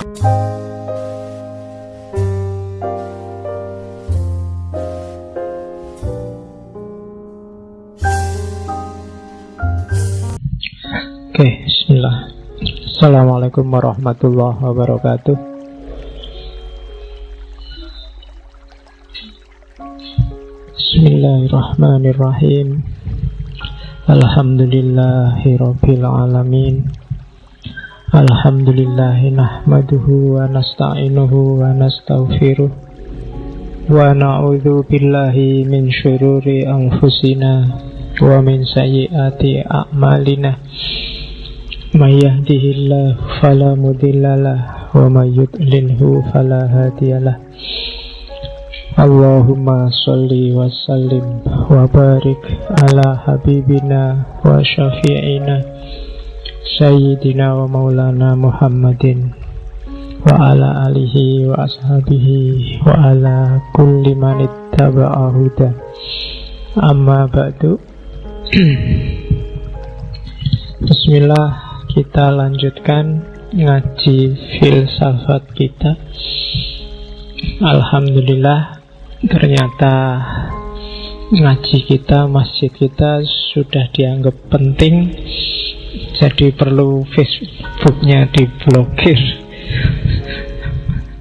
Oke, bismillah. Assalamualaikum warahmatullahi wabarakatuh. Bismillahirrahmanirrahim. Alhamdulillahi rabbil alamin. Alhamdulillahi nahmaduhu wa nasta'inuhu wa nastaghfiruh. Wa na'udzu billahi min syururi anfusina wa min sayyiati a'malina. May yahdihillahu fala mudhillalah wa may yudlilhu fala hadiyalah. Allahumma sholli wa sallim wa barik ala habibina wa syafi'ina sayyidina wa maulana Muhammadin wa ala alihi wa ashabihi wa ala kulli man ittaba'a huda. Amma ba'du. Bismillah. Kita lanjutkan ngaji filsafat kita. Alhamdulillah, ternyata ngaji kita, masjid kita sudah dianggap penting. Jadi perlu Facebooknya diblokir.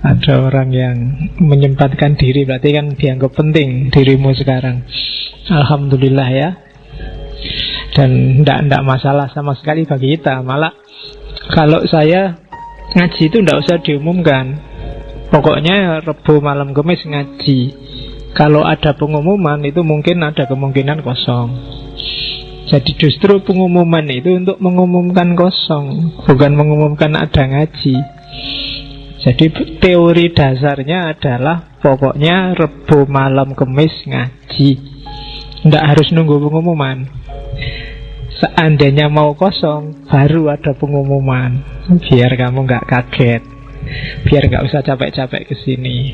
Ada orang yang menyempatkan diri, berarti kan dianggap penting dirimu sekarang. Alhamdulillah ya. Dan tidak masalah sama sekali bagi kita. Malah kalau saya ngaji itu tidak usah diumumkan. Pokoknya Rebo malam Kemis ngaji. Kalau ada pengumuman itu mungkin ada kemungkinan kosong. Jadi justru pengumuman itu untuk mengumumkan kosong, bukan mengumumkan ada ngaji. Jadi teori dasarnya adalah pokoknya Rebo malam Kemis ngaji. Tidak harus nunggu pengumuman. Seandainya mau kosong, baru ada pengumuman. Biar kamu nggak kaget, biar nggak usah capek-capek kesini.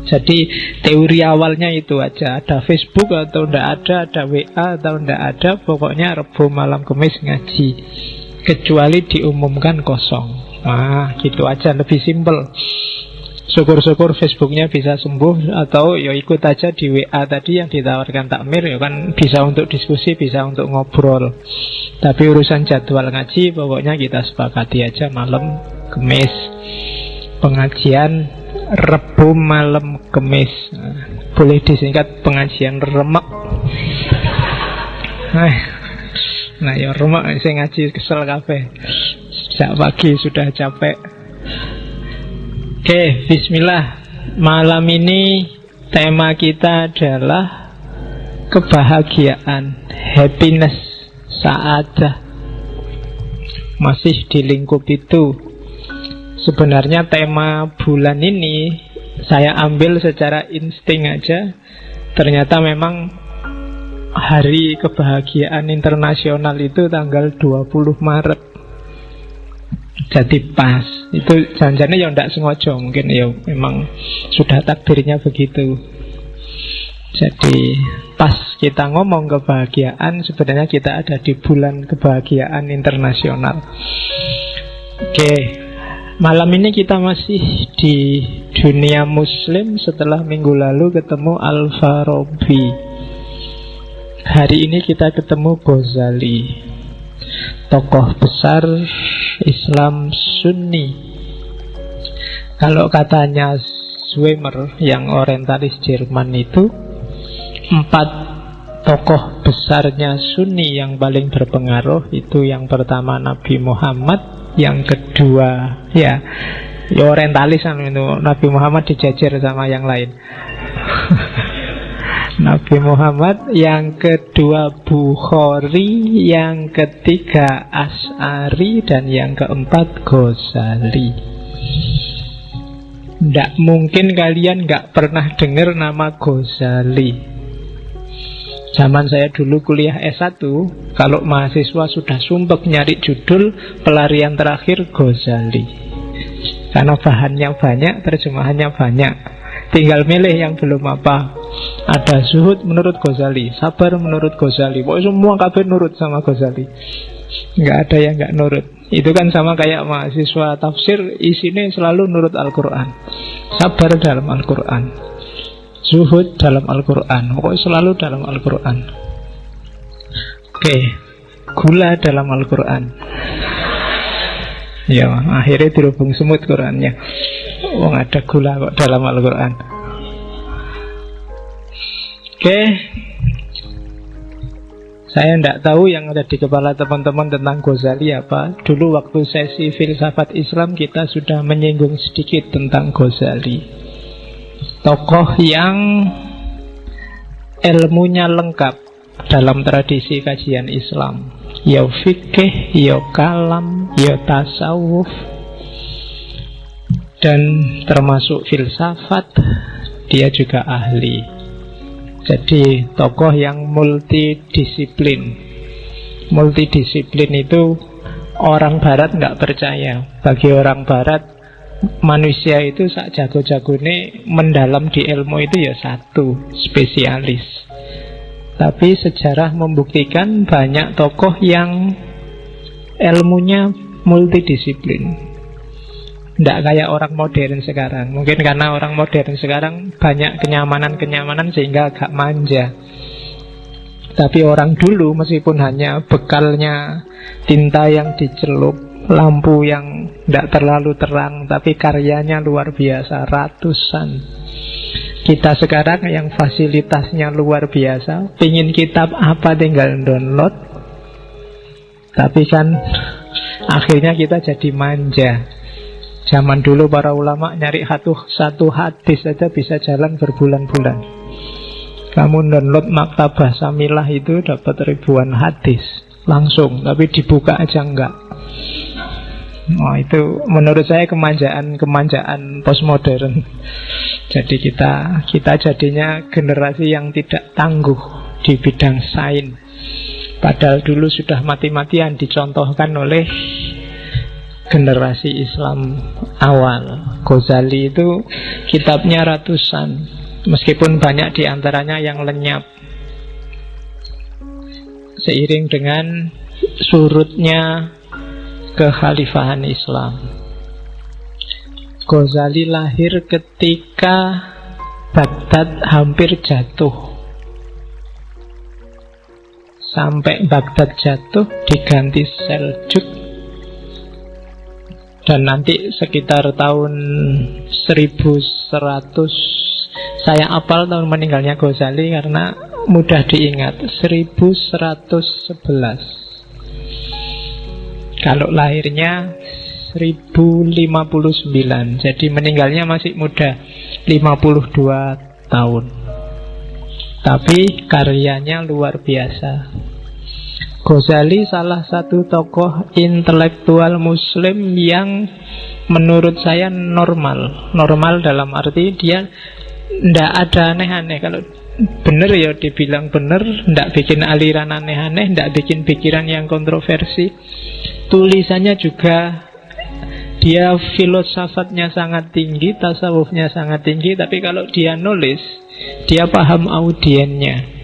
Jadi teori awalnya itu aja. Ada Facebook atau ndak ada WA atau ndak ada, pokoknya Rebo malam Kemis ngaji. Kecuali diumumkan kosong. Nah, gitu aja, lebih simpel. Syukur-syukur Facebooknya bisa sembuh. Atau ya ikut aja di WA tadi yang ditawarkan takmir. Ya kan bisa untuk diskusi, bisa untuk ngobrol. Tapi urusan jadwal ngaji pokoknya kita sepakati aja malam Kemis. Pengajian Rebo malam Kemis. Boleh disingkat pengajian remek. Nah ya remek, saya ngaji kesel kabeh. Sejak pagi sudah capek. Oke, bismillah. Malam ini tema kita adalah kebahagiaan, happiness, sa'adah. Masih di lingkup itu. Sebenarnya tema bulan ini saya ambil secara insting aja. Ternyata memang hari kebahagiaan internasional itu tanggal 20 Maret. Jadi pas. Itu janjinya ya tidak sengaja, mungkin ya memang sudah takdirnya begitu. Jadi pas kita ngomong kebahagiaan, sebenarnya kita ada di bulan kebahagiaan internasional. Oke, malam ini kita masih di dunia muslim setelah minggu lalu ketemu Al-Farabi. Hari ini kita ketemu Ghazali, tokoh besar Islam Sunni. Kalau katanya Schwemmer yang orientalis Jerman itu, 4 tokoh besarnya Sunni yang paling berpengaruh itu yang pertama Nabi Muhammad, yang kedua ya orientalis itu Nabi Muhammad dijajar sama yang lain. Nabi Muhammad, yang kedua Bukhari, yang ketiga Asy'ari, dan yang keempat Ghazali. Tidak mungkin kalian nggak pernah dengar nama Ghazali. Zaman saya dulu kuliah S1, kalau mahasiswa sudah sumpek nyari judul, pelarian terakhir Ghazali. Karena bahannya banyak, terjemahannya banyak. Tinggal milih yang belum apa. Ada zuhud menurut Ghazali, sabar menurut Ghazali. Pokoknya semua kabeh nurut sama Ghazali. Nggak ada yang nggak nurut. Itu kan sama kayak mahasiswa tafsir, isinya selalu nurut Al-Quran, sabar dalam Al-Quran, zuhud dalam Al-Quran, pokoknya selalu dalam Al-Quran. Oke, gula dalam Al-Quran. Ya, akhirnya dirubung semut Qurannya. Oh, ada gula kok dalam Al-Quran. Oke, saya tidak tahu yang ada di kepala teman-teman tentang Ghazali apa. Dulu waktu sesi filsafat Islam kita sudah menyinggung sedikit tentang Ghazali. Tokoh yang ilmunya lengkap dalam tradisi kajian Islam. Ya fikih, ya kalam, ya tasawuf, dan termasuk filsafat. Dia juga ahli. Jadi tokoh yang multidisiplin. Multidisiplin itu orang barat nggak percaya. Bagi orang barat, manusia itu sak jago-jagone mendalam di ilmu itu ya satu, spesialis. Tapi sejarah membuktikan banyak tokoh yang ilmunya multidisiplin. Tidak kayak orang modern sekarang. Mungkin karena orang modern sekarang banyak kenyamanan-kenyamanan sehingga agak manja. Tapi orang dulu meskipun hanya bekalnya tinta yang dicelup, lampu yang tidak terlalu terang, tapi karyanya luar biasa, ratusan. Kita sekarang yang fasilitasnya luar biasa, pingin kitab apa tinggal download. Tapi kan akhirnya kita jadi manja. Zaman dulu para ulama nyari satu hadis saja bisa jalan berbulan-bulan. Kamu download Maktabah Samilah itu dapat ribuan hadis langsung, tapi dibuka aja enggak. Oh, itu menurut saya kemanjaan postmodern. Jadi kita jadinya generasi yang tidak tangguh di bidang sains. Padahal dulu sudah mati-matian dicontohkan oleh generasi Islam awal. Ghazali itu kitabnya ratusan, meskipun banyak diantaranya yang lenyap. Seiring dengan surutnya kekhalifahan Islam, Ghazali lahir ketika Baghdad hampir jatuh. Sampai Baghdad jatuh diganti Seljuk. Dan nanti sekitar tahun 1100, saya apal tahun meninggalnya Ghazali karena mudah diingat, 1111. Kalau lahirnya 1059, jadi meninggalnya masih muda, 52 tahun. Tapi karyanya luar biasa. Ghazali salah satu tokoh intelektual muslim yang menurut saya normal. Normal dalam arti dia tidak ada aneh-aneh. Kalau benar ya dibilang benar, tidak bikin aliran aneh-aneh, tidak bikin pikiran yang kontroversi. Tulisannya juga, dia filosofatnya sangat tinggi, tasawufnya sangat tinggi. Tapi kalau dia nulis, dia paham audiennya.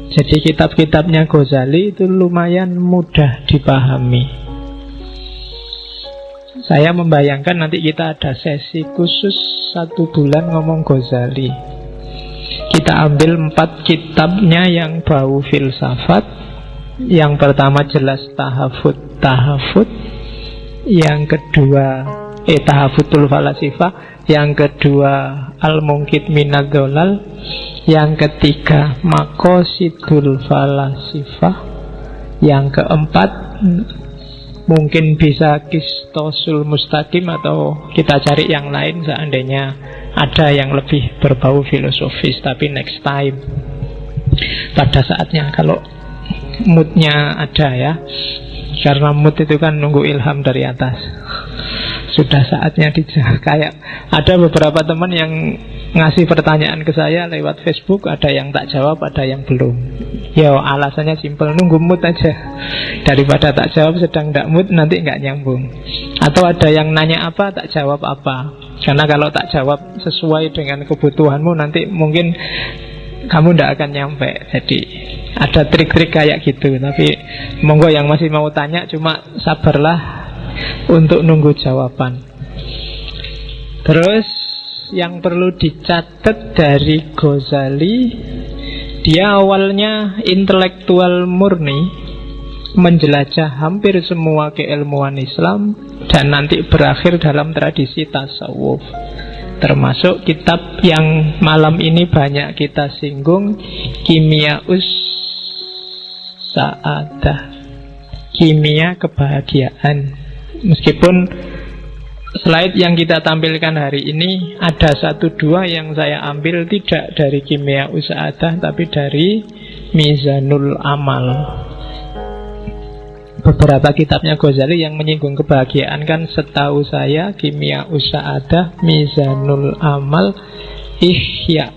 Jadi kitab-kitabnya Ghazali itu lumayan mudah dipahami. Saya membayangkan nanti kita ada sesi khusus 1 bulan ngomong Ghazali. Kita ambil 4 kitabnya yang bau filsafat. Yang pertama jelas Tahafut. Yang kedua Tahafutul Falasifah. Yang kedua Al-Munqidh Minadz Dhalal. Yang ketiga Maqasidul Falasifah. Yang keempat mungkin bisa Qistosul Mustaqim, atau kita cari yang lain seandainya ada yang lebih berbau filosofis. Tapi next time, pada saatnya, kalau moodnya ada ya. Karena mood itu kan nunggu ilham dari atas. Sudah saatnya kayak ada beberapa teman yang ngasih pertanyaan ke saya lewat Facebook, ada yang tak jawab, ada yang belum. Ya alasannya simpel, nunggu mood aja. Daripada tak jawab sedang tak mood, nanti nggak nyambung. Atau ada yang nanya apa, tak jawab apa. Karena kalau tak jawab sesuai dengan kebutuhanmu, nanti mungkin kamu tidak akan nyampe. Jadi Ada trik-trik kayak gitu. Tapi monggo yang masih mau tanya, cuma sabarlah untuk nunggu jawaban. Terus yang perlu dicatat dari Ghazali, dia awalnya intelektual murni, menjelajah hampir semua keilmuan Islam, dan nanti berakhir dalam tradisi tasawuf. Termasuk kitab yang malam ini banyak kita singgung, Kimiaus Sa'adah, kimia kebahagiaan. Meskipun slide yang kita tampilkan hari ini ada 1-2 yang saya ambil tidak dari Kimiaus Sa'adah, tapi dari Mizanul Amal. Beberapa kitabnya Ghazali yang menyinggung kebahagiaan kan setahu saya Kimiaus Sa'adah, Mizanul Amal, Ihya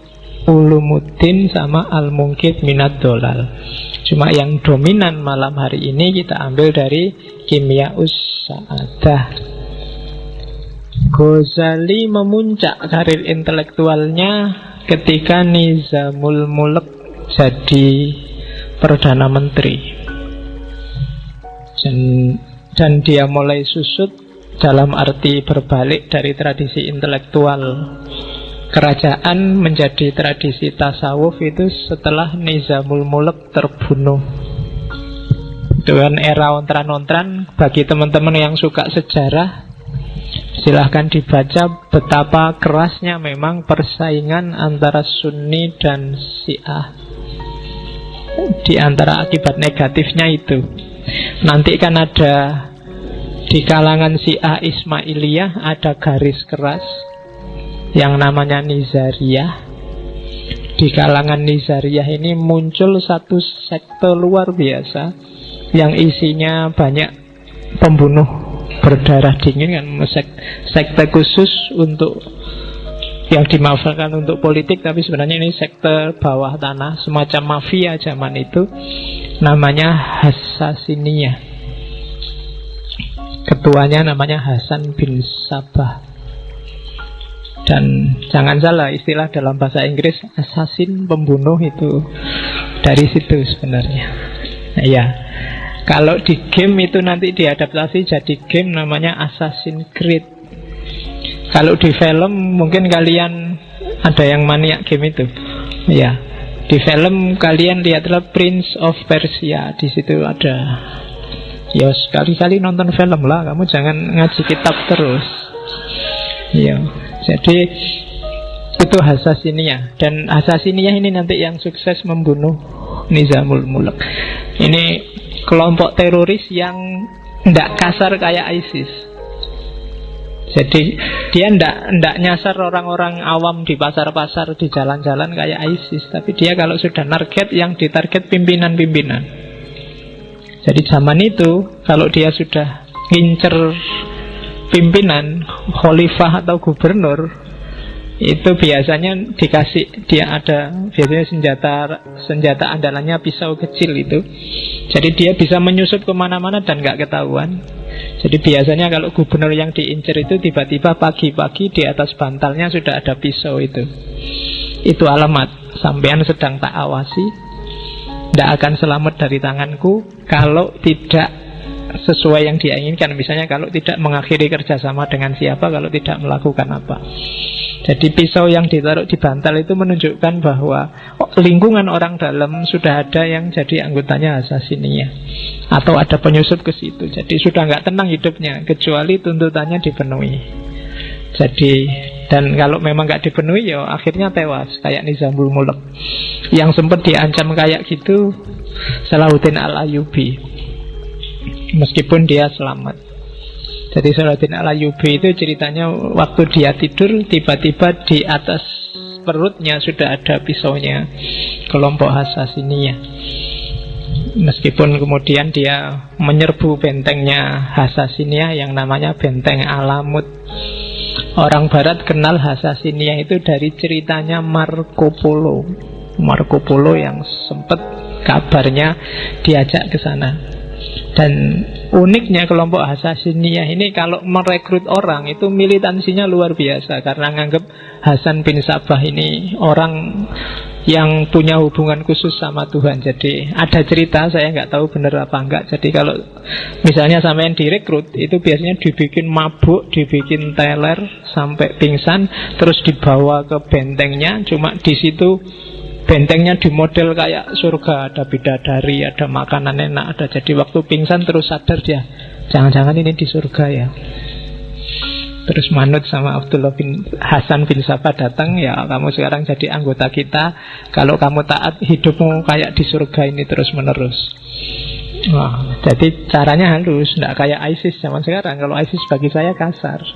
Ulumuddin, sama Al-Munqidh Minad Dhalal. Cuma yang dominan malam hari ini kita ambil dari Kimiaus Sa'adah. Ghazali memuncak karir intelektualnya ketika Nizamul Mulk jadi Perdana Menteri. Dan dia mulai susut dalam arti berbalik dari tradisi intelektual kerajaan menjadi tradisi tasawuf itu setelah Nizamul Mulk terbunuh. Dengan era ontran-ontran, bagi teman-teman yang suka sejarah, silahkan dibaca betapa kerasnya memang persaingan antara Sunni dan Syiah. Di antara akibat negatifnya itu, nanti kan ada di kalangan Syiah Ismailiyah ada garis keras yang namanya Nizariyah. Di kalangan Nizariyah ini muncul satu sekte luar biasa yang isinya banyak pembunuh berdarah dingin kan, sekte khusus untuk yang dimanfaatkan untuk politik, tapi sebenarnya ini sekte bawah tanah, semacam mafia zaman itu, namanya Hassasiniyah. Ketuanya namanya Hasan bin Sabah. Dan jangan salah, istilah dalam bahasa Inggris assassin, pembunuh, itu dari situ sebenarnya. Nah, ya, kalau di game itu nanti diadaptasi jadi game namanya Assassin's Creed. Kalau di film mungkin kalian ada yang maniak game itu. Ya, di film kalian lihatlah Prince of Persia, di situ ada. Ya, sekali-kali nonton film lah, kamu jangan ngaji kitab terus. Ya, jadi itu Hassasiniyah. Dan Hassasiniyah ini nanti yang sukses membunuh Nizamul Mulk. Ini kelompok teroris yang tidak kasar kayak ISIS. Jadi dia tidak nyasar orang-orang awam di pasar-pasar, di jalan-jalan kayak ISIS. Tapi dia kalau sudah target, yang ditarget pimpinan-pimpinan. Jadi zaman itu kalau dia sudah ngincer pimpinan, khalifah atau gubernur, itu biasanya dikasih, dia ada biasanya senjata andalannya pisau kecil itu. Jadi dia bisa menyusup kemana-mana dan gak ketahuan. Jadi biasanya kalau gubernur yang diincer itu tiba-tiba pagi-pagi di atas bantalnya sudah ada pisau itu. Itu alamat sampean sedang tak awasi, tidak akan selamat dari tanganku kalau tidak sesuai yang dia inginkan. Misalnya kalau tidak mengakhiri kerjasama dengan siapa, kalau tidak melakukan apa. Jadi pisau yang ditaruh di bantal itu menunjukkan bahwa lingkungan orang dalam sudah ada yang jadi anggotanya Hassasiniyah, atau ada penyusup ke situ. Jadi sudah nggak tenang hidupnya kecuali tuntutannya dipenuhi. Jadi, dan kalau memang nggak dipenuhi ya akhirnya tewas kayak Nizamul Mulk. Yang sempat diancam kayak gitu Salahuddin Al-Ayyubi, meskipun dia selamat. Jadi Salahuddin Al-Ayyubi itu ceritanya waktu dia tidur, tiba-tiba di atas perutnya sudah ada pisaunya kelompok Hassasiniyah. Meskipun kemudian dia menyerbu bentengnya Hassasiniyah yang namanya Benteng Alamut. Orang barat kenal Hassasiniyah itu dari ceritanya Marco Polo. Marco Polo yang sempat kabarnya diajak ke sana. Dan uniknya kelompok Hasasiniyah ini kalau merekrut orang itu militansinya luar biasa, karena nganggap Hasan bin Sabah ini orang yang punya hubungan khusus sama Tuhan. Jadi ada cerita, saya nggak tahu benar apa enggak. Jadi kalau misalnya sampean direkrut, itu biasanya dibikin mabuk, dibikin teler sampai pingsan, terus dibawa ke bentengnya. Cuma di situ bentengnya dimodel kayak surga, ada bidadari, ada makanan enak, ada. Jadi waktu pingsan terus sadar dia, jangan-jangan ini di surga ya. Terus manut sama Abdullah bin Hasan bin Sabah datang, ya kamu sekarang jadi anggota kita. Kalau kamu taat, hidupmu kayak di surga ini terus menerus. Wah, jadi caranya halus, tidak kayak ISIS zaman sekarang. Kalau ISIS bagi saya kasar.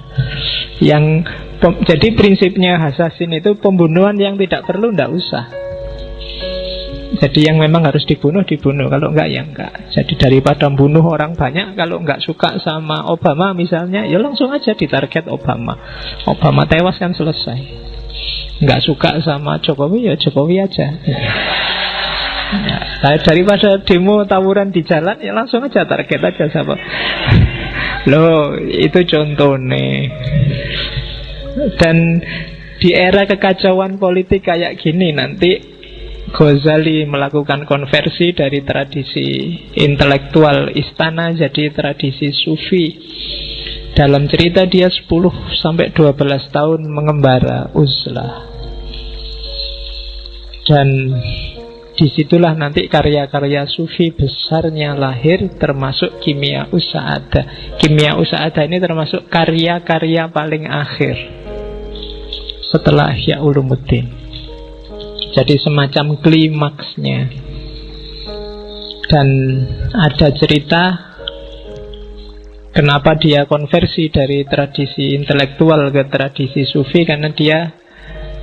Jadi prinsipnya Hasasin itu pembunuhan yang tidak perlu, tidak usah. Jadi yang memang harus dibunuh, dibunuh. Kalau enggak, ya enggak. Jadi daripada bunuh orang banyak, kalau enggak suka sama Obama misalnya, ya langsung aja ditarget Obama. Obama tewas kan selesai. Enggak suka sama Jokowi, ya Jokowi aja. Ya, daripada demo tawuran di jalan, ya langsung aja target aja sama. Loh, itu contohnya. Dan di era kekacauan politik kayak gini, nanti Ghazali melakukan konversi dari tradisi intelektual istana jadi tradisi sufi. Dalam cerita dia 10-12 tahun mengembara uzlah. Dan disitulah nanti karya-karya sufi besarnya lahir, termasuk Kimia Usa'adah. Kimia Usa'adah ini termasuk karya-karya paling akhir setelah Ihya Ulumuddin. Jadi semacam klimaksnya. Dan ada cerita kenapa dia konversi dari tradisi intelektual ke tradisi sufi, karena dia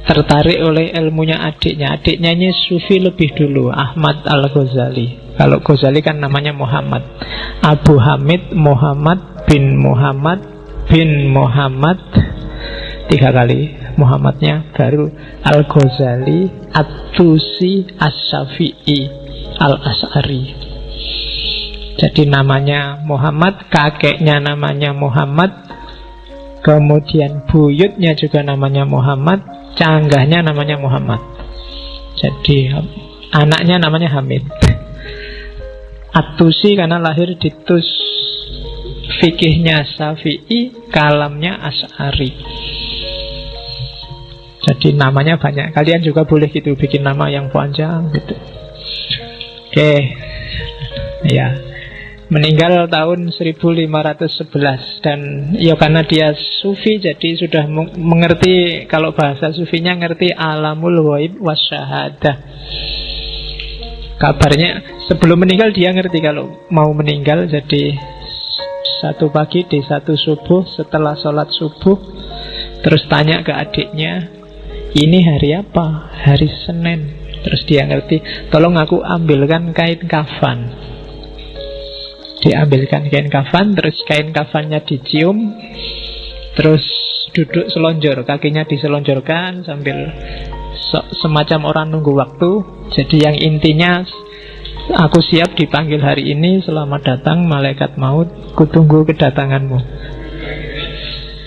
tertarik oleh ilmunya adiknya. Adiknya ini sufi lebih dulu, Ahmad Al-Ghazali. Kalau Ghazali kan namanya Muhammad. Abu Hamid Muhammad bin Muhammad bin Muhammad, 3 kali Muhammadnya, baru Al-Ghazali At-Tusi As-Syafi'i Al-As'ari. Jadi namanya Muhammad, kakeknya namanya Muhammad, kemudian buyutnya juga namanya Muhammad, canggahnya namanya Muhammad. Jadi anaknya namanya Hamid. At-Tusi karena lahir di Tus, fikihnya Syafi'i, kalamnya As'ari. Jadi namanya banyak. Kalian juga boleh gitu, bikin nama yang panjang gitu. Oke. Ya. Meninggal tahun 1511. Dan ya karena dia sufi, jadi sudah mengerti, kalau bahasa sufinya ngerti alamul ghaib wasyahadah. Kabarnya sebelum meninggal dia ngerti kalau mau meninggal. Jadi satu pagi di satu subuh, setelah sholat subuh, terus tanya ke adiknya, ini hari apa? Hari Senin. Terus dia ngerti, tolong aku ambilkan kain kafan. Diambilkan kain kafan, terus kain kafannya dicium, terus duduk selonjor, kakinya diselonjorkan sambil semacam orang nunggu waktu. Jadi yang intinya, aku siap dipanggil hari ini, selamat datang malaikat maut, kutunggu kedatanganmu.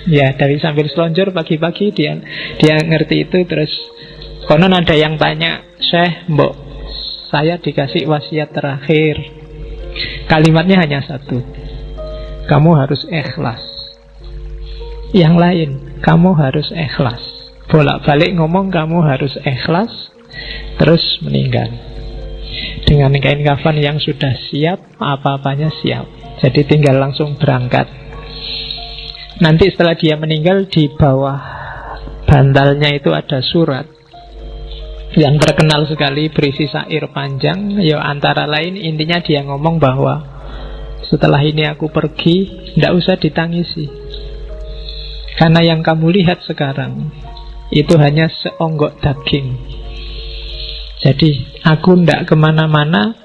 Ya, dari sambil selonjor pagi-pagi dia ngerti itu. Terus konon ada yang tanya, Syekh, mbok, saya dikasih wasiat terakhir. Kalimatnya hanya satu, kamu harus ikhlas. Yang lain, kamu harus ikhlas. Bolak-balik ngomong kamu harus ikhlas. Terus meninggal dengan kain kafan yang sudah siap, apa-apanya siap. Jadi tinggal langsung berangkat. Nanti setelah dia meninggal, di bawah bantalnya itu ada surat yang terkenal sekali, berisi syair panjang. Ya antara lain intinya dia ngomong bahwa setelah ini aku pergi, tidak usah ditangisi, karena yang kamu lihat sekarang itu hanya seonggok daging. Jadi aku tidak kemana-mana,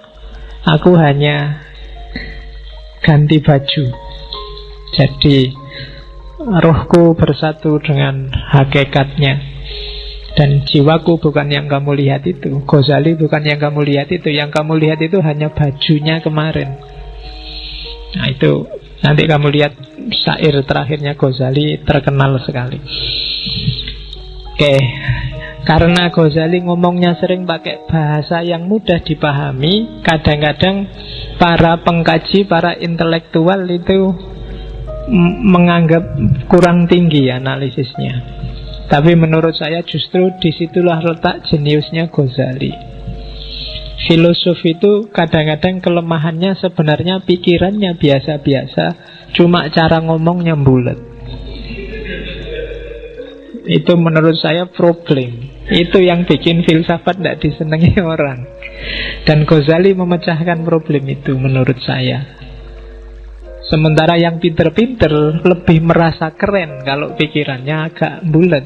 aku hanya ganti baju. Jadi rohku bersatu dengan hakikatnya, dan jiwaku bukan yang kamu lihat itu. Ghazali bukan yang kamu lihat itu. Yang kamu lihat itu hanya bajunya kemarin. Nah itu nanti kamu lihat syair terakhirnya Ghazali terkenal sekali. Oke, karena Ghazali ngomongnya sering pakai bahasa yang mudah dipahami, kadang-kadang para pengkaji, para intelektual itu menganggap kurang tinggi analisisnya. Tapi menurut saya justru disitulah letak jeniusnya Ghazali. Filosof itu kadang-kadang kelemahannya sebenarnya pikirannya biasa-biasa, cuma cara ngomongnya bulat. Itu menurut saya problem. Itu yang bikin filsafat tidak disenangi orang. Dan Ghazali memecahkan problem itu menurut saya. Sementara yang pinter-pinter lebih merasa keren kalau pikirannya agak bulat.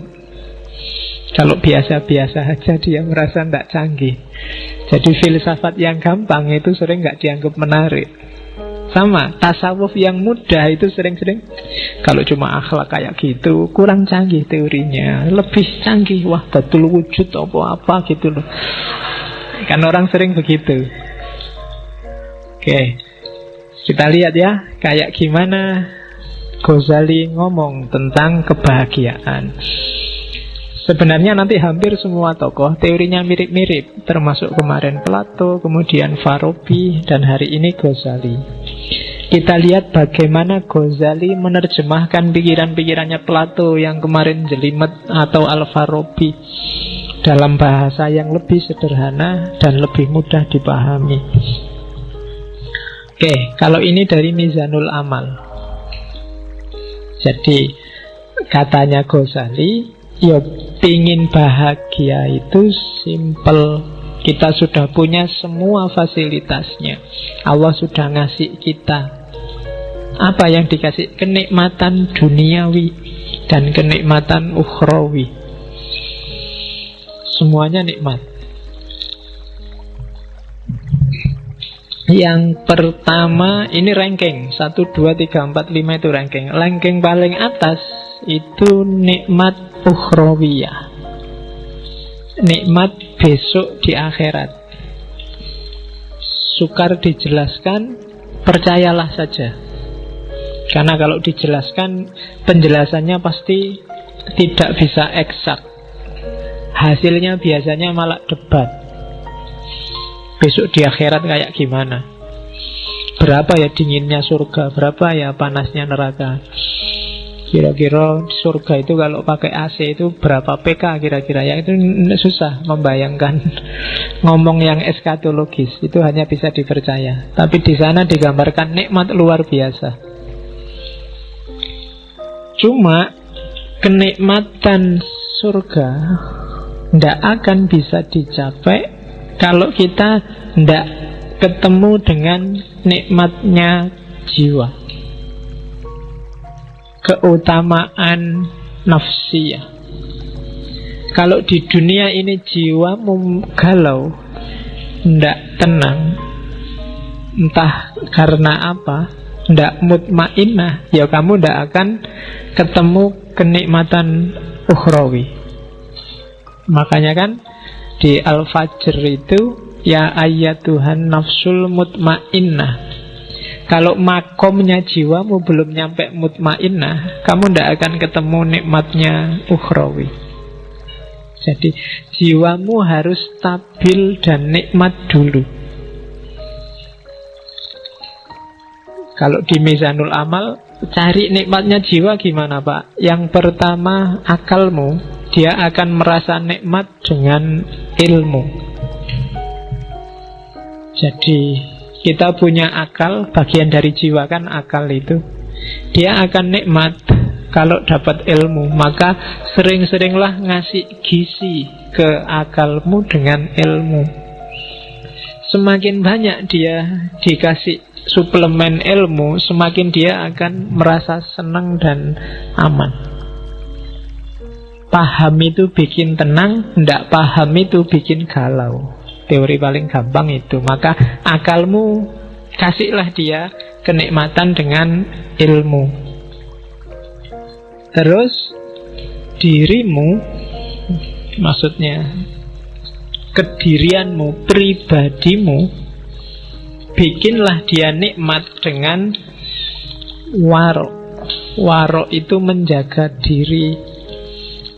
Kalau biasa-biasa aja dia merasa tidak canggih. Jadi filsafat yang gampang itu sering nggak dianggap menarik. Sama, tasawuf yang mudah itu sering-sering kalau cuma akhlak kayak gitu kurang canggih teorinya. Lebih canggih, wah betul wujud apa-apa gitu loh. Kan orang sering begitu. Oke, kita lihat ya kayak gimana Ghazali ngomong tentang kebahagiaan. Sebenarnya nanti hampir semua tokoh teorinya mirip-mirip, termasuk kemarin Plato, kemudian Farabi, dan hari ini Ghazali. Kita lihat bagaimana Ghazali menerjemahkan pikiran-pikirannya Plato yang kemarin jelimet atau Al-Farabi dalam bahasa yang lebih sederhana dan lebih mudah dipahami. Oke, kalau ini dari Mizanul Amal. Jadi katanya Ghazali, ya pingin bahagia itu simple. Kita sudah punya semua fasilitasnya. Allah sudah ngasih kita. Apa yang dikasih? Kenikmatan duniawi dan kenikmatan ukhrawi. Semuanya nikmat. Yang pertama, ini ranking 1, 2, 3, 4, 5 itu ranking. Ranking paling atas itu nikmat ukhrawiyah, nikmat besok di akhirat. Sukar dijelaskan, percayalah saja. Karena kalau dijelaskan, penjelasannya pasti tidak bisa eksak. Hasilnya biasanya malah debat. Besok di akhirat kayak gimana? Berapa ya dinginnya surga? Berapa ya panasnya neraka? Kira-kira surga itu kalau pakai AC itu berapa PK kira-kira? Yang itu susah membayangkan. Ngomong yang eskatologis itu hanya bisa dipercaya. Tapi di sana digambarkan nikmat luar biasa. Cuma kenikmatan surga tidak akan bisa dicapai kalau kita tidak ketemu dengan nikmatnya jiwa, keutamaan nafsiyah. Kalau di dunia ini jiwamu galau, tidak tenang, entah karena apa, tidak mutmainnah, ya kamu tidak akan ketemu kenikmatan ukhrawi. Makanya kan di Al-Fajr itu, ya ayyatuhan nafsul mutmainnah. Kalau makomnya jiwamu belum nyampe mutmainnah, kamu tidak akan ketemu nikmatnya ukhrawi. Jadi jiwamu harus stabil dan nikmat dulu. Kalau di Mizanul Amal, cari nikmatnya jiwa gimana Pak? Yang pertama akalmu, dia akan merasa nikmat dengan ilmu. Jadi kita punya akal, bagian dari jiwa kan akal itu. Dia akan nikmat kalau dapat ilmu. Maka sering-seringlah ngasih gizi ke akalmu dengan ilmu. Semakin banyak dia dikasih suplemen ilmu, semakin dia akan merasa senang dan aman. Paham itu bikin tenang, tidak paham itu bikin galau. Teori paling gampang itu. Maka akalmu kasihlah dia kenikmatan dengan ilmu. Terus dirimu, maksudnya kedirianmu, pribadimu, bikinlah dia nikmat dengan Warok. Warok itu menjaga diri.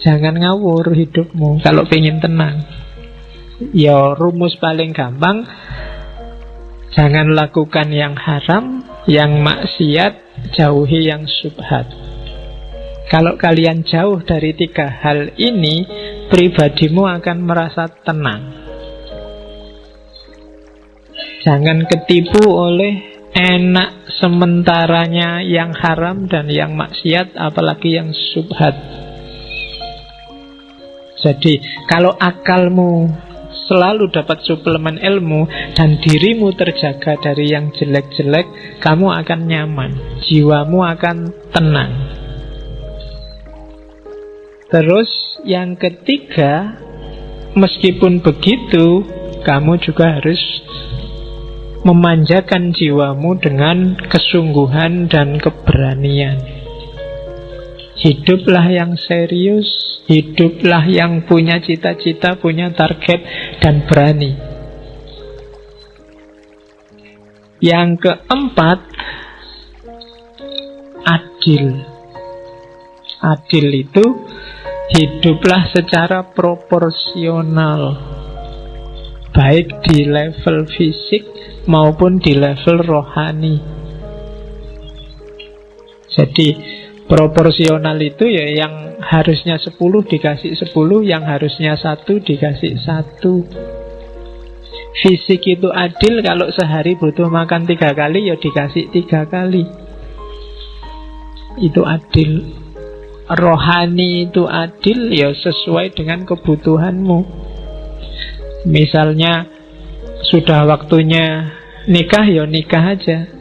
Jangan ngawur hidupmu kalau pengen tenang. Ya rumus paling gampang, jangan lakukan yang haram, yang maksiat, jauhi yang syubhat. Kalau kalian jauh dari 3 hal ini, pribadimu akan merasa tenang. Jangan ketipu oleh enak sementaranya yang haram dan yang maksiat, apalagi yang syubhat. Jadi kalau akalmu selalu dapat suplemen ilmu dan dirimu terjaga dari yang jelek-jelek, kamu akan nyaman, jiwamu akan tenang. Terus yang ketiga, meskipun begitu, kamu juga harus memanjakan jiwamu dengan kesungguhan dan keberanian. Hiduplah yang serius, hiduplah yang punya cita-cita, punya target, dan berani. Yang keempat, adil. Adil itu hiduplah secara proporsional, baik di level fisik maupun di level rohani. Jadi proporsional itu ya yang harusnya 10 dikasih 10, yang harusnya 1 dikasih 1. Fisik itu adil, kalau sehari butuh makan 3 kali ya dikasih 3 kali. Itu adil. Rohani itu adil ya sesuai dengan kebutuhanmu. Misalnya sudah waktunya nikah, ya nikah aja.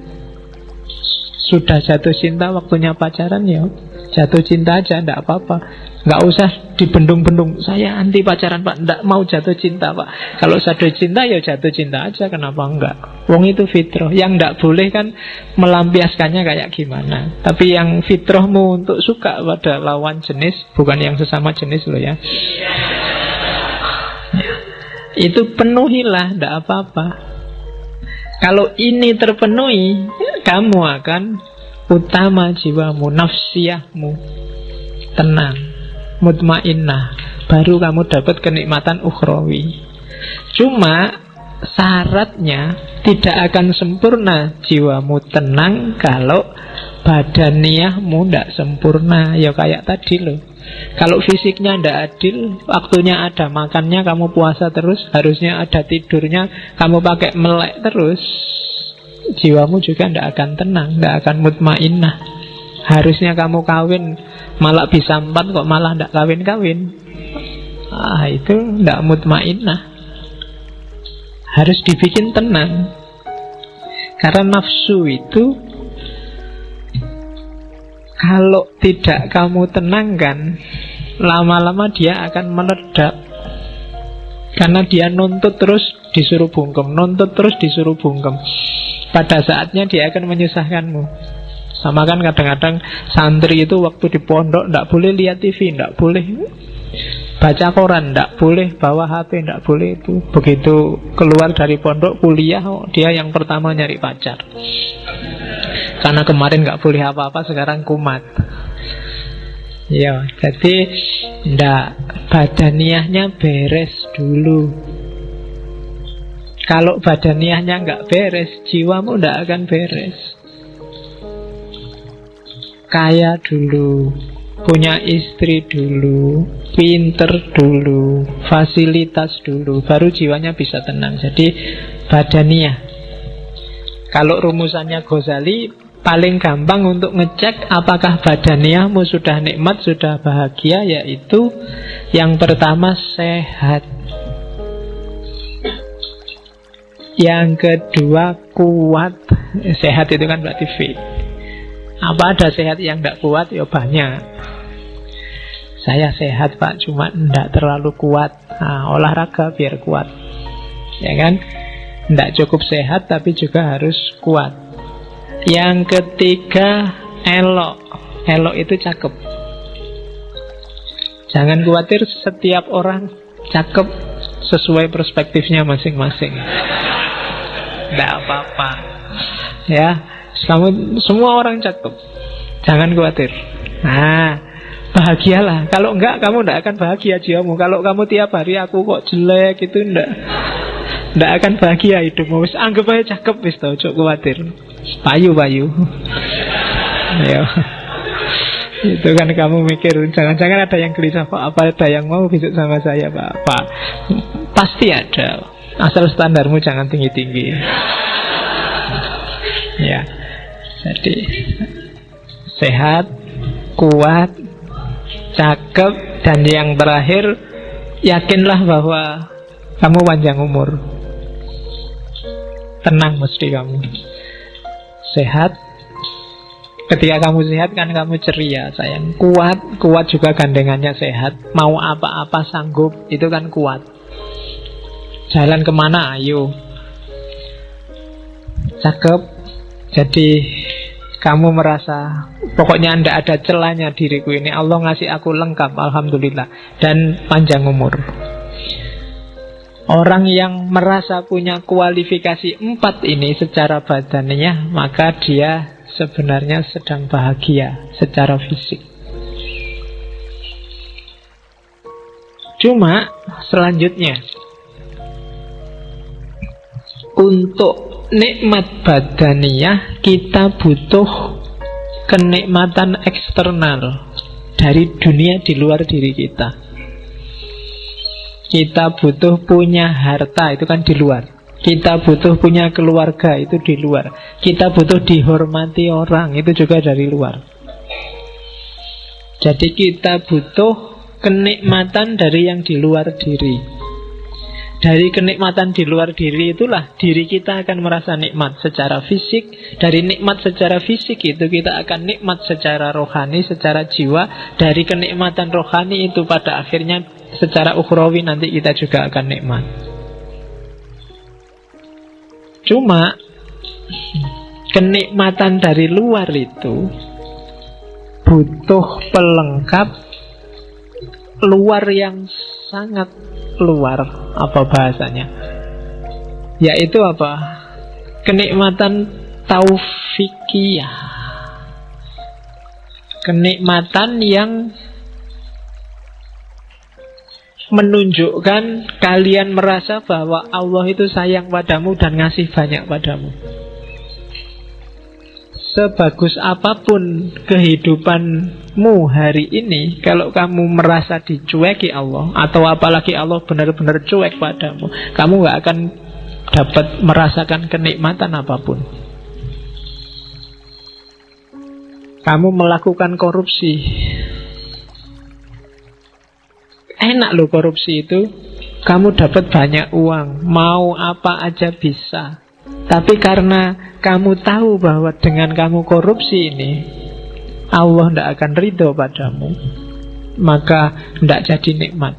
Sudah jatuh cinta, waktunya pacaran, ya jatuh cinta aja, enggak apa-apa. Enggak usah dibendung-bendung, saya anti pacaran pak, enggak mau jatuh cinta pak. Kalau jatuh cinta ya jatuh cinta aja, kenapa enggak? Wong itu fitrah. Yang enggak boleh kan melampiaskannya kayak gimana. Tapi yang fitrahmu untuk suka pada lawan jenis, bukan yang sesama jenis loh ya, itu penuhilah, tidak apa-apa. Kalau ini terpenuhi, kamu akan utama jiwamu, nafsiyahmu tenang, mutmainnah. Baru kamu dapat kenikmatan ukhrawi. Cuma syaratnya tidak akan sempurna jiwamu tenang kalau badaniyahmu tidak sempurna. Ya kayak tadi loh, kalau fisiknya tidak adil, waktunya ada makannya kamu puasa terus, harusnya ada tidurnya kamu pakai melek terus, jiwamu juga tidak akan tenang, tidak akan mutmainnah. Harusnya kamu kawin malah bisa 4 kok malah tidak kawin-kawin. Itu tidak mutmainnah. Harus dibikin tenang. Karena nafsu itu kalau tidak kamu tenangkan, lama-lama dia akan meledak. Karena dia nuntut terus disuruh bungkem, nuntut terus disuruh bungkem. Pada saatnya dia akan menyusahkanmu. Sama kan kadang-kadang santri itu waktu di pondok tidak boleh lihat TV, tidak boleh baca koran, tidak boleh bawa HP, tidak boleh itu. Begitu keluar dari pondok kuliah, dia yang pertama nyari pacar. Karena kemarin nggak boleh apa-apa, sekarang kumat. Ya, jadi ndak, badaniyahnya beres dulu. Kalau badaniyahnya nggak beres, jiwamu ndak akan beres. Kaya dulu, punya istri dulu, pinter dulu, fasilitas dulu, baru jiwanya bisa tenang. Jadi badaniyah. Kalau rumusannya Ghazali, paling gampang untuk ngecek apakah badaniyahmu sudah nikmat, sudah bahagia, yaitu yang pertama sehat, yang kedua kuat. Sehat itu kan berarti fit. Apa ada sehat yang tidak kuat? Ya banyak. Saya sehat pak, cuma tidak terlalu kuat. Olahraga biar kuat, ya kan? Tidak cukup sehat tapi juga harus kuat. Yang ketiga elok. Elok itu cakep. Jangan khawatir, setiap orang cakep sesuai perspektifnya masing-masing. Tidak apa-apa. Ya, Kamu semua orang cakep, jangan khawatir. Nah, bahagialah. Kalau enggak, kamu enggak akan bahagia jiwamu. Kalau kamu tiap hari aku kok jelek, itu enggak akan bahagia hidupmu. Anggap aja cakep, wis tau, cok khawatir. Payu. Ya. Itu kan kamu mikir, jangan-jangan ada yang gelisah, Pak, apa ada yang mau besok sama saya, Pak? Pasti ada. Asal standarmu jangan tinggi-tinggi. Ya. Jadi sehat, kuat, cakep, dan yang terakhir, yakinlah bahwa kamu panjang umur. Tenang mesti kamu. Sehat. Ketika kamu sehat kan kamu ceria, sayang. Kuat juga gandengannya sehat. Mau apa-apa sanggup, itu kan kuat. Jalan kemana, ayo. Cakep. Jadi kamu merasa pokoknya tidak ada celahnya diriku ini. Allah ngasih aku lengkap, alhamdulillah. Dan panjang umur. Orang yang merasa punya kualifikasi 4 ini secara badannya, maka dia sebenarnya sedang bahagia secara fisik. Cuma selanjutnya, untuk nikmat badaniyah kita butuh kenikmatan eksternal dari dunia di luar diri kita. Kita butuh punya harta, itu kan di luar. Kita butuh punya keluarga, itu di luar. Kita butuh dihormati orang, itu juga dari luar. Jadi kita butuh kenikmatan dari yang di luar diri. Dari kenikmatan di luar diri itulah diri kita akan merasa nikmat secara fisik. Dari nikmat secara fisik itu kita akan nikmat secara rohani, secara jiwa. Dari kenikmatan rohani itu pada akhirnya secara ukhrawi nanti kita juga akan nikmat. Cuma kenikmatan dari luar itu butuh pelengkap luar yang sangat luar. Apa bahasanya? Yaitu apa? Kenikmatan taufikiyah. Kenikmatan yang menunjukkan kalian merasa bahwa Allah itu sayang padamu dan ngasih banyak padamu. Sebagus apapun kehidupanmu hari ini, kalau kamu merasa dicueki Allah, atau apalagi Allah benar-benar cuek padamu, kamu gak akan dapat merasakan kenikmatan apapun. Kamu melakukan korupsi, enak loh korupsi itu. Kamu dapat banyak uang, mau apa aja bisa. Tapi karena kamu tahu bahwa dengan kamu korupsi ini Allah tidak akan ridho padamu, maka tidak jadi nikmat.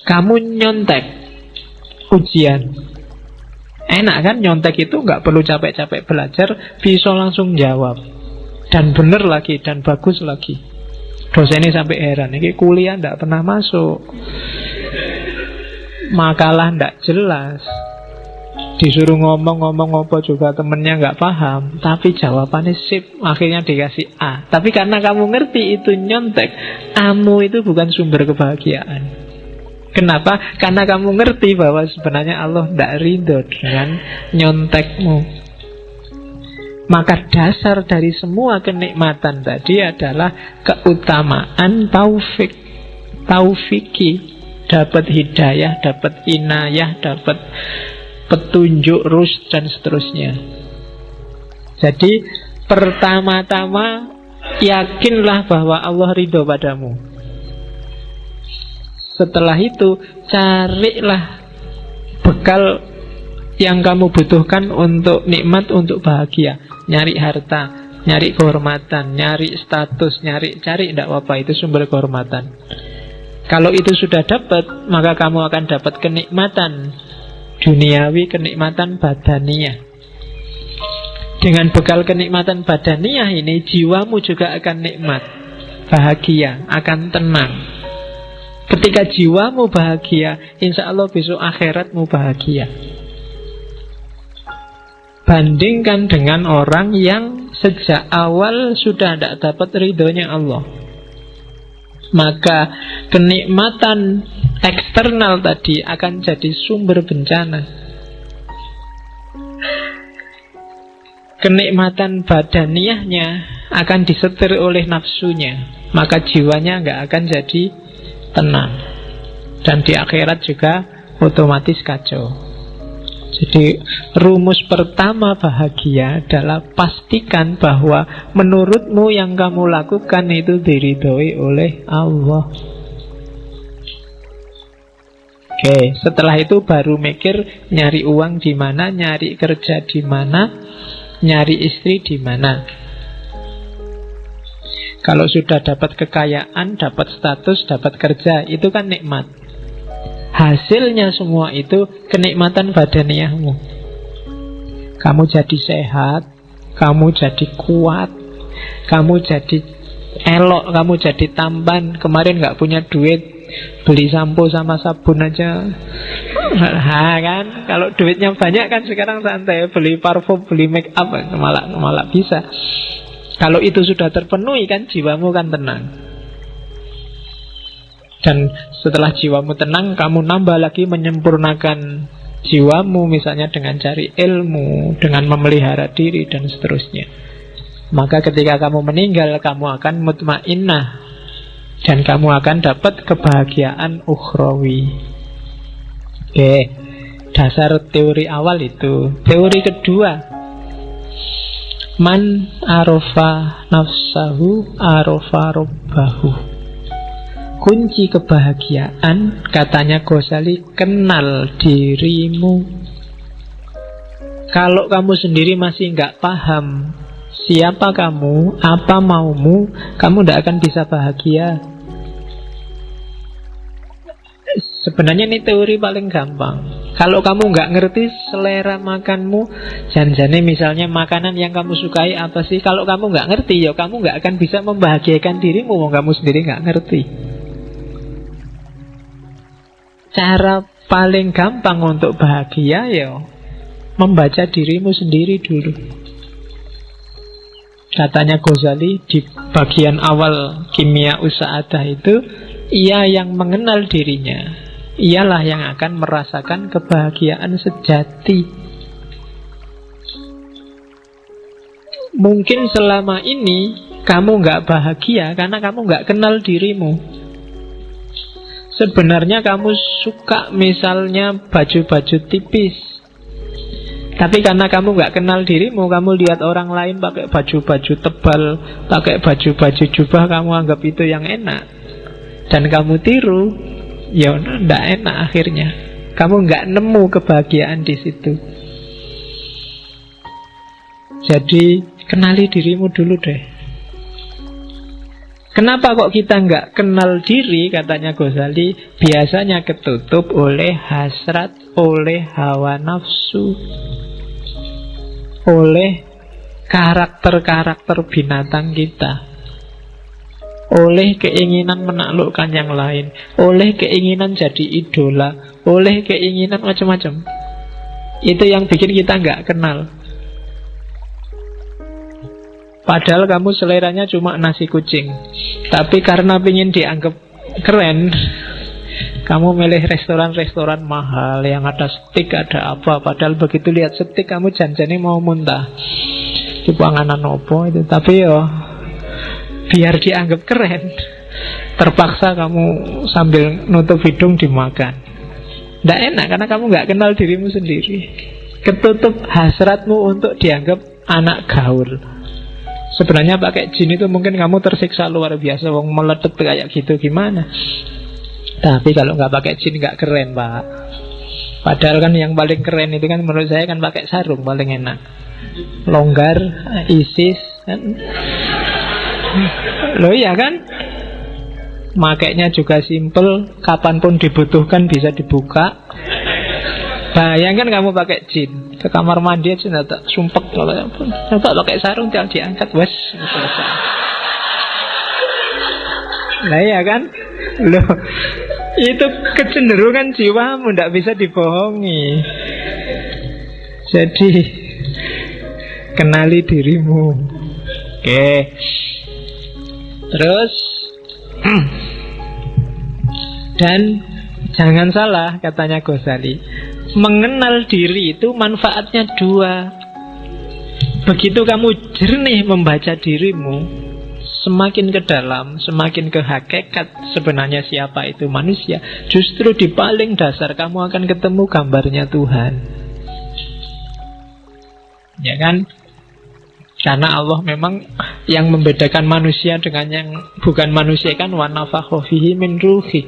Kamu nyontek ujian, enak kan? Nyontek itu nggak perlu capek-capek belajar, bisa langsung jawab. Dan bener lagi, dan bagus lagi. Dosennya sampai heran, ini kuliah tidak pernah masuk, makalah tidak jelas, disuruh ngomong apa juga temennya nggak paham, tapi jawabannya sip, akhirnya dikasih A. Tapi karena kamu ngerti itu nyontek, A-mu itu bukan sumber kebahagiaan. Kenapa? Karena kamu ngerti bahwa sebenarnya Allah tidak ridho dengan nyontekmu. Maka dasar dari semua kenikmatan tadi adalah keutamaan taufiki. Dapat hidayah, dapat inayah, dapat petunjuk, rusyd, dan seterusnya. Jadi pertama-tama yakinlah bahwa Allah ridho padamu. Setelah itu carilah bekal yang kamu butuhkan untuk nikmat, untuk bahagia. Nyari harta, nyari kehormatan, nyari status, cari tidak apa-apa, itu sumber kehormatan. Kalau itu sudah dapat, maka kamu akan dapat kenikmatan duniawi, kenikmatan badaniyah. Dengan bekal kenikmatan badaniyah ini, jiwamu juga akan nikmat, bahagia, akan tenang. Ketika jiwamu bahagia, insya Allah besok akhiratmu bahagia. Bandingkan dengan orang yang sejak awal sudah tidak dapat ridhonya Allah. Maka kenikmatan eksternal tadi akan jadi sumber bencana. Kenikmatan badaniahnya akan disetir oleh nafsunya, maka jiwanya nggak akan jadi tenang. Dan di akhirat juga otomatis kacau. Jadi rumus pertama bahagia adalah pastikan bahwa menurutmu yang kamu lakukan itu diridhoi oleh Allah. Oke, setelah itu baru mikir nyari uang di mana, nyari kerja di mana, nyari istri di mana. Kalau sudah dapat kekayaan, dapat status, dapat kerja, itu kan nikmat. Hasilnya semua itu kenikmatan badaniahmu. Kamu jadi sehat, kamu jadi kuat, kamu jadi elok, kamu jadi tampan. Kemarin gak punya duit, beli sampo sama sabun aja. Kan, kalau duitnya banyak kan sekarang santai, beli parfum, beli make up, malah bisa. Kalau itu sudah terpenuhi kan jiwamu kan tenang. Dan setelah jiwamu tenang, kamu nambah lagi menyempurnakan jiwamu, misalnya dengan cari ilmu, dengan memelihara diri, dan seterusnya. Maka ketika kamu meninggal, kamu akan mutmainnah, dan kamu akan dapat kebahagiaan ukhrawi. Oke, dasar teori awal itu. Teori kedua, man arofa nafsahu arofa robbahu. Kunci kebahagiaan, katanya Ghazali, kenal dirimu. Kalau kamu sendiri masih nggak paham siapa kamu, apa maumu, kamu tidak akan bisa bahagia. Sebenarnya ini teori paling gampang. Kalau kamu nggak ngerti selera makanmu, janjane misalnya makanan yang kamu sukai apa sih, kalau kamu nggak ngerti, ya kamu nggak akan bisa membahagiakan dirimu, kamu sendiri nggak ngerti. Cara paling gampang untuk bahagia ya membaca dirimu sendiri dulu. Katanya Ghazali di bagian awal Kimia Usa'adah itu, ia yang mengenal dirinya, ialah yang akan merasakan kebahagiaan sejati. Mungkin selama ini kamu nggak bahagia karena kamu nggak kenal dirimu. Sebenarnya kamu suka misalnya baju-baju tipis, tapi karena kamu nggak kenal dirimu, kamu lihat orang lain pakai baju-baju tebal, pakai baju-baju jubah, kamu anggap itu yang enak, dan kamu tiru, ya nggak enak akhirnya. Kamu nggak nemu kebahagiaan di situ. Jadi kenali dirimu dulu deh. Kenapa kok kita nggak kenal diri, katanya Ghazali, biasanya ketutup oleh hasrat, oleh hawa nafsu, oleh karakter-karakter binatang kita, oleh keinginan menaklukkan yang lain, oleh keinginan jadi idola, oleh keinginan macam-macam. Itu yang bikin kita nggak kenal. Padahal kamu seleranya cuma nasi kucing, tapi karena ingin dianggap keren, kamu milih restoran-restoran mahal yang ada steak, ada apa. Padahal begitu lihat steak kamu janjane mau muntah. Di panganan opo itu. Tapi yo biar dianggap keren, terpaksa kamu sambil nutup hidung dimakan. Nggak enak karena kamu nggak kenal dirimu sendiri. Ketutup hasratmu untuk dianggap anak gaul. Sebenarnya pakai jin itu mungkin kamu tersiksa luar biasa, wong meletup kayak gitu gimana. Tapi kalau nggak pakai jin nggak keren, Pak. Padahal kan yang paling keren itu kan menurut saya kan pakai sarung paling enak. Longgar, ISIS kan. Loh iya kan? Makainya juga simple, kapanpun dibutuhkan bisa dibuka. Bayangkan kamu pakai jin, ke kamar mandi aja tak sumpek kalau coba pakai sarung tinggal diangkat, wes selesai. Nah ya kan, loh itu kecenderungan jiwamu, tidak bisa dibohongi. Jadi Kenali dirimu. Oke. Terus dan jangan salah, katanya Ghazali, mengenal diri itu manfaatnya dua. Begitu kamu jernih membaca dirimu, semakin ke dalam, semakin ke hakikat sebenarnya siapa itu manusia, justru di paling dasar kamu akan ketemu gambarnya Tuhan. Ya kan? Karena Allah memang yang membedakan manusia dengan yang bukan manusia kan, wa nafakha fihi min ruhi.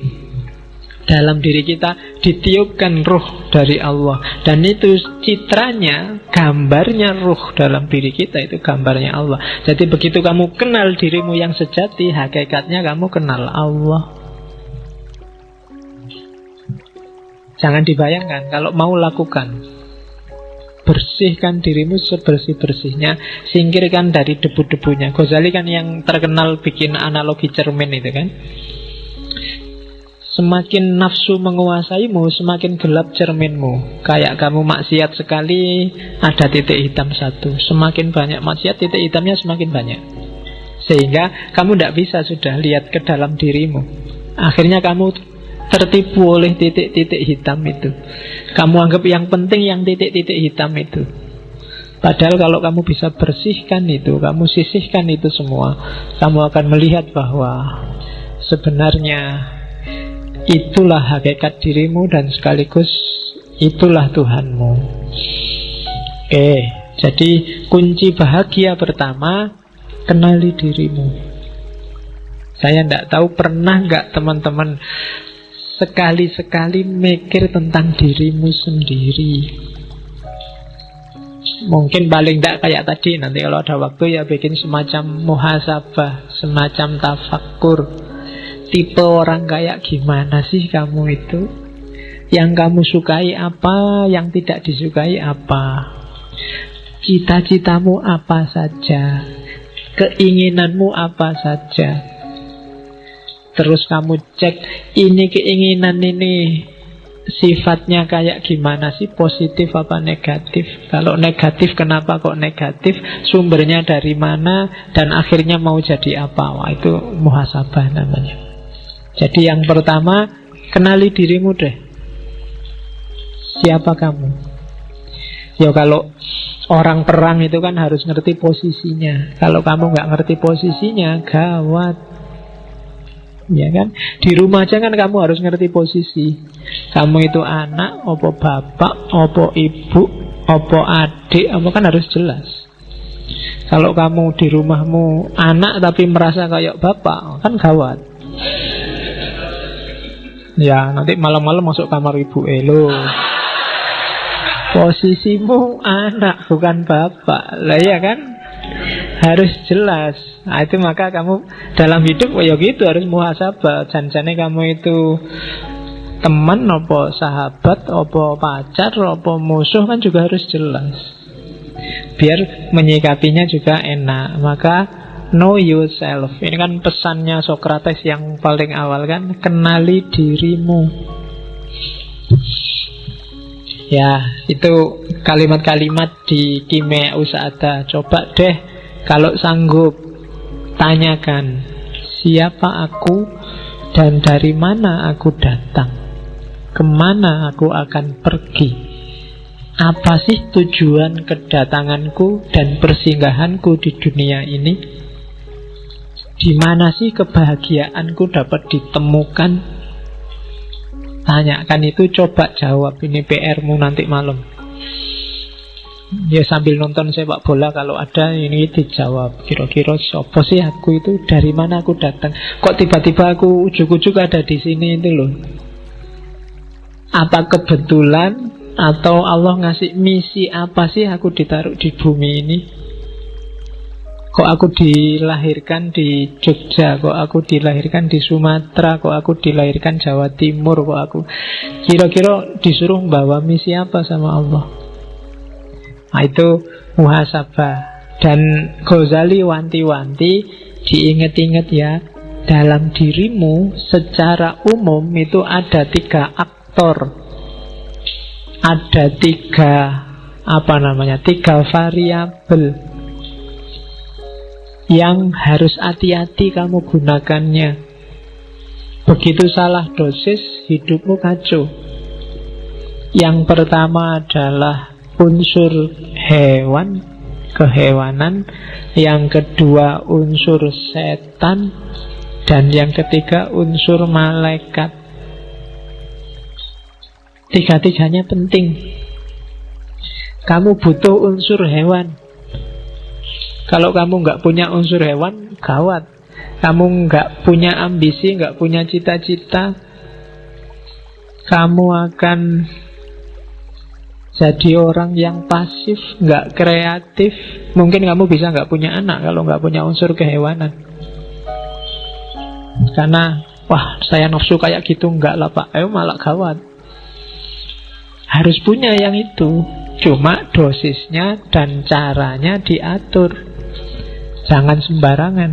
Dalam diri kita ditiupkan ruh dari Allah. Dan itu citranya, gambarnya ruh dalam diri kita, itu gambarnya Allah. Jadi begitu kamu kenal dirimu yang sejati, hakikatnya kamu kenal Allah. Jangan dibayangkan, kalau mau lakukan, bersihkan dirimu sebersih-bersihnya, singkirkan dari debu-debunya. Ghazali kan yang terkenal bikin analogi cermin itu kan. Semakin nafsu menguasaimu, semakin gelap cerminmu. Kayak kamu maksiat sekali, ada titik hitam satu. Semakin banyak maksiat, titik hitamnya semakin banyak. Sehingga kamu tidak bisa sudah lihat ke dalam dirimu. Akhirnya kamu tertipu oleh titik-titik hitam itu. Kamu anggap yang penting yang titik-titik hitam itu. Padahal kalau kamu bisa bersihkan itu, kamu sisihkan itu semua, kamu akan melihat bahwa sebenarnya itulah hakikat dirimu dan sekaligus itulah Tuhanmu. Oke, jadi kunci bahagia pertama, kenali dirimu. Saya tidak tahu pernah nggak teman-teman sekali-sekali mikir tentang dirimu sendiri. Mungkin paling tidak kayak tadi, nanti kalau ada waktu ya bikin semacam muhasabah, semacam tafakkur. Tipe orang kayak gimana sih kamu itu? Yang kamu sukai apa, yang tidak disukai apa? Cita-citamu apa saja? Keinginanmu apa saja? Terus kamu cek, ini keinginan ini sifatnya kayak gimana sih? Positif apa negatif? Kalau negatif, kenapa kok negatif? Sumbernya dari mana? Dan akhirnya mau jadi apa? Wah, itu muhasabah namanya. Jadi yang pertama, kenali dirimu deh. Siapa kamu? Ya kalau orang perang itu kan harus ngerti posisinya. Kalau kamu nggak ngerti posisinya, gawat. Ya kan? Di rumah aja kan kamu harus ngerti posisi. Kamu itu anak, opo bapak, opo ibu, opo adik, apa kan harus jelas. Kalau kamu di rumahmu anak tapi merasa kayak bapak, kan gawat. Ya, nanti malam-malam masuk kamar ibu, lo posisimu anak bukan bapak. Lah ya kan? Harus jelas. Nah, itu maka kamu dalam hidup ya gitu harus muhasabah. Janjane kamu itu teman, apa sahabat, apa pacar, apa musuh kan juga harus jelas. Biar menyikapinya juga enak. Maka know yourself. Ini kan pesannya Socrates yang paling awal kan, kenali dirimu. Ya, itu kalimat-kalimat di Kimia Usada. Coba deh kalau sanggup, tanyakan, siapa aku dan dari mana aku datang, kemana aku akan pergi, apa sih tujuan kedatanganku dan persinggahanku di dunia ini, di mana sih kebahagiaanku dapat ditemukan. Tanyakan itu, coba jawab. Ini PR-mu nanti malam. Ya sambil nonton sepak bola kalau ada, ini dijawab. Kira-kira siapa sih aku itu, dari mana aku datang, kok tiba-tiba aku ujuk-ujuk ada di sini itu loh. Apa kebetulan atau Allah ngasih misi apa sih aku ditaruh di bumi ini? Kok aku dilahirkan di Jogja, kok aku dilahirkan di Sumatera, kok aku dilahirkan Jawa Timur, kok aku kira-kira disuruh membawa misi apa sama Allah. Nah, itu muhasabah. Dan Ghazali wanti-wanti, diingat-ingat ya, dalam dirimu secara umum itu ada 3 aktor, ada 3 3 variabel yang harus hati-hati kamu gunakannya. Begitu salah dosis, hidupmu kacau. Yang pertama adalah unsur hewan, kehewanan. Yang kedua unsur setan. Dan yang ketiga unsur malaikat. 3-tiganya penting. Kamu butuh unsur hewan. Kalau kamu nggak punya unsur hewan, gawat. Kamu nggak punya ambisi, nggak punya cita-cita, kamu akan jadi orang yang pasif, nggak kreatif. Mungkin kamu bisa nggak punya anak kalau nggak punya unsur kehewanan. Karena, wah saya nafsu kayak gitu, nggak lah pak, malah gawat. Harus punya yang itu. Cuma dosisnya dan caranya diatur. Jangan sembarangan.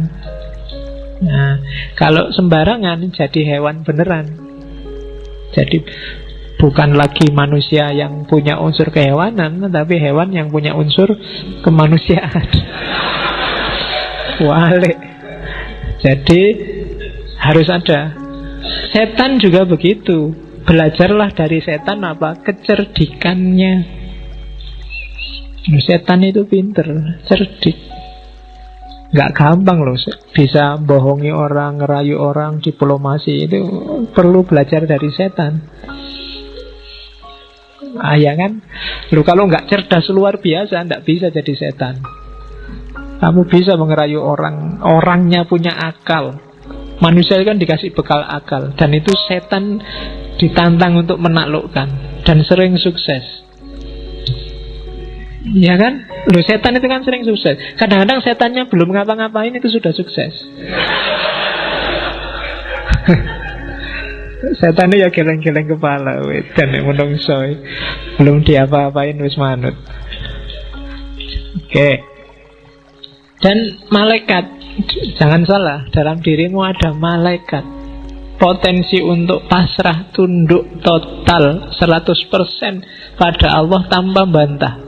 Nah, kalau sembarangan jadi hewan beneran. Jadi bukan lagi manusia yang punya unsur kehewanan, tapi hewan yang punya unsur kemanusiaan. Walik. Jadi harus ada. Setan juga begitu. Belajarlah dari setan apa? Kecerdikannya. Setan itu pinter, cerdik. Gak gampang loh bisa bohongi orang, ngerayu orang, diplomasi. Itu perlu belajar dari setan. Ya kan? Loh, kalau gak cerdas luar biasa, gak bisa jadi setan. Kamu bisa mengerayu orang, orangnya punya akal. Manusia kan dikasih bekal akal. Dan itu setan ditantang untuk menaklukkan. Dan sering sukses. Ya kan? Loh, setan itu kan sering sukses. Kadang-kadang setannya belum ngapa-ngapain itu sudah sukses. Setannya ya geleng-geleng kepala, dan menungso belum diapa-apain wis manut. Oke. Dan malaikat, jangan salah, dalam dirimu ada malaikat. Potensi untuk pasrah, tunduk total 100% pada Allah tanpa bantah.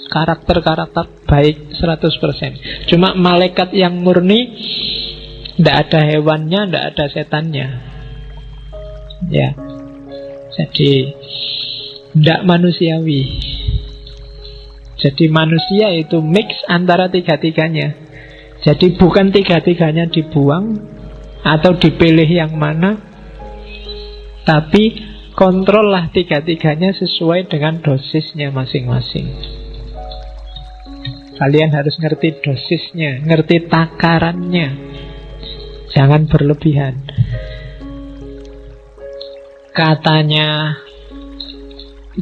Karakter-karakter baik 100%. Cuma malaikat yang murni, tidak ada hewannya, tidak ada setannya. Ya. Jadi tidak manusiawi. Jadi manusia itu mix antara 3-tiganya. Jadi bukan 3-tiganya dibuang atau dipilih yang mana, tapi kontrollah 3-tiganya sesuai dengan dosisnya masing-masing. Kalian harus ngerti dosisnya, ngerti takarannya. Jangan berlebihan. Katanya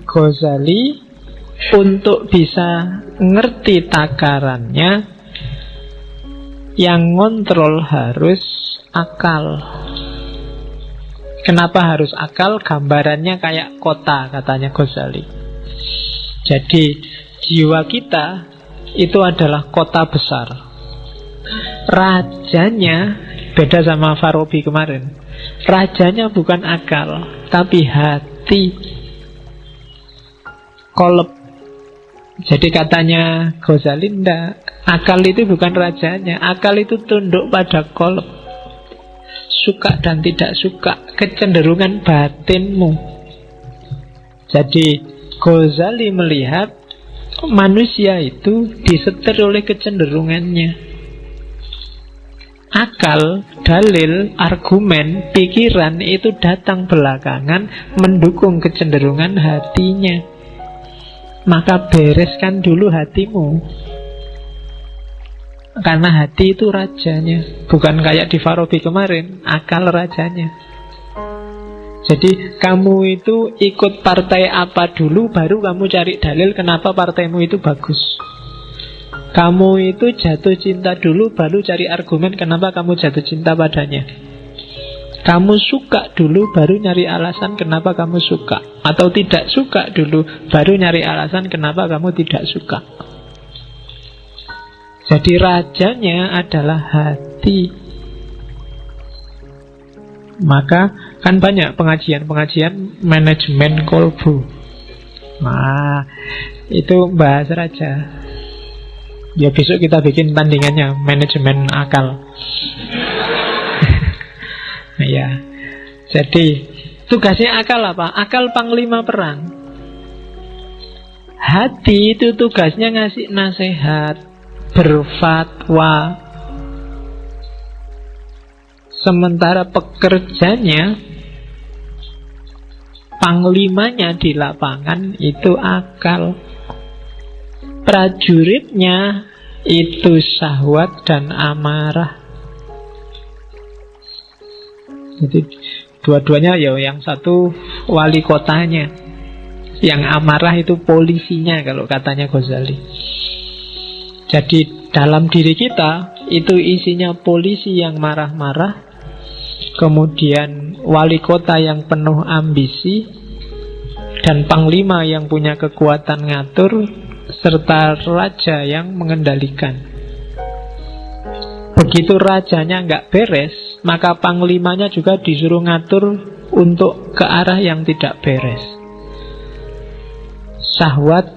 Ghazali, untuk bisa ngerti takarannya, yang ngontrol harus akal. Kenapa harus akal? Gambarannya kayak kota, katanya Ghazali. Jadi jiwa kita itu adalah kota besar. Rajanya beda sama Farabi kemarin. Rajanya bukan akal, tapi hati. Kolab. Jadi katanya Ghazali, ndak, akal itu bukan rajanya. Akal itu tunduk pada kolab. Suka dan tidak suka, kecenderungan batinmu. Jadi Ghazali melihat manusia itu disetir oleh kecenderungannya. Akal, dalil, argumen, pikiran itu datang belakangan mendukung kecenderungan hatinya. Maka bereskan dulu hatimu. Karena hati itu rajanya. Bukan kayak di Farabi kemarin, akal rajanya. Jadi kamu itu ikut partai apa dulu, baru kamu cari dalil kenapa partaimu itu bagus. Kamu itu jatuh cinta dulu, baru cari argumen kenapa kamu jatuh cinta padanya. Kamu suka dulu, baru nyari alasan kenapa kamu suka. Atau tidak suka dulu, baru nyari alasan kenapa kamu tidak suka. Jadi rajanya adalah hati. Maka Kan banyak pengajian manajemen kolbu. Nah, itu bahas raja. Ya besok kita bikin tandingannya, manajemen akal. Ya. Jadi tugasnya akal apa? Akal panglima perang. Hati itu tugasnya ngasih nasihat, berfatwa. Sementara pekerjanya, panglimanya di lapangan itu akal. Prajuritnya itu syahwat dan amarah. Jadi dua-duanya ya, yang satu wali kotanya, yang amarah itu polisinya kalau katanya Ghazali. Jadi dalam diri kita itu isinya polisi yang marah-marah, kemudian wali kota yang penuh ambisi, dan panglima yang punya kekuatan ngatur, serta raja yang mengendalikan. Begitu rajanya nggak beres, maka panglimanya juga disuruh ngatur untuk ke arah yang tidak beres. Syahwat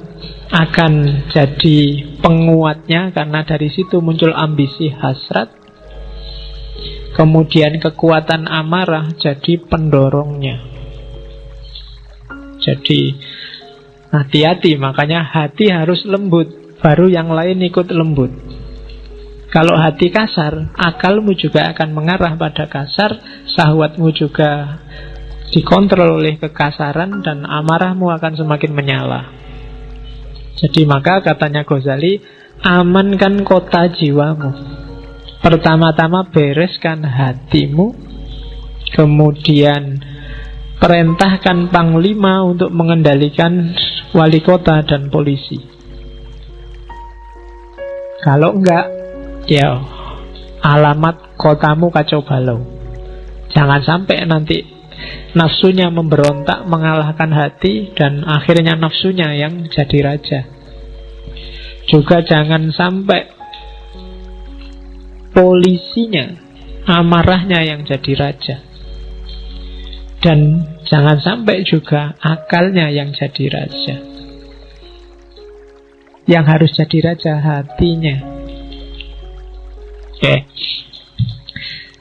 akan jadi penguatnya, karena dari situ muncul ambisi hasrat. Kemudian kekuatan amarah jadi pendorongnya. Jadi hati-hati, makanya hati harus lembut, baru yang lain ikut lembut. Kalau hati kasar, akalmu juga akan mengarah pada kasar, syahwatmu juga dikontrol oleh kekasaran, dan amarahmu akan semakin menyala. Jadi maka katanya Ghazali, amankan kota jiwamu. Pertama-tama bereskan hatimu, kemudian perintahkan panglima untuk mengendalikan wali kota dan polisi. Kalau enggak, ya alamat kotamu kacau balau. Jangan sampai nanti nafsunya memberontak mengalahkan hati, dan akhirnya nafsunya yang jadi raja. Juga jangan sampai polisinya, amarahnya yang jadi raja. Dan jangan sampai juga akalnya yang jadi raja. Yang harus jadi raja hatinya. Oke.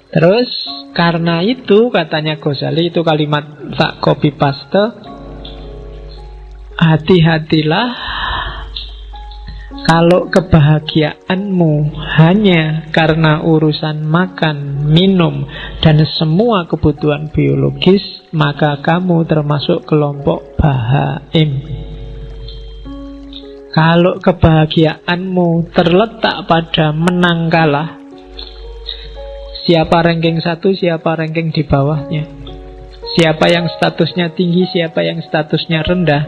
Terus karena itu katanya Ghazali, itu kalimat tak copy paste, hati-hatilah kalau kebahagiaanmu hanya karena urusan makan, minum, dan semua kebutuhan biologis, maka kamu termasuk kelompok bahaim. Kalau kebahagiaanmu terletak pada menang kalah, siapa ranking 1, siapa ranking di bawahnya, siapa yang statusnya tinggi, siapa yang statusnya rendah,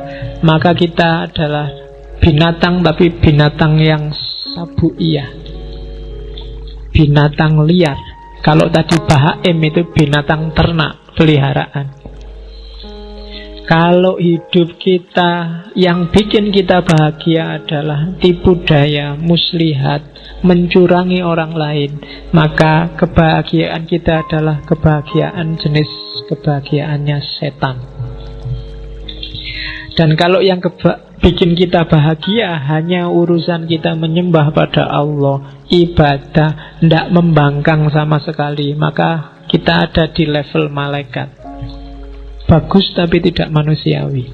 maka kita adalah binatang, tapi binatang yang sabuiyah, binatang liar. Kalau tadi bahaim itu binatang ternak, peliharaan. Kalau hidup kita yang bikin kita bahagia adalah tipu daya, muslihat, mencurangi orang lain, maka kebahagiaan kita adalah kebahagiaan jenis kebahagiaannya setan. Dan kalau yang bikin kita bahagia hanya urusan kita menyembah pada Allah, ibadah, tidak membangkang sama sekali, maka kita ada di level malaikat. Bagus tapi tidak manusiawi.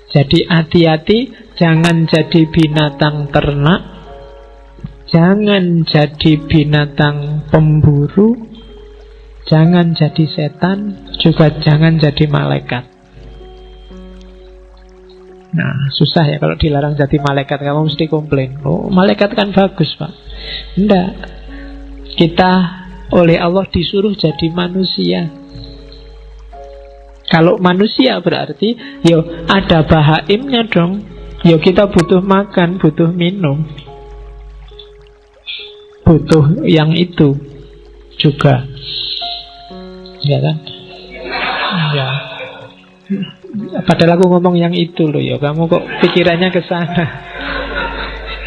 Jadi hati-hati, jangan jadi binatang ternak, jangan jadi binatang pemburu, jangan jadi setan, juga jangan jadi malaikat. Nah, susah ya kalau dilarang jadi malaikat. Kamu mesti komplain, oh malaikat kan bagus pak. Enggak, kita oleh Allah disuruh jadi manusia. Kalau manusia berarti yo ada bahaimnya dong. Yo kita butuh makan, butuh minum, butuh yang itu juga, ya kan? Ya. Padahal aku ngomong yang itu loh ya. Kamu kok pikirannya ke sana.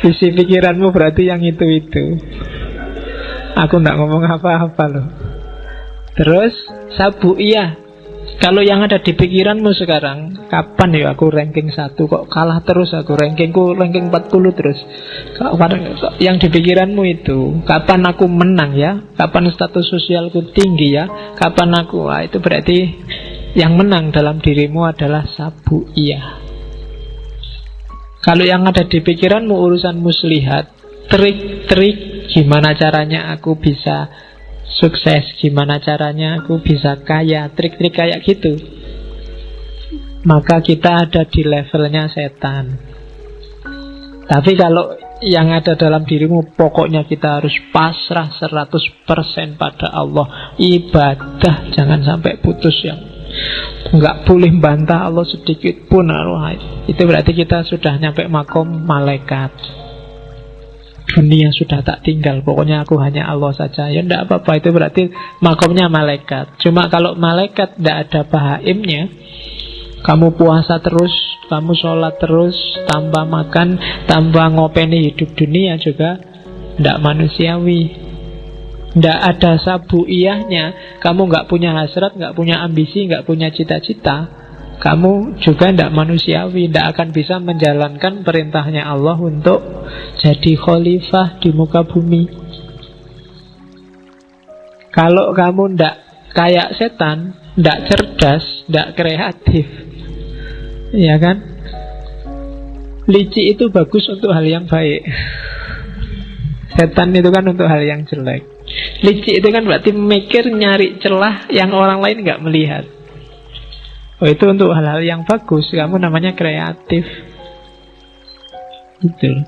Isi pikiranmu berarti yang itu. Aku gak ngomong apa-apa loh. Terus sabu'iyah. Kalau yang ada di pikiranmu sekarang, kapan ya aku ranking 1, kok kalah terus aku, rankingku ranking 40 terus. Yang di pikiranmu itu, kapan aku menang ya, kapan status sosialku tinggi ya, kapan aku, itu berarti yang menang dalam dirimu adalah sabu'iyah. Kalau yang ada di pikiranmu urusan muslihat, trik-trik gimana caranya aku bisa sukses, gimana caranya aku bisa kaya, trik-trik kayak gitu, maka kita ada di levelnya setan. Tapi kalau yang ada dalam dirimu, pokoknya kita harus pasrah 100% pada Allah, ibadah jangan sampai putus, yang nggak boleh bantah Allah sedikit pun. Itu berarti kita sudah nyampe makom malaikat. Dunia sudah tak tinggal, pokoknya aku hanya Allah saja. Ya enggak apa-apa, itu berarti makomnya malaikat. Cuma kalau malaikat tidak ada bahaimnya, kamu puasa terus, kamu sholat terus, tanpa makan, tanpa ngopeni hidup dunia juga tidak manusiawi. Tidak ada sabu'iyahnya, kamu nggak punya hasrat, nggak punya ambisi, nggak punya cita-cita, kamu juga tidak manusiawi, tidak akan bisa menjalankan perintahnya Allah untuk jadi khalifah di muka bumi. Kalau kamu tidak kayak setan, tidak cerdas, tidak kreatif, ya kan? Licik itu bagus untuk hal yang baik. Setan itu kan untuk hal yang jelek. Licik itu kan berarti mikir, nyari celah yang orang lain nggak melihat. Oh, itu untuk hal-hal yang bagus, kamu namanya kreatif. Gitu.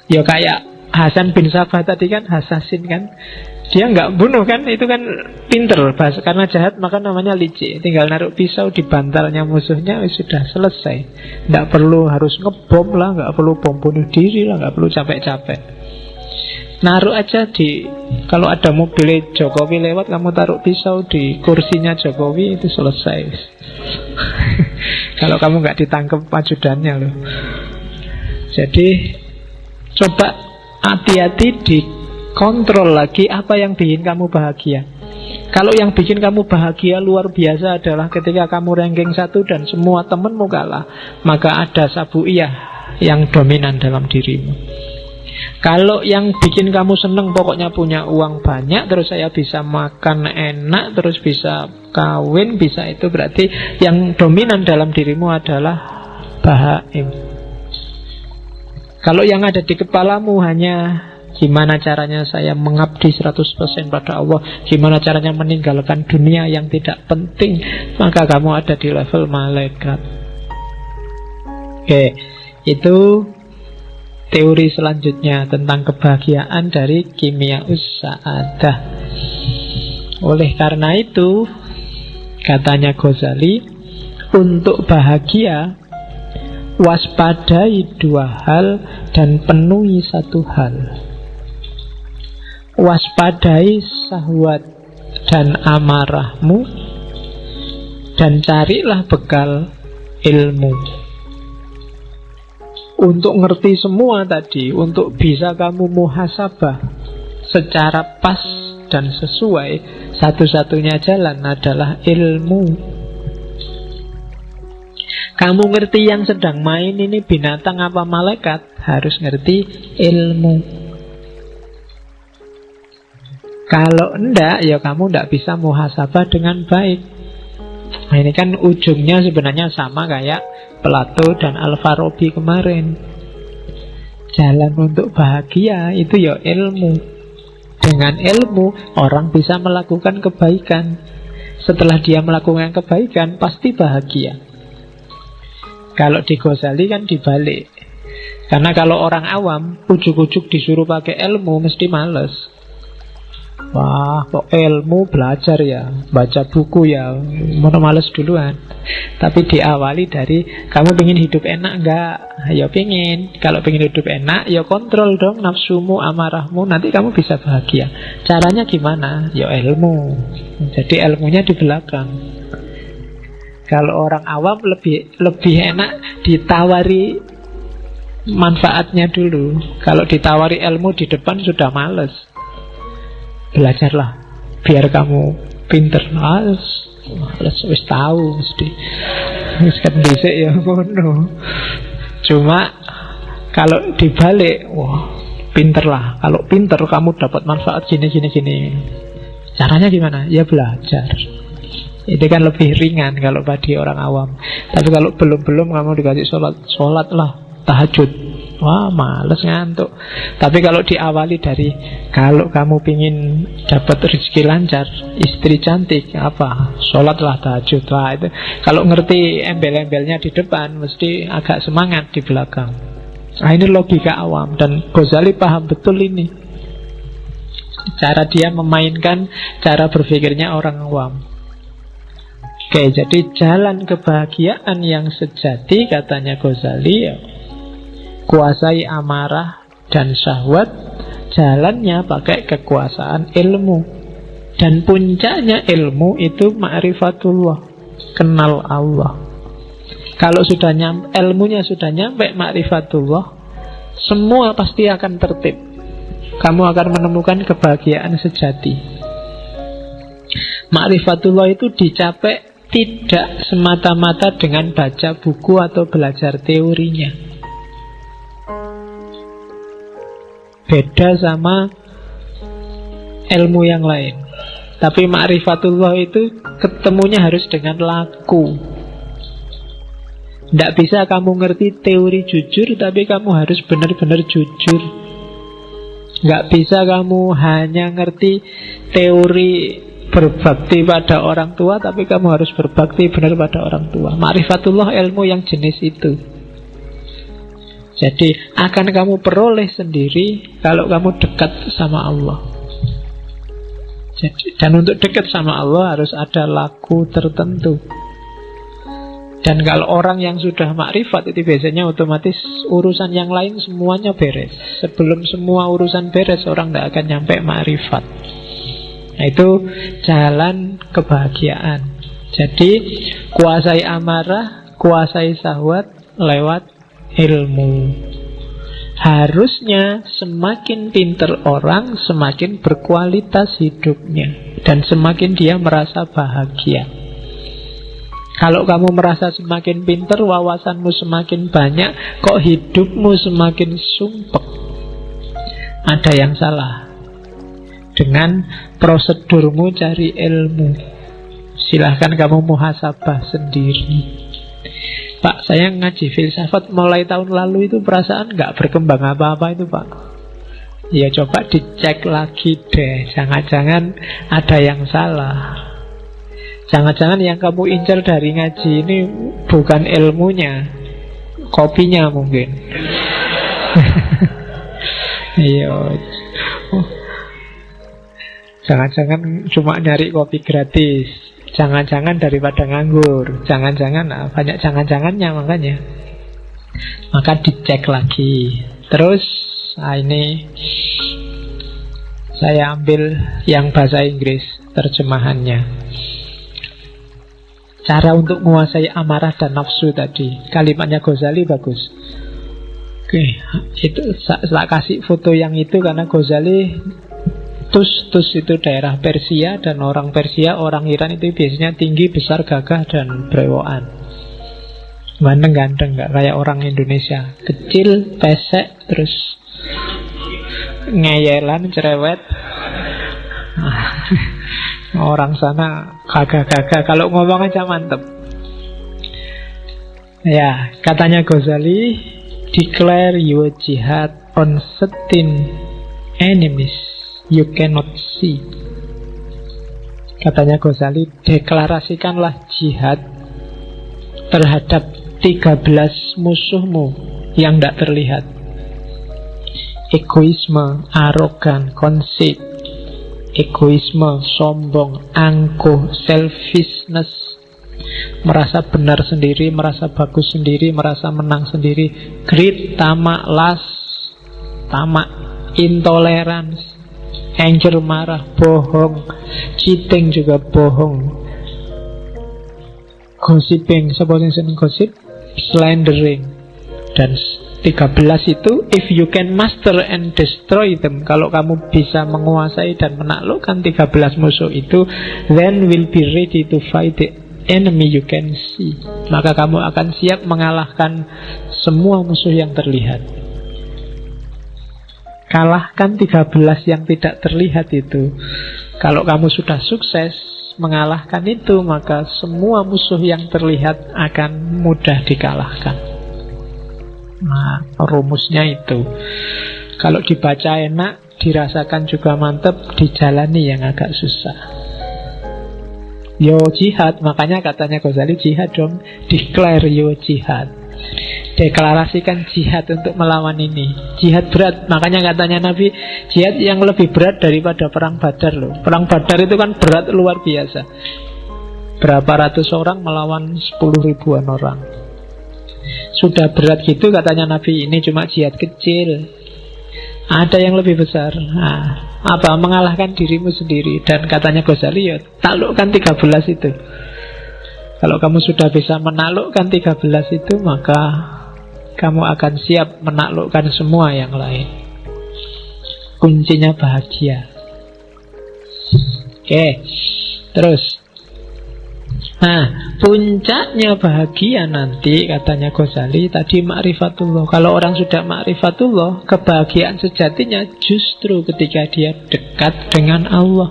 Ya kayak Hasan bin Sabah tadi kan, Hasasin kan, dia nggak bunuh kan, itu kan pinter. Karena jahat maka namanya licik. Tinggal naruh pisau di bantalnya musuhnya, sudah selesai. Nggak perlu harus ngebom lah, nggak perlu bom bunuh diri lah, nggak perlu capek-capek. Naruh aja di, kalau ada mobil Jokowi lewat, kamu taruh pisau di kursinya Jokowi, itu selesai. Kalau kamu nggak ditangkap ajudannya loh. Jadi coba hati-hati, dikontrol lagi apa yang bikin kamu bahagia. Kalau yang bikin kamu bahagia luar biasa adalah ketika kamu ranking 1 dan semua temenmu kalah, maka ada sabu'iyah yang dominan dalam dirimu. Kalau yang bikin kamu seneng pokoknya punya uang banyak, terus saya bisa makan enak, terus bisa kawin, bisa, itu berarti yang dominan dalam dirimu adalah bahaim. Kalau yang ada di kepalamu hanya gimana caranya saya mengabdi 100% pada Allah, gimana caranya meninggalkan dunia yang tidak penting, maka kamu ada di level malaikat. Oke, itu teori selanjutnya tentang kebahagiaan dari kimia sa'adah. Oleh karena itu, katanya Ghazali, untuk bahagia waspadai 2 hal dan penuhi 1 hal. Waspadai syahwat dan amarahmu, dan carilah bekal ilmu. Untuk ngerti semua tadi, untuk bisa kamu muhasabah secara pas dan sesuai, satu-satunya jalan adalah ilmu. Kamu ngerti yang sedang main ini binatang apa malaikat, harus ngerti ilmu. Kalau enggak, ya kamu enggak bisa muhasabah dengan baik. Nah, ini kan ujungnya sebenarnya sama kayak Plato dan Al-Farabi kemarin. Jalan untuk bahagia itu ya ilmu. Dengan ilmu orang bisa melakukan kebaikan. Setelah dia melakukan kebaikan pasti bahagia. Kalau di Ghazali kan dibalik. Karena kalau orang awam ujuk-ujuk disuruh pakai ilmu mesti males. Wah, kok ilmu belajar ya, baca buku ya, mau males duluan. Tapi diawali dari, kamu pengen hidup enak enggak? Ya pengen. Kalau pengen hidup enak, ya kontrol dong nafsumu, amarahmu, nanti kamu bisa bahagia. Caranya gimana? Ya ilmu. Jadi ilmunya di belakang. Kalau orang awam lebih enak ditawari manfaatnya dulu. Kalau ditawari ilmu di depan sudah males. Belajarlah biar kamu pinter. Wis tahu mesti. Wis kan dhisik ya ngono. Cuma kalau dibalik, wah, pinter lah. Kalau pinter kamu dapat manfaat gini. Caranya gimana? Ya belajar. Itu kan lebih ringan kalau bagi orang awam. Tapi kalau belum kamu dikasih sholat lah, tahajud, wah males ngantuk. Tapi kalau diawali dari, kalau kamu pingin dapat rezeki lancar, istri cantik, apa? Sholat lah, tahajud lah. Itu kalau ngerti embel-embelnya di depan, mesti agak semangat di belakang. Nah, ini logika awam. Dan Ghazali paham betul ini, cara dia memainkan cara berpikirnya orang awam. Oke, jadi jalan kebahagiaan yang sejati, katanya Ghazali, ya, kuasai amarah dan syahwat. Jalannya pakai kekuasaan ilmu. Dan puncaknya ilmu itu ma'rifatullah, kenal Allah. Kalau sudah ilmunya sudah nyampe ma'rifatullah, semua pasti akan tertib. Kamu akan menemukan kebahagiaan sejati. Ma'rifatullah itu dicapai tidak semata-mata dengan baca buku atau belajar teorinya. Beda sama ilmu yang lain. Tapi ma'rifatullah itu ketemunya harus dengan laku. Tidak bisa kamu ngerti teori jujur, tapi kamu harus benar-benar jujur. Nggak bisa kamu hanya ngerti teori berbakti pada orang tua, tapi kamu harus berbakti benar pada orang tua. Ma'rifatullah ilmu yang jenis itu. Jadi akan kamu peroleh sendiri kalau kamu dekat sama Allah. Jadi, dan untuk dekat sama Allah harus ada laku tertentu. Dan kalau orang yang sudah makrifat itu biasanya otomatis urusan yang lain semuanya beres. Sebelum semua urusan beres, orang tidak akan nyampe makrifat. Nah, itu jalan kebahagiaan. Jadi kuasai amarah, kuasai syahwat lewat ilmu. Harusnya semakin pinter orang, semakin berkualitas hidupnya, dan semakin dia merasa bahagia. Kalau kamu merasa semakin pinter, wawasanmu semakin banyak, kok hidupmu semakin sumpek, ada yang salah dengan prosedurmu cari ilmu. Silahkan kamu muhasabah sendiri. Pak, saya ngaji filsafat mulai tahun lalu itu perasaan nggak berkembang apa-apa itu, Pak. Ya coba dicek lagi deh. Jangan-jangan ada yang salah. Jangan-jangan yang kamu incar dari ngaji ini bukan ilmunya, kopinya mungkin. Iya. Jangan-jangan cuma nyari kopi gratis. Jangan-jangan daripada nganggur. Jangan-jangan, banyak jangan-jangannya makanya. Maka dicek lagi. Terus ini saya ambil yang bahasa Inggris terjemahannya. Cara untuk menguasai amarah dan nafsu tadi, kalimatnya Ghazali bagus. Oke, itu saya kasih foto yang itu karena Ghazali Tus itu daerah Persia, dan orang Persia, orang Iran itu biasanya tinggi, besar, gagah, dan brewokan. Ganteng-ganteng, gak kayak orang Indonesia. Kecil, pesek, terus ngeyelan, cerewet. Orang sana gagah-gagah, kalau ngomong aja mantep. Ya, katanya Ghazali, declare your jihad on certain enemies you cannot see. Katanya Ghazali, deklarasikanlah jihad terhadap 13 musuhmu yang tidak terlihat. Egoisme, arogan, conceit, egoisme, sombong, angkuh, selfishness, merasa benar sendiri, merasa bagus sendiri, merasa menang sendiri, greed, tamak, lust, tamak, intolerance, anger, marah, bohong, cheating juga bohong, gossiping, supposing gosip, slandering, dan 13 itu, if you can master and destroy them, kalau kamu bisa menguasai dan menaklukkan 13 musuh itu, then will be ready to fight the enemy you can see. Maka kamu akan siap mengalahkan semua musuh yang terlihat. Kalahkan 13 yang tidak terlihat itu. Kalau kamu sudah sukses mengalahkan itu, maka semua musuh yang terlihat akan mudah dikalahkan. Nah, rumusnya itu. Kalau dibaca enak, dirasakan juga mantap, dijalani yang agak susah. Yo jihad, makanya katanya Ghazali, jihad dong. Declare yo jihad. Deklarasikan jihad untuk melawan ini. Jihad berat, makanya katanya Nabi, jihad yang lebih berat daripada perang Badar loh. Perang Badar itu kan berat luar biasa. Berapa ratus orang melawan 10 ribuan orang. Sudah berat gitu katanya Nabi, ini cuma jihad kecil. Ada yang lebih besar. Nah, apa? Mengalahkan dirimu sendiri. Dan katanya Ghazali, ya taklukkan 13 itu. Kalau kamu sudah bisa menaklukkan 13 itu, maka kamu akan siap menaklukkan semua yang lain. Kuncinya bahagia. Oke, terus. Nah, puncaknya bahagia nanti, katanya Ghazali tadi, ma'rifatullah. Kalau orang sudah ma'rifatullah, kebahagiaan sejatinya justru ketika dia dekat dengan Allah,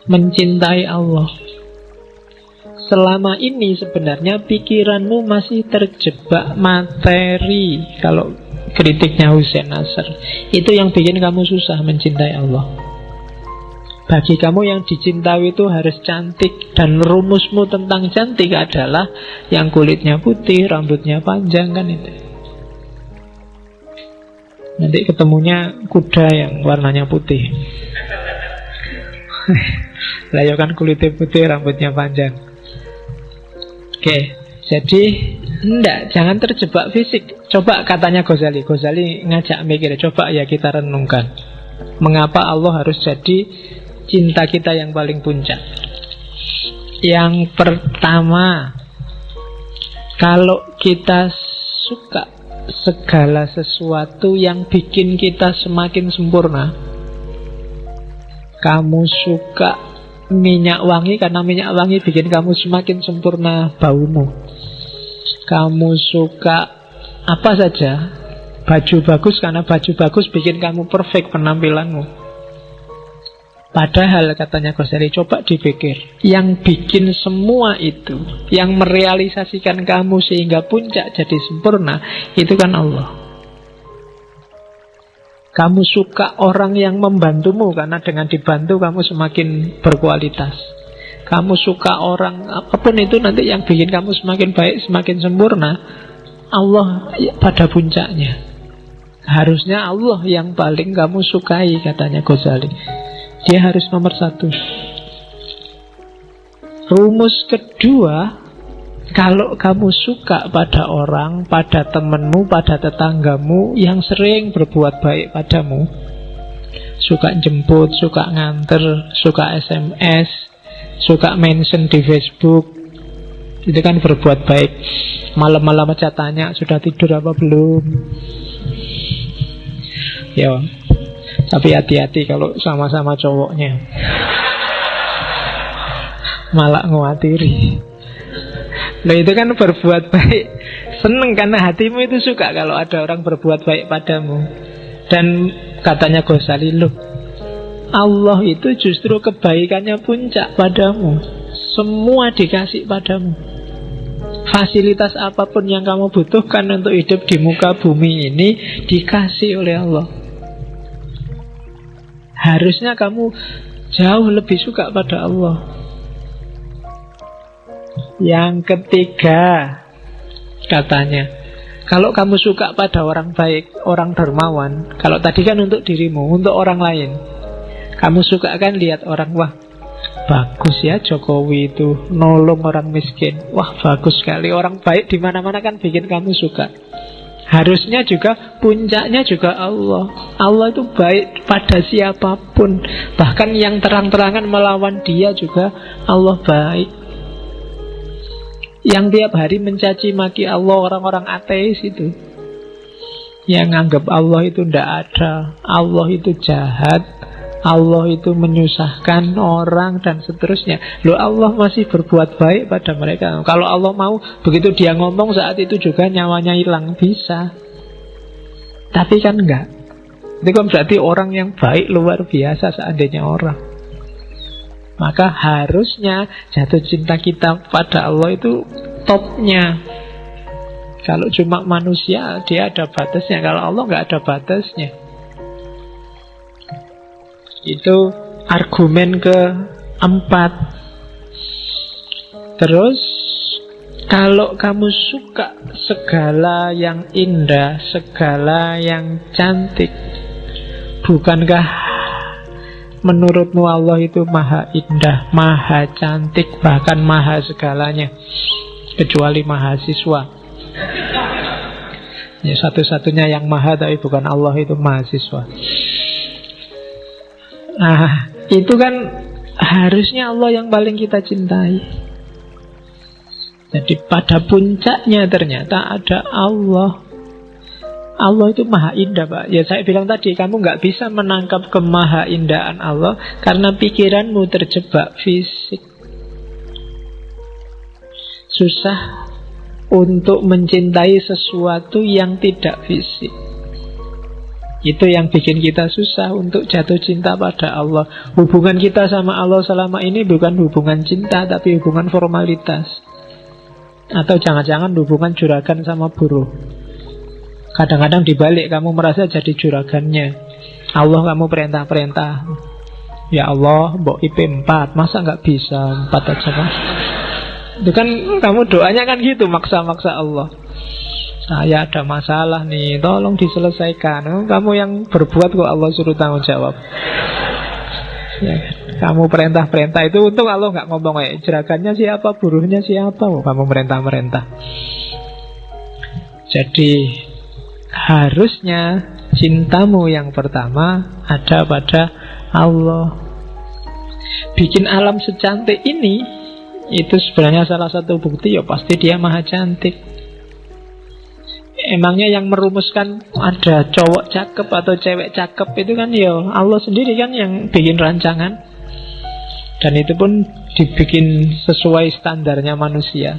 mencintai Allah. Selama ini sebenarnya pikiranmu masih terjebak materi. Kalau kritiknya Hussein Nasr, itu yang bikin kamu susah mencintai Allah. Bagi kamu yang dicintai itu harus cantik. Dan rumusmu tentang cantik adalah yang kulitnya putih, rambutnya panjang, kan itu. Nanti ketemunya kuda yang warnanya putih. Lah ya kan kulitnya putih, rambutnya panjang. Oke, jadi jangan terjebak fisik. Coba katanya Ghazali ngajak mikir, coba ya kita renungkan. Mengapa Allah harus jadi cinta kita yang paling puncak? Yang pertama, kalau kita suka segala sesuatu yang bikin kita semakin sempurna. Kamu suka minyak wangi karena minyak wangi bikin kamu semakin sempurna baumu. Kamu suka apa saja, baju bagus karena baju bagus bikin kamu perfect penampilanmu. Padahal katanya Ghazali, coba dipikir, yang bikin semua itu, yang merealisasikan kamu sehingga puncak jadi sempurna, itu kan Allah. Kamu suka orang yang membantumu karena dengan dibantu kamu semakin berkualitas. Kamu suka orang apapun itu nanti yang bikin kamu semakin baik, semakin sempurna, Allah pada puncaknya. Harusnya Allah yang paling kamu sukai, katanya Ghazali. Dia harus nomor satu. Rumus kedua, kalau kamu suka pada orang, pada temanmu, pada tetanggamu yang sering berbuat baik padamu, suka jemput, suka nganter, suka SMS, suka mention di Facebook, itu kan berbuat baik. Malam-malam aja tanya, sudah tidur apa belum? Ya, tapi hati-hati kalau sama-sama cowoknya, malah nguatiri. Loh, itu kan berbuat baik. Seneng karena hatimu itu suka kalau ada orang berbuat baik padamu. Dan katanya Ghazali, loh, Allah itu justru kebaikannya puncak padamu. Semua dikasih padamu. Fasilitas apapun yang kamu butuhkan untuk hidup di muka bumi ini dikasih oleh Allah. Harusnya kamu jauh lebih suka pada Allah. Yang ketiga, katanya, kalau kamu suka pada orang baik, orang dermawan, kalau tadi kan untuk dirimu, untuk orang lain, kamu suka kan lihat orang, wah bagus ya Jokowi itu nolong orang miskin, wah bagus sekali, orang baik di mana-mana kan bikin kamu suka. Harusnya juga puncaknya juga Allah. Allah itu baik pada siapapun, bahkan yang terang-terangan melawan dia juga Allah baik. Yang tiap hari mencaci maki Allah, orang-orang ateis itu, yang anggap Allah itu tidak ada, Allah itu jahat, Allah itu menyusahkan orang dan seterusnya. Loh, Allah masih berbuat baik pada mereka. Kalau Allah mau, begitu dia ngomong saat itu juga nyawanya hilang, bisa. Tapi kan enggak. Itu kan berarti orang yang baik luar biasa seandainya orang. Maka harusnya jatuh cinta kita pada Allah itu topnya. Kalau cuma manusia, dia ada batasnya. Kalau Allah nggak ada batasnya. Itu argumen keempat. Terus, kalau kamu suka segala yang indah, segala yang cantik, bukankah menurutmu Allah itu maha indah, maha cantik, bahkan maha segalanya, kecuali mahasiswa. Ya, satu-satunya yang maha tapi bukan Allah itu mahasiswa. Nah, itu kan harusnya Allah yang paling kita cintai. Jadi pada puncaknya ternyata ada Allah. Allah itu maha indah, Pak. Ya, saya bilang tadi, kamu nggak bisa menangkap kemaha indahan Allah karena pikiranmu terjebak fisik. Susah untuk mencintai sesuatu yang tidak fisik. Itu yang bikin kita susah untuk jatuh cinta pada Allah. Hubungan kita sama Allah selama ini bukan hubungan cinta, tapi hubungan formalitas. Atau jangan-jangan hubungan juragan sama buruh. Kadang-kadang dibalik, kamu merasa jadi juragannya Allah, kamu perintah-perintah. Ya Allah, mbok IP 4, masa nggak bisa 4 aja, Mas? Itu kan kamu doanya kan gitu, maksa-maksa Allah. Saya ada masalah nih, tolong diselesaikan. Kamu yang berbuat kok Allah suruh tanggung jawab. Ya, kamu perintah-perintah itu, untung Allah nggak ngomong juragannya siapa, buruhnya siapa. Kamu merintah-merintah. Jadi harusnya cintamu yang pertama ada pada Allah. Bikin alam secantik ini, itu sebenarnya salah satu bukti, ya pasti dia maha cantik. Emangnya yang merumuskan ada cowok cakep atau cewek cakep itu kan ya Allah sendiri kan yang bikin rancangan. Dan itu pun dibikin sesuai standarnya manusia.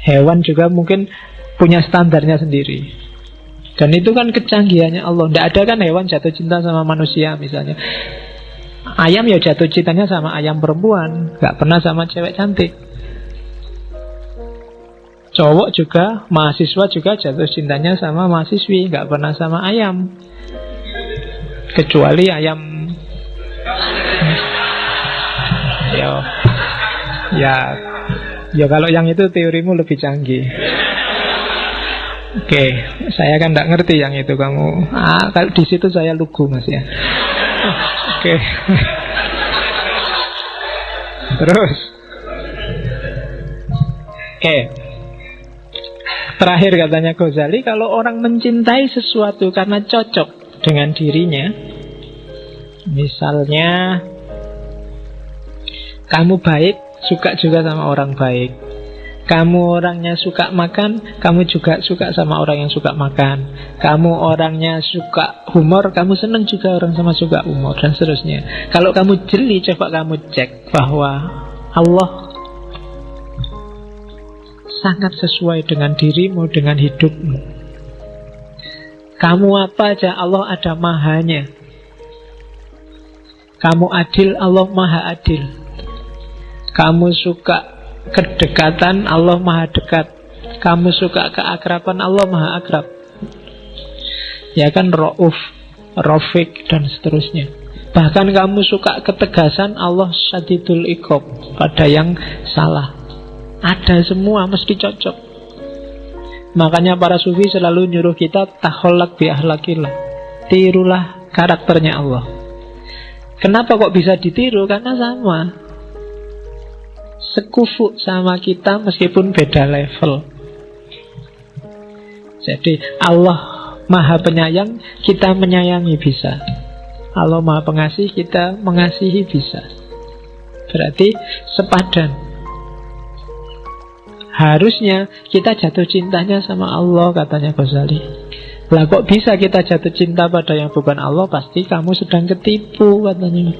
Hewan juga mungkin punya standarnya sendiri. Dan itu kan kecanggihannya Allah. Tidak ada kan hewan jatuh cinta sama manusia misalnya. Ayam ya jatuh cintanya sama ayam perempuan, gak pernah sama cewek cantik. Cowok juga, mahasiswa juga jatuh cintanya sama mahasiswi, gak pernah sama ayam. Kecuali ayam Ya kalau yang itu teorimu lebih canggih. Oke, saya kan tidak ngerti yang itu kamu. Kalau di situ saya lugu, Mas ya. Oke. Terus. Oke. Terakhir katanya Ghazali, kalau orang mencintai sesuatu karena cocok dengan dirinya, misalnya kamu baik, suka juga sama orang baik. Kamu orangnya suka makan, kamu juga suka sama orang yang suka makan. Kamu orangnya suka humor, kamu senang juga orang sama suka humor, dan seterusnya. Kalau kamu jeli, coba kamu cek bahwa Allah sangat sesuai dengan dirimu, dengan hidupmu. Kamu apa aja, Allah ada mahanya. Kamu adil, Allah maha adil. Kamu suka kedekatan, Allah maha dekat. Kamu suka keakraban, Allah maha akrab. Ya kan, Ra'uf, Rafiq, dan seterusnya. Bahkan kamu suka ketegasan, Allah syadidul iqab pada yang salah. Ada semua, mesti cocok. Makanya para sufi selalu nyuruh kita tahollak bi ahlakillah. Tirulah karakternya Allah. Kenapa kok bisa ditiru? Karena sama, sekufu sama kita meskipun beda level. Jadi Allah maha penyayang, kita menyayangi bisa. Allah maha pengasih, kita mengasihi bisa. Berarti sepadan. Harusnya kita jatuh cintanya sama Allah, katanya Ghazali. Lah kok bisa kita jatuh cinta pada yang bukan Allah? Pasti kamu sedang ketipu, katanya.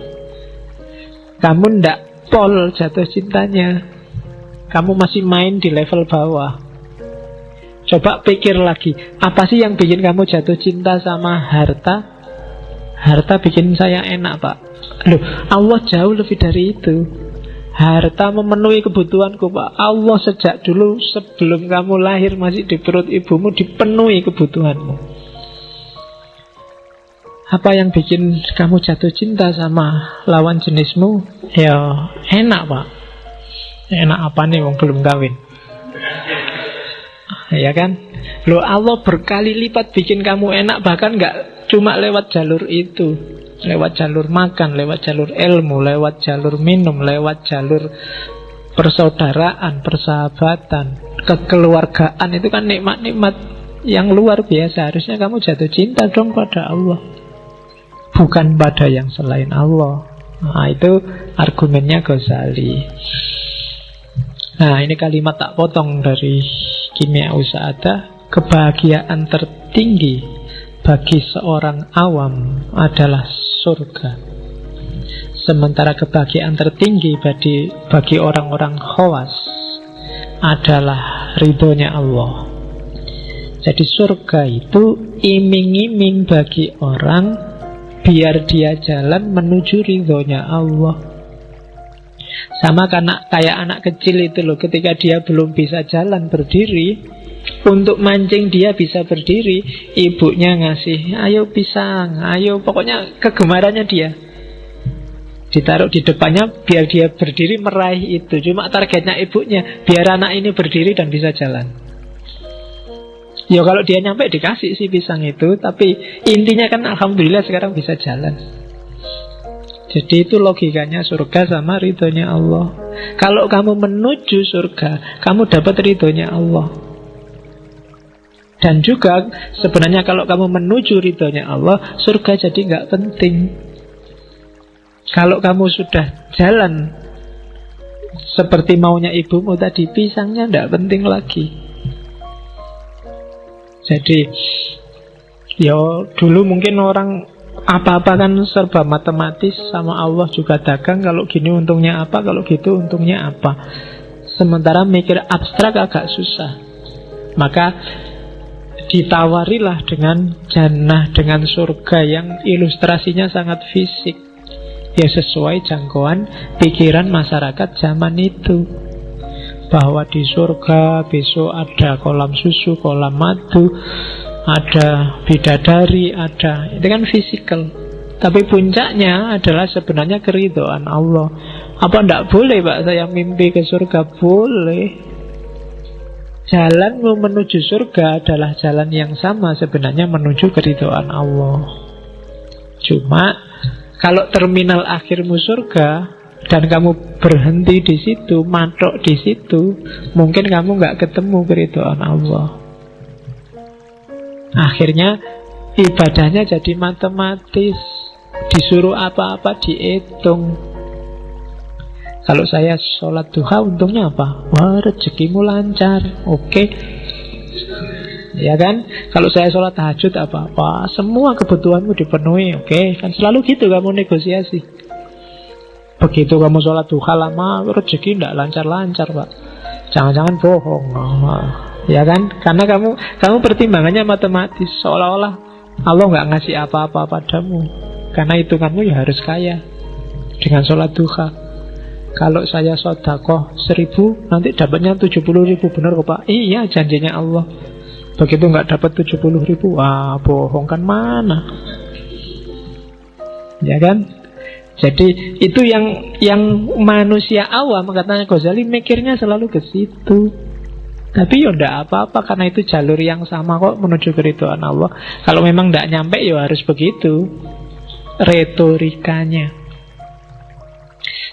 Kamu ndak pol jatuh cintanya. Kamu masih main di level bawah. Coba pikir lagi, apa sih yang bikin kamu jatuh cinta sama harta? Harta bikin saya enak, Pak. Loh, Allah jauh lebih dari itu. Harta memenuhi kebutuhanku, Pak. Allah sejak dulu sebelum kamu lahir masih di perut ibumu dipenuhi kebutuhanmu. Apa yang bikin kamu jatuh cinta sama lawan jenismu? Ya enak, Pak. Enak apa nih wong belum kawin? Ya kan? Loh, Allah berkali lipat bikin kamu enak. Bahkan gak cuma lewat jalur itu, lewat jalur makan, lewat jalur ilmu, lewat jalur minum, lewat jalur persaudaraan, persahabatan, kekeluargaan. Itu kan nikmat-nikmat yang luar biasa. Harusnya kamu jatuh cinta dong pada Allah, bukan pada yang selain Allah. Nah, itu argumennya Ghazali. Nah, ini kalimat tak potong dari Kimia Sa'adah. Kebahagiaan tertinggi bagi seorang awam adalah surga, sementara kebahagiaan tertinggi bagi orang-orang khawas adalah ridhonya Allah. Jadi surga itu iming-iming bagi orang biar dia jalan menuju ridhonya Allah. Sama kayak anak kecil itu loh, ketika dia belum bisa jalan berdiri, untuk mancing dia bisa berdiri, ibunya ngasih, ayo pisang, ayo, pokoknya kegemarannya dia ditaruh di depannya biar dia berdiri meraih itu. Cuma targetnya ibunya biar anak ini berdiri dan bisa jalan. Ya kalau dia nyampe dikasih si pisang itu, tapi intinya kan alhamdulillah sekarang bisa jalan. Jadi itu logikanya surga sama ridhonya Allah. Kalau kamu menuju surga, kamu dapat ridhonya Allah. Dan juga sebenarnya kalau kamu menuju ridhonya Allah, surga jadi nggak penting. Kalau kamu sudah jalan seperti maunya ibumu tadi, pisangnya nggak penting lagi. Jadi ya dulu mungkin orang apa-apa kan serba matematis, sama Allah juga dagang. Kalau gini untungnya apa, kalau gitu untungnya apa. Sementara mikir abstrak agak susah. Maka ditawarilah dengan jannah, dengan surga yang ilustrasinya sangat fisik, ya sesuai jangkauan pikiran masyarakat zaman itu, bahwa di surga besok ada kolam susu, kolam madu, ada bidadari, ada, itu kan fisikal. Tapi puncaknya adalah sebenarnya keridhaan Allah. Apa ndak boleh, Pak, saya mimpi ke surga? Boleh. Jalanmu menuju surga adalah jalan yang sama sebenarnya menuju keridhaan Allah. Cuma kalau terminal akhirmu surga dan kamu berhenti di situ, matok di situ, mungkin kamu nggak ketemu keridhaan Allah. Akhirnya ibadahnya jadi matematis, disuruh apa-apa dihitung. Kalau saya sholat duha untungnya apa? Wah, rezekimu lancar. Oke. Ya kan? Kalau saya sholat tahajud apa? Wah, semua kebutuhanmu dipenuhi. Oke. Kan selalu gitu kamu negosiasi. Begitu kamu sholat duha lama, rezeki tidak lancar-lancar, Pak. Jangan-jangan bohong. Ya kan? Karena kamu pertimbangannya matematis. Seolah-olah Allah nggak ngasih apa-apa padamu. Karena hitunganmu ya harus kaya dengan sholat duha. Kalau saya sedekah 1.000, nanti dapatnya 70.000. Benar kok, Pak? Iya, janjinya Allah. Begitu nggak dapat 70.000, wah, bohong kan mana? Ya kan? Jadi itu yang manusia awam, katanya Ghazali, mikirnya selalu ke situ. Tapi ya ndak apa-apa, karena itu jalur yang sama kok menuju keridhaan Allah. Kalau memang ndak nyampe ya harus begitu retorikanya.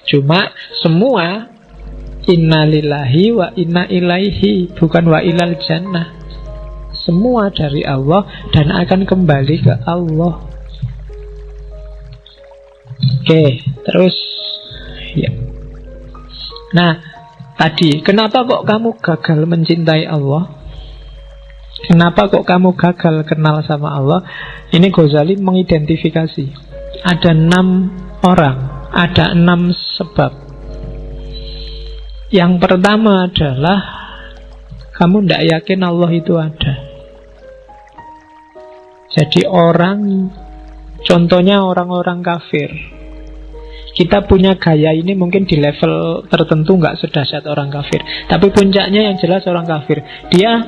Cuma semua innalillahi wa inna ilaihi, bukan wa ilal jannah. Semua dari Allah dan akan kembali ke Allah. Oke, terus ya. Nah, Tadi, kenapa kok kamu gagal mencintai Allah? Kenapa kok kamu gagal kenal sama Allah? Ini Ghazali mengidentifikasi. Ada 6 orang, ada 6 sebab. Yang pertama adalah kamu tidak yakin Allah itu ada. Jadi contohnya orang-orang kafir. Kita punya gaya ini mungkin di level tertentu nggak sedahsyat orang kafir, tapi puncaknya yang jelas orang kafir. Dia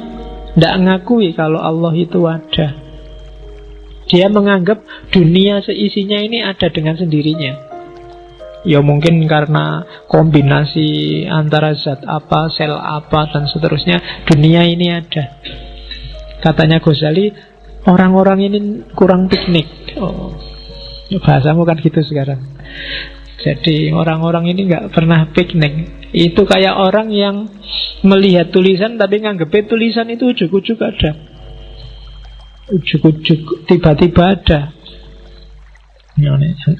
tidak ngakui kalau Allah itu ada. Dia menganggap dunia seisinya ini ada dengan sendirinya. Ya mungkin karena kombinasi antara zat apa, sel apa, dan seterusnya, dunia ini ada. Katanya Ghazali, orang-orang ini kurang piknik. Oh, bahasamu kan gitu sekarang. Jadi orang-orang ini gak pernah piknik. Itu kayak orang yang melihat tulisan tapi nganggepnya tulisan itu ujuk-ujuk ada. Ujuk-ujuk tiba-tiba ada.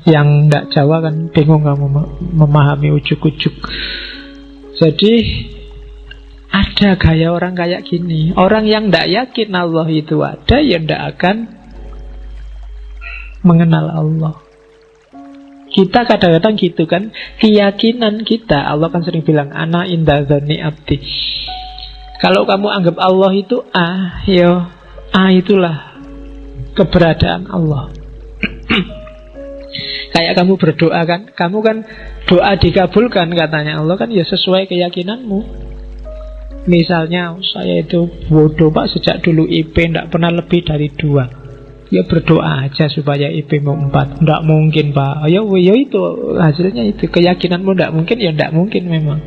Yang gak Jawa kan bingung kamu memahami ujuk-ujuk. Jadi ada gaya orang kayak gini. Orang yang gak yakin Allah itu ada, ya gak akan mengenal Allah. Kita kadang-kadang gitu kan, keyakinan kita, Allah kan sering bilang ana inda dzanni abdi. Kalau kamu anggap Allah itu ya itulah keberadaan Allah. Kayak kamu berdoa kan, kamu kan doa dikabulkan katanya Allah kan ya sesuai keyakinanmu. Misalnya saya itu bodoh Pak, sejak dulu IP tidak pernah lebih dari 2. Ya berdoa aja supaya IP-mu 4. Tidak mungkin Pak. Ya itu hasilnya itu. Keyakinanmu tidak mungkin, ya tidak mungkin memang.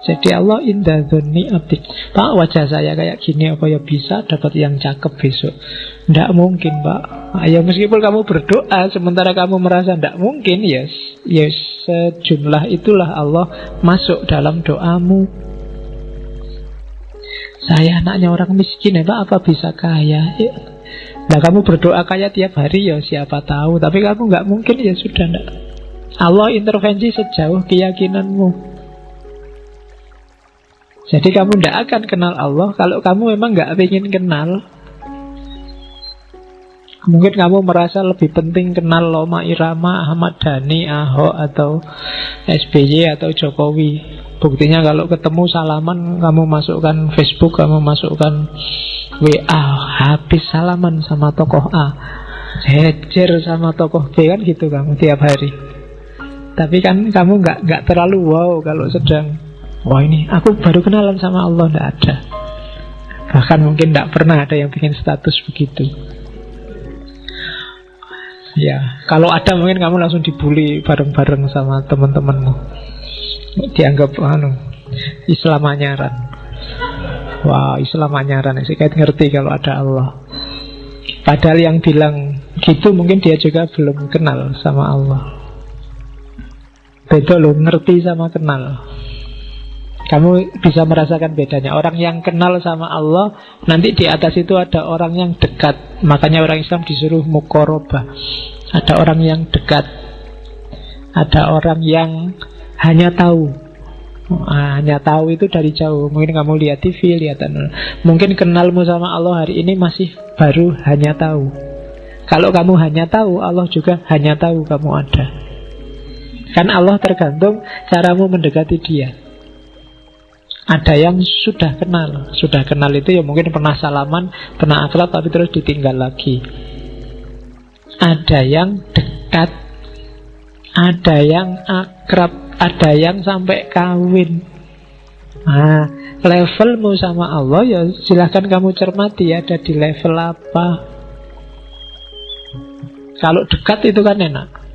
Jadi Allah inda dzanni abdi. Pak, wajah saya kayak gini, apa ya bisa dapat yang cakep besok? Tidak mungkin Pak. Ya meskipun kamu berdoa sementara kamu merasa tidak mungkin, yes, sejumlah itulah Allah masuk dalam doamu. Saya anaknya orang miskin ya Pak, apa bisa kaya? Ya. Nah kamu berdoa kaya tiap hari ya siapa tahu. Tapi kamu nggak mungkin, ya sudah enggak. Allah intervensi sejauh keyakinanmu. Jadi kamu tidak akan kenal Allah kalau kamu memang nggak ingin kenal. Mungkin kamu merasa lebih penting kenal Rhoma Irama, Ahmad Dhani, Ahok, atau SBY atau Jokowi. Buktinya kalau ketemu salaman, kamu masukkan Facebook, kamu masukkan WA, habis salaman sama tokoh A, jejer sama tokoh B, kan gitu kamu tiap hari. Tapi kan kamu nggak terlalu wow kalau sedang wah ini aku baru kenalan sama Allah, nggak ada. Bahkan mungkin nggak pernah ada yang bikin status begitu. Ya, kalau ada mungkin kamu langsung dibully bareng-bareng sama teman-temanmu. Dianggap Islam anyaran. Wah, Islam anyaran sih, kayak ngerti kalau ada Allah. Padahal yang bilang gitu mungkin dia juga belum kenal sama Allah. Beda loh, ngerti sama kenal. Kamu bisa merasakan bedanya. Orang yang kenal sama Allah, nanti di atas itu ada orang yang dekat. Makanya orang Islam disuruh muqarabah. Ada orang yang dekat, ada orang yang hanya tahu. Hanya tahu itu dari jauh. Mungkin kamu lihat TV, mungkin kenalmu sama Allah hari ini masih baru hanya tahu. Kalau kamu hanya tahu, Allah juga hanya tahu kamu ada. Kan Allah tergantung caramu mendekati dia. Ada yang sudah kenal. Sudah kenal itu ya mungkin pernah salaman, pernah akrab, tapi terus ditinggal lagi. Ada yang dekat, ada yang akrab, ada yang sampai kawin. Nah, levelmu sama Allah ya silahkan kamu cermati, ada di level apa. Kalau dekat itu kan enak.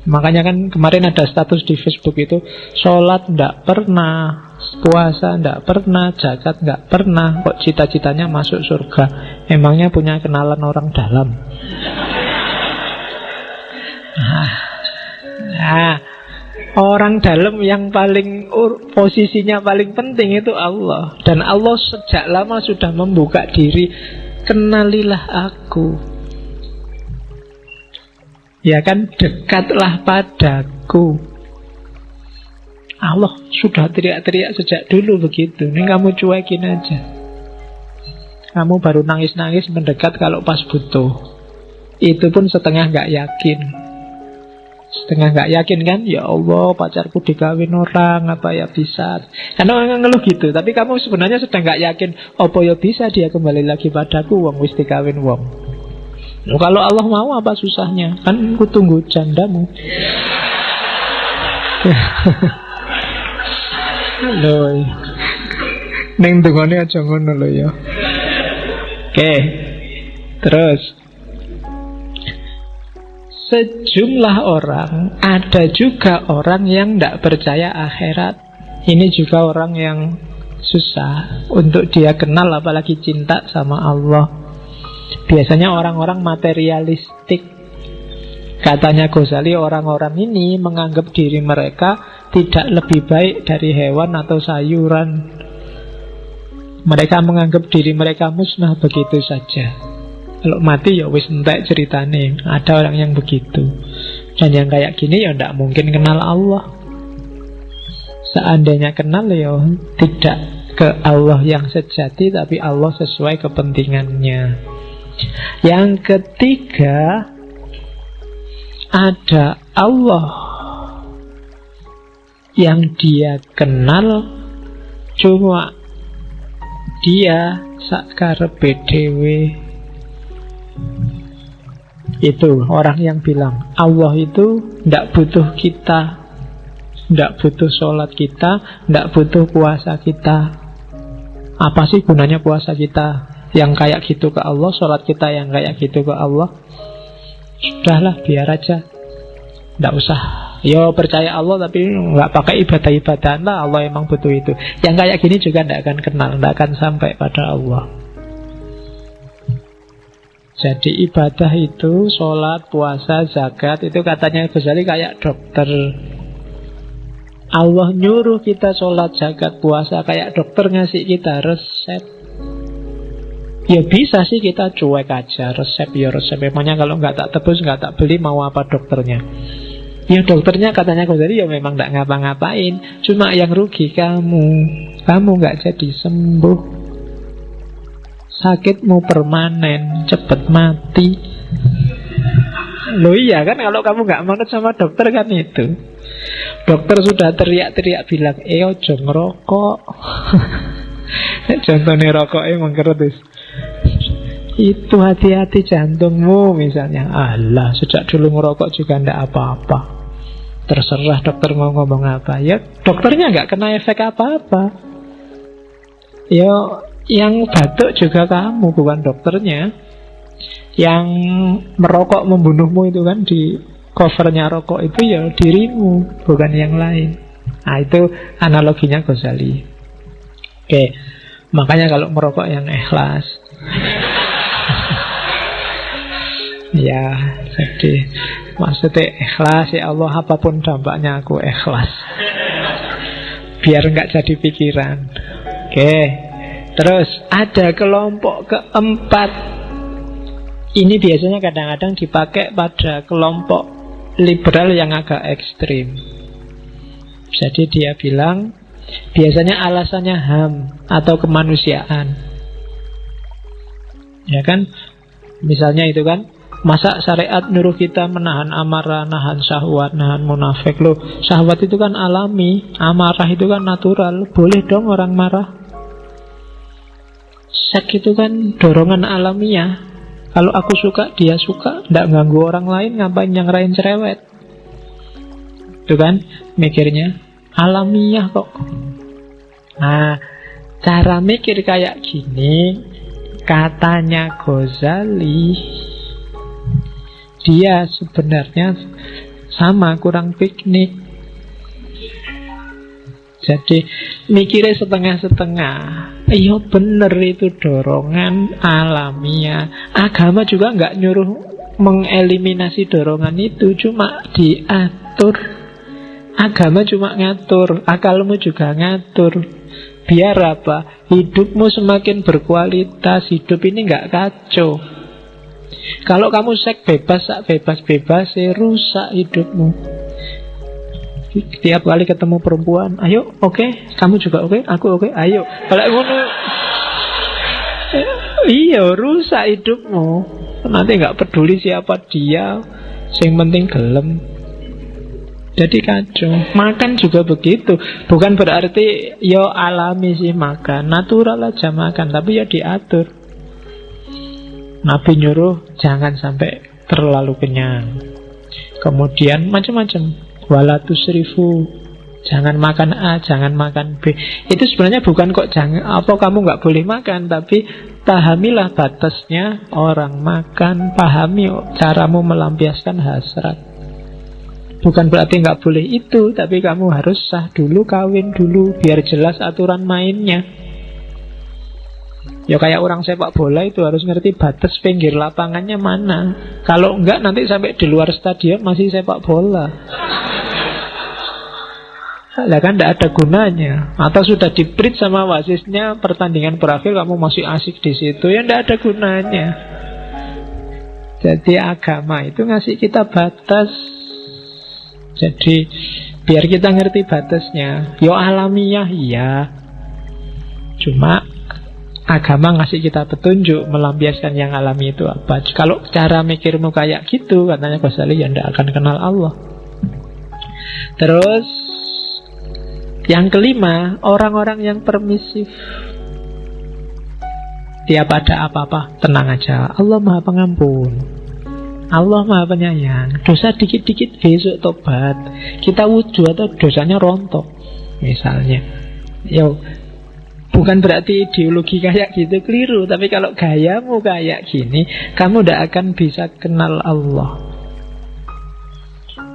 Makanya kan kemarin ada status di Facebook itu, sholat nggak pernah, puasa nggak pernah, zakat nggak pernah, kok cita-citanya masuk surga. Emangnya punya kenalan orang dalam? Nah, orang dalam yang paling posisinya paling penting itu Allah. Dan Allah sejak lama sudah membuka diri, kenalilah aku. Ya kan, dekatlah padaku. Allah sudah teriak-teriak sejak dulu begitu. Ini kamu cuekin aja. Kamu baru nangis-nangis mendekat kalau pas butuh. Itu pun setengah gak yakin. Setengah gak yakin kan, ya Allah pacarku dikawin orang, apa ya bisa. Karena orang ngeluh gitu. Tapi kamu sebenarnya sedang gak yakin, apa ya bisa dia kembali lagi padaku, wong wis dikawin wong. Loh, kalau Allah mau apa susahnya? Kan ku tunggu jandamu. Loh, neng dungane aja ngono lho ya. Oke. Terus sejumlah orang, ada juga orang yang tidak percaya akhirat. Ini juga orang yang susah untuk dia kenal, apalagi cinta sama Allah. Biasanya orang-orang materialistik. Katanya Ghazali, orang-orang ini menganggap diri mereka tidak lebih baik dari hewan atau sayuran. Mereka menganggap diri mereka musnah begitu saja. Kalau mati ya wis entek ceritane. Ada orang yang begitu. Dan yang kayak gini ya tidak mungkin kenal Allah. Seandainya kenal ya tidak ke Allah yang sejati, tapi Allah sesuai kepentingannya. Yang ketiga, ada Allah yang dia kenal, cuma dia sakarepe dhewe. Itu orang yang bilang Allah itu tidak butuh kita, tidak butuh sholat kita, tidak butuh puasa kita. Apa sih gunanya puasa kita yang kayak gitu ke Allah, sholat kita yang kayak gitu ke Allah? Sudahlah, biar aja, tidak usah. Yo percaya Allah tapi nggak pakai ibadah-ibadahan lah. Allah emang butuh itu. Yang kayak gini juga tidak akan kenal, tidak akan sampai pada Allah. Jadi ibadah itu, sholat, puasa, zakat, itu katanya Ghazali kayak dokter. Allah nyuruh kita sholat, zakat, puasa, kayak dokter ngasih kita resep. Ya bisa sih kita cuek aja, resep ya resep. Memangnya kalau nggak tak tebus, nggak tak beli, mau apa dokternya? Ya dokternya katanya Ghazali ya memang nggak ngapa-ngapain, cuma yang rugi kamu nggak jadi sembuh. Sakitmu permanen, cepet mati. Loh iya kan, kalau kamu nggak manut sama dokter kan itu. Dokter sudah teriak-teriak bilang, ojo ngerokok. Contohnya rokok emang keretis. Itu hati-hati jantungmu misalnya. Alah, sejak dulu ngerokok juga ndak apa-apa. Terserah dokter mau ngomong apa. Ya dokternya nggak kena efek apa-apa. Ya yang batuk juga kamu, bukan dokternya. Yang merokok membunuhmu itu kan, di covernya rokok itu ya dirimu, bukan yang lain. Nah itu analoginya Ghazali. Oke, makanya kalau merokok yang ikhlas. Ya, jadi maksudnya ikhlas, ya Allah apapun dampaknya aku ikhlas, biar nggak jadi pikiran. Oke, terus ada kelompok keempat. Ini biasanya kadang-kadang dipakai pada kelompok liberal yang agak ekstrim. Jadi dia bilang biasanya alasannya HAM atau kemanusiaan. Ya kan, misalnya itu kan, masa syariat nyuruh kita menahan amarah, nahan syahwat, nahan munafik. Loh, syahwat itu kan alami, amarah itu kan natural. Boleh dong orang marah. Seks itu kan dorongan alamiah. Kalau aku suka, dia suka, tidak ganggu orang lain, ngapain nyangrain cerewet. Itu kan mikirnya alamiah kok. Nah, cara mikir kayak gini, katanya Ghazali, dia sebenarnya sama, kurang piknik. Jadi mikirnya setengah-setengah. Iya bener, itu dorongan alamiah. Agama juga nggak nyuruh mengeliminasi dorongan itu, cuma diatur. Agama cuma ngatur, akalmu juga ngatur. Biar apa? Hidupmu semakin berkualitas, hidup ini nggak kacau. Kalau kamu seks bebas, sak bebas-bebas, rusak hidupmu. Tiap kali ketemu perempuan, ayo, oke, kamu juga oke, aku oke, ayo. Kalau ngono, iya, rusak hidupmu. Nanti nggak peduli siapa dia, yang penting gelem. Jadi kacau. Makan juga begitu. Bukan berarti yo alami sih makan, natural aja makan, tapi ya diatur. Nabi nyuruh jangan sampai terlalu kenyang. Kemudian macam-macam. Wala tusrifu, jangan makan A, jangan makan B. Itu sebenarnya bukan kok jangan apa kamu nggak boleh makan, tapi pahamilah batasnya orang makan, pahami caramu melampiaskan hasrat. Bukan berarti nggak boleh itu, tapi kamu harus sah dulu, kawin dulu, biar jelas aturan mainnya. Ya kayak orang sepak bola itu harus ngerti batas pinggir lapangannya mana. Kalau enggak nanti sampai di luar stadion masih sepak bola. Lah kan tidak ada gunanya. Atau sudah di-bridge sama wasisnya, pertandingan berakhir kamu masih asik di situ, ya tidak ada gunanya. Jadi agama itu ngasih kita batas. Jadi biar kita ngerti batasnya. Yo alamiah iya. Cuma agama ngasih kita petunjuk melampiaskan yang alami itu apa. Kalau cara mikirmu kayak gitu, katanya Ghazali, ya tidak akan kenal Allah. Terus yang kelima, orang-orang yang permisif. Tiap ada apa-apa, tenang aja, Allah Maha Pengampun, Allah Maha Penyayang. Dosa dikit-dikit besok tobat. Kita wudhu atau dosanya rontok misalnya. Yo, bukan berarti ideologi kayak gitu keliru, tapi kalau gayamu kayak gini, kamu tidak akan bisa kenal Allah.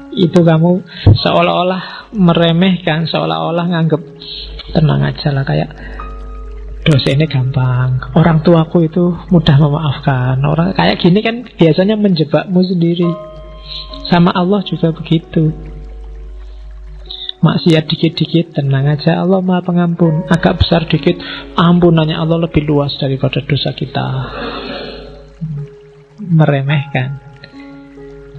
Itu kamu seolah-olah meremehkan, seolah-olah nganggep tenang aja lah, kayak dosa ini gampang, orang tuaku itu mudah memaafkan. Orang kayak gini kan biasanya menjebakmu sendiri. Sama Allah juga begitu. Maksiat dikit-dikit, tenang aja, Allah Maha Pengampun. Agak besar dikit, ampunannya Allah lebih luas daripada dosa kita. Meremehkan.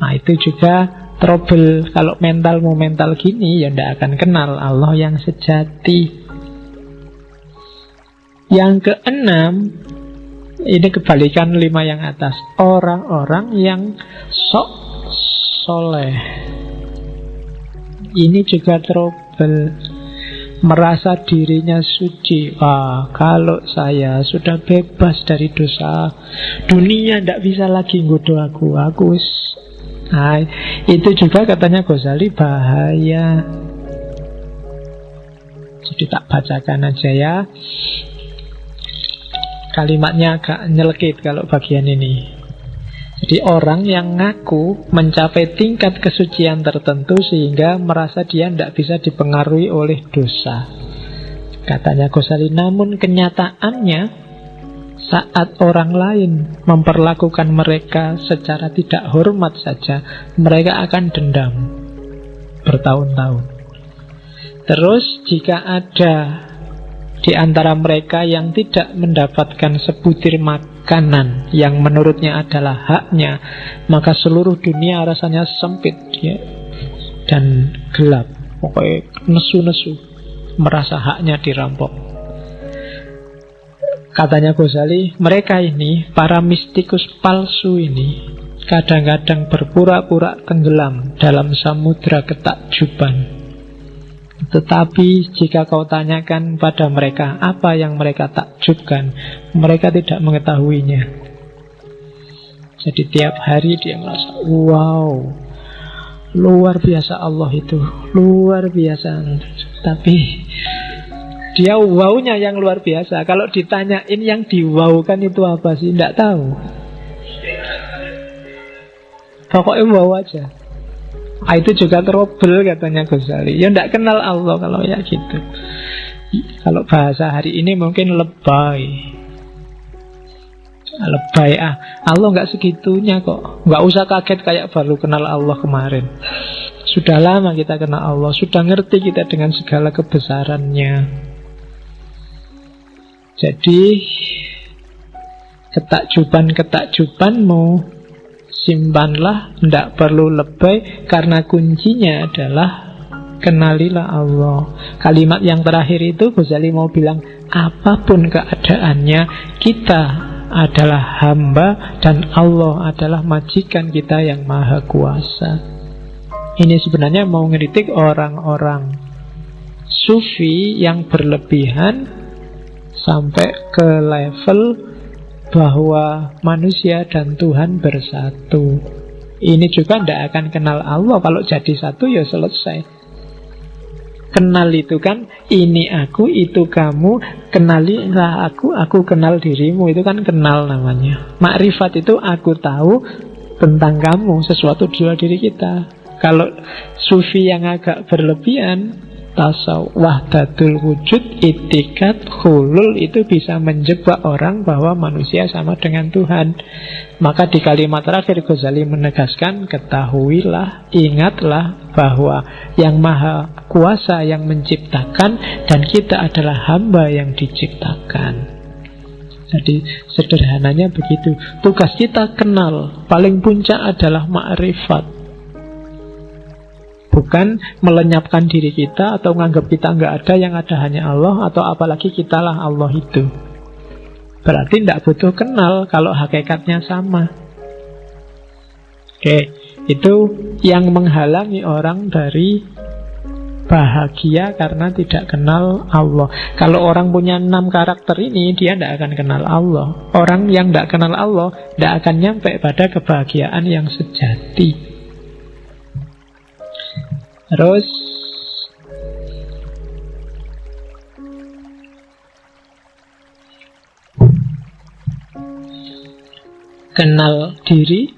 Nah itu juga trouble. Kalau mentalmu mental gini, ya tidak akan kenal Allah yang sejati. Yang keenam, ini kebalikan 5 yang atas. Orang-orang yang sok soleh. Ini juga trouble. Merasa dirinya suci. Wah, kalau saya sudah bebas dari dosa, dunia tidak bisa lagi nggoda aku. Nah, itu juga katanya Ghazali bahaya. Jadi tak bacakan aja ya. Kalimatnya agak nyelekit kalau bagian ini. Jadi orang yang ngaku mencapai tingkat kesucian tertentu sehingga merasa dia tidak bisa dipengaruhi oleh dosa. Katanya Ghazali, namun kenyataannya saat orang lain memperlakukan mereka secara tidak hormat saja, mereka akan dendam bertahun-tahun. Terus jika ada di antara mereka yang tidak mendapatkan sebutir makanan yang menurutnya adalah haknya, maka seluruh dunia rasanya sempit ya, dan gelap. Pokoknya nesu-nesu, merasa haknya dirampok. Katanya Ghazali, mereka ini, para mistikus palsu ini, kadang-kadang berpura-pura tenggelam dalam samudra ketakjuban. Tetapi jika kau tanyakan pada mereka apa yang mereka takjubkan, mereka tidak mengetahuinya. Jadi tiap hari dia merasa, wow, luar biasa Allah itu, luar biasa. Tapi dia wow-nya yang luar biasa. Kalau ditanyain yang di-wow-kan itu apa sih? Tidak tahu. Pokoknya wow aja. Itu juga trouble katanya Ghazali. Ya tidak kenal Allah kalau ya gitu. Kalau bahasa hari ini mungkin lebay. Lebay Allah nggak segitunya kok. Nggak usah kaget kayak baru kenal Allah kemarin. Sudah lama kita kenal Allah. Sudah ngerti kita dengan segala kebesarannya. Jadi ketakjuban-ketakjubanmu simpanlah, tidak perlu lebay, karena kuncinya adalah kenalilah Allah. Kalimat yang terakhir itu Ghazali mau bilang, apapun keadaannya, kita adalah hamba dan Allah adalah majikan kita yang maha kuasa. Ini sebenarnya mau ngeritik orang-orang sufi yang berlebihan sampai ke level bahwa manusia dan Tuhan bersatu. Ini juga tidak akan kenal Allah. Kalau jadi satu ya selesai. Kenal itu kan, ini aku, itu kamu, kenalilah aku kenal dirimu. Itu kan kenal namanya. Makrifat itu aku tahu tentang kamu, sesuatu di luar diri kita. Kalau sufi yang agak berlebihan, tasawuf, wahdatul wujud, itikat, hulul, itu bisa menjebak orang bahwa manusia sama dengan Tuhan. Maka di kalimat terakhir Ghazali menegaskan, ketahuilah, ingatlah bahwa yang maha kuasa yang menciptakan dan kita adalah hamba yang diciptakan. Jadi sederhananya begitu. Tugas kita kenal, paling puncak adalah makrifat. Bukan melenyapkan diri kita atau menganggap kita nggak ada, yang ada hanya Allah, atau apalagi kitalah Allah itu. Berarti tidak butuh kenal kalau hakikatnya sama. Oke, itu yang menghalangi orang dari bahagia karena tidak kenal Allah. Kalau orang punya 6 karakter ini, dia tidak akan kenal Allah. Orang yang tidak kenal Allah tidak akan nyampe pada kebahagiaan yang sejati. Terus kenal diri,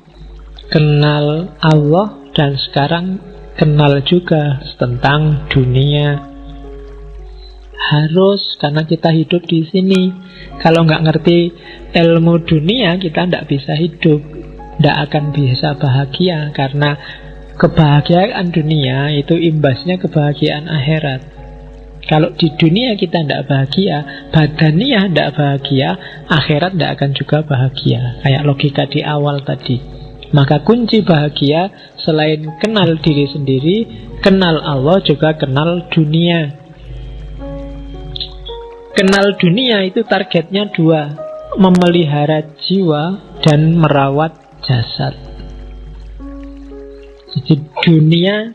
kenal Allah, dan sekarang kenal juga tentang dunia. Harus, karena kita hidup di sini. Kalau nggak ngerti ilmu dunia, kita nggak bisa hidup, nggak akan bisa bahagia. Karena kebahagiaan dunia itu imbasnya kebahagiaan akhirat. Kalau di dunia kita tidak bahagia, badaniah tidak bahagia, akhirat tidak akan juga bahagia. Kayak logika di awal tadi. Maka kunci bahagia selain kenal diri sendiri, kenal Allah, juga kenal dunia. Kenal dunia itu targetnya 2, memelihara jiwa dan merawat jasad. Jadi dunia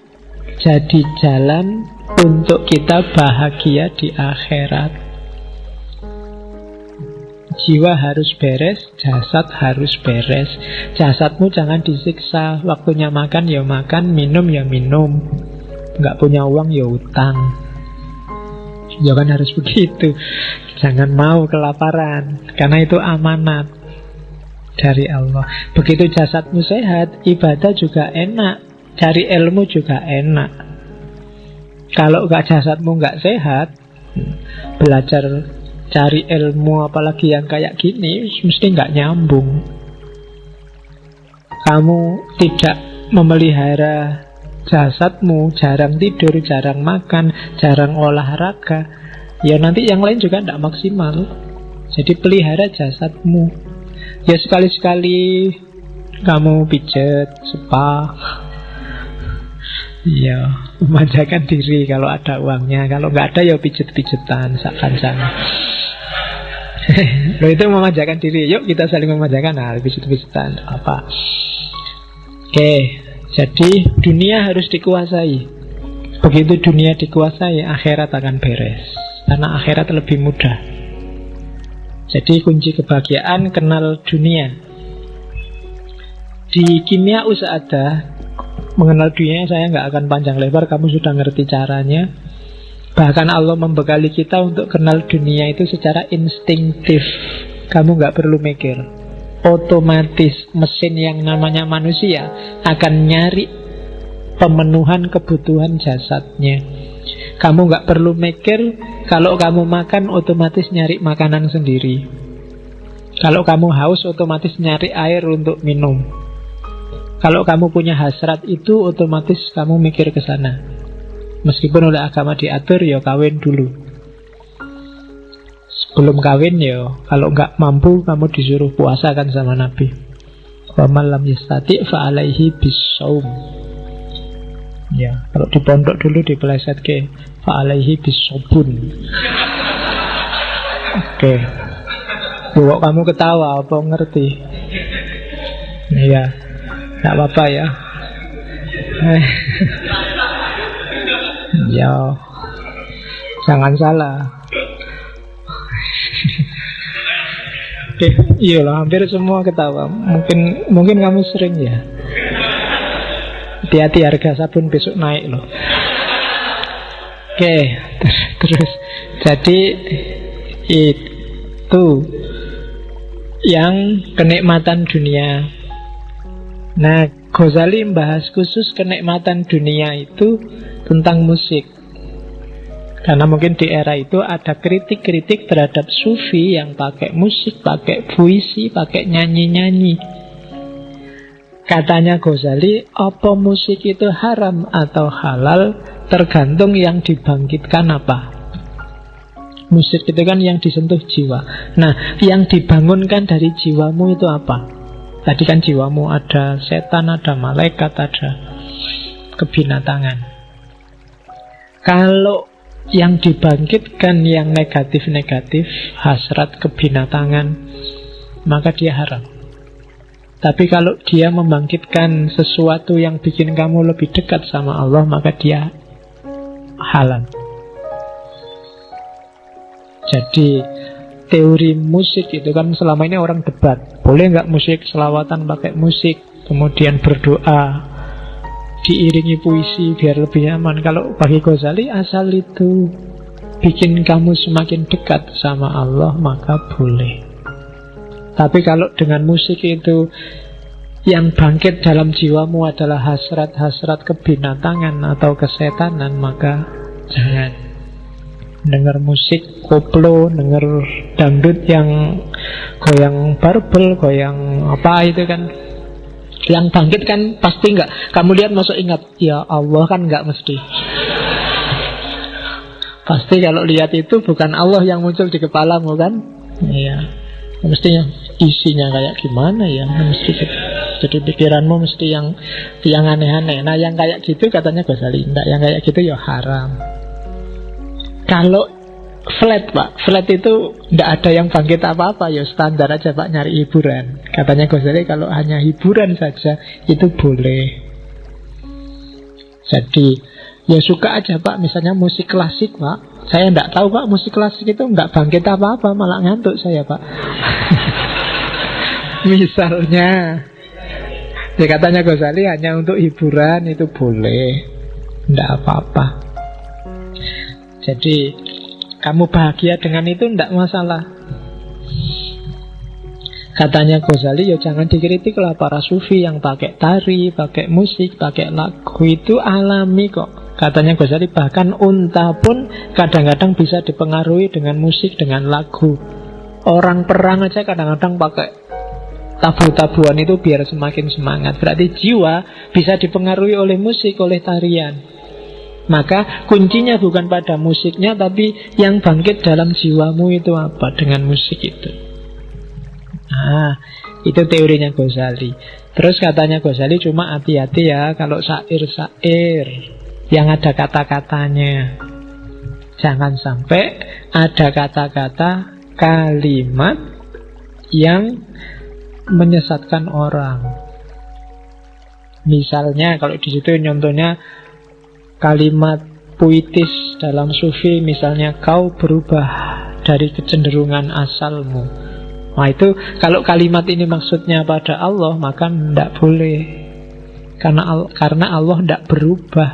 jadi jalan untuk kita bahagia di akhirat. Jiwa harus beres, jasad harus beres. Jasadmu jangan disiksa. Waktunya makan ya makan, minum ya minum. Nggak punya uang ya utang. Ya kan harus begitu. Jangan mau kelaparan, karena itu amanat dari Allah. Begitu jasadmu sehat, ibadah juga enak, cari ilmu juga enak. Kalau jasadmu nggak sehat, belajar cari ilmu apalagi yang kayak gini mesti nggak nyambung. Kamu tidak memelihara jasadmu, jarang tidur, jarang makan, jarang olahraga, ya nanti yang lain juga tidak maksimal. Jadi pelihara jasadmu. Ya sekali-sekali kamu pijet, spa, ya memanjakan diri kalau ada uangnya. Kalau nggak ada ya pijet-pijetan, sana. Loh, itu memanjakan diri. Yuk kita saling memanjakan. Nah, pijet-pijetan apa. Oke, jadi dunia harus dikuasai. Begitu dunia dikuasai, akhirat akan beres. Karena akhirat lebih mudah. Jadi kunci kebahagiaan kenal dunia. Di kimia usada, mengenal dunia saya nggak akan panjang lebar, kamu sudah ngerti caranya. Bahkan Allah membekali kita untuk kenal dunia itu secara instinktif. Kamu nggak perlu mikir. Otomatis mesin yang namanya manusia akan nyari pemenuhan kebutuhan jasadnya. Kamu nggak perlu mikir. Kalau kamu makan, otomatis nyari makanan sendiri. Kalau kamu haus, otomatis nyari air untuk minum. Kalau kamu punya hasrat itu, otomatis kamu mikir ke sana. Meskipun oleh agama diatur, ya kawin dulu. Sebelum kawin, ya kalau nggak mampu, kamu disuruh puasa kan sama Nabi. Wa man lam yastati' fa alaihi bisawm. Ya, kalau di pondok dulu dipeleset ke fa'alaihi bisobun. Oke. Kok kamu ketawa, apa ngerti? Iya, gak apa-apa ya. Ya, jangan salah. Oke, iya lah, hampir semua ketawa. Mungkin kamu sering ya. Hati-hati, harga sabun besok naik loh. Oke, terus jadi itu yang kenikmatan dunia. Nah, Ghazali membahas khusus kenikmatan dunia itu tentang musik. Karena mungkin di era itu ada kritik-kritik terhadap sufi yang pakai musik, pakai puisi, pakai nyanyi-nyanyi. Katanya Ghazali, apa musik itu haram atau halal tergantung yang dibangkitkan apa. Musik itu kan yang disentuh jiwa. Nah, yang dibangunkan dari jiwamu itu apa? Tadi kan jiwamu ada setan, ada malaikat, ada kebinatangan. Kalau yang dibangkitkan yang negatif-negatif, hasrat, kebinatangan, maka dia haram. Tapi kalau dia membangkitkan sesuatu yang bikin kamu lebih dekat sama Allah, maka dia halal. Jadi teori musik itu kan selama ini orang debat, boleh nggak musik selawatan pakai musik, kemudian berdoa diiringi puisi biar lebih nyaman. Kalau bagi Ghazali, asal itu bikin kamu semakin dekat sama Allah, maka boleh. Tapi kalau dengan musik itu yang bangkit dalam jiwamu adalah hasrat-hasrat kebinatangan atau kesetanan, maka jangan. Dengar musik koplo, dengar dangdut yang goyang barbel, goyang apa itu kan, yang bangkit kan pasti enggak. Kamu lihat masuk ingat, ya Allah kan enggak mesti. Pasti kalau lihat itu bukan Allah yang muncul di kepalamu kan. Iya. Mestinya isinya kayak gimana ya, mesti jadi pikiranmu mesti yang aneh-aneh. Nah yang kayak gitu katanya Ghazali enggak, yang kayak gitu ya haram. Kalau flat Pak, flat itu tidak ada yang bangkit apa-apa, ya standar aja Pak, nyari hiburan. Katanya Ghazali kalau hanya hiburan saja itu boleh. Jadi ya suka aja Pak, misalnya musik klasik Pak. Saya tidak tahu Pak, musik klasik itu nggak bangkit apa-apa, malah ngantuk saya Pak. Misalnya, ya katanya Ghazali hanya untuk hiburan itu boleh, tidak apa-apa. Jadi kamu bahagia dengan itu tidak masalah. Katanya Ghazali, ya jangan dikritik lah para sufi yang pakai tari, pakai musik, pakai lagu, itu alami kok. Katanya Ghazali, bahkan unta pun kadang-kadang bisa dipengaruhi dengan musik, dengan lagu. Orang perang aja kadang-kadang pakai tabu-tabuan itu biar semakin semangat. Berarti jiwa bisa dipengaruhi oleh musik, oleh tarian. Maka kuncinya bukan pada musiknya, tapi yang bangkit dalam jiwamu itu apa dengan musik itu. Nah, itu teorinya Ghazali. Terus katanya Ghazali, cuma hati-hati ya kalau syair-syair yang ada kata-katanya. Jangan sampai ada kata-kata, kalimat yang menyesatkan orang. Misalnya kalau di situ contohnya kalimat puitis dalam sufi, misalnya kau berubah dari kecenderungan asalmu. Nah itu kalau kalimat ini maksudnya pada Allah, maka tidak boleh. Karena Allah tidak berubah.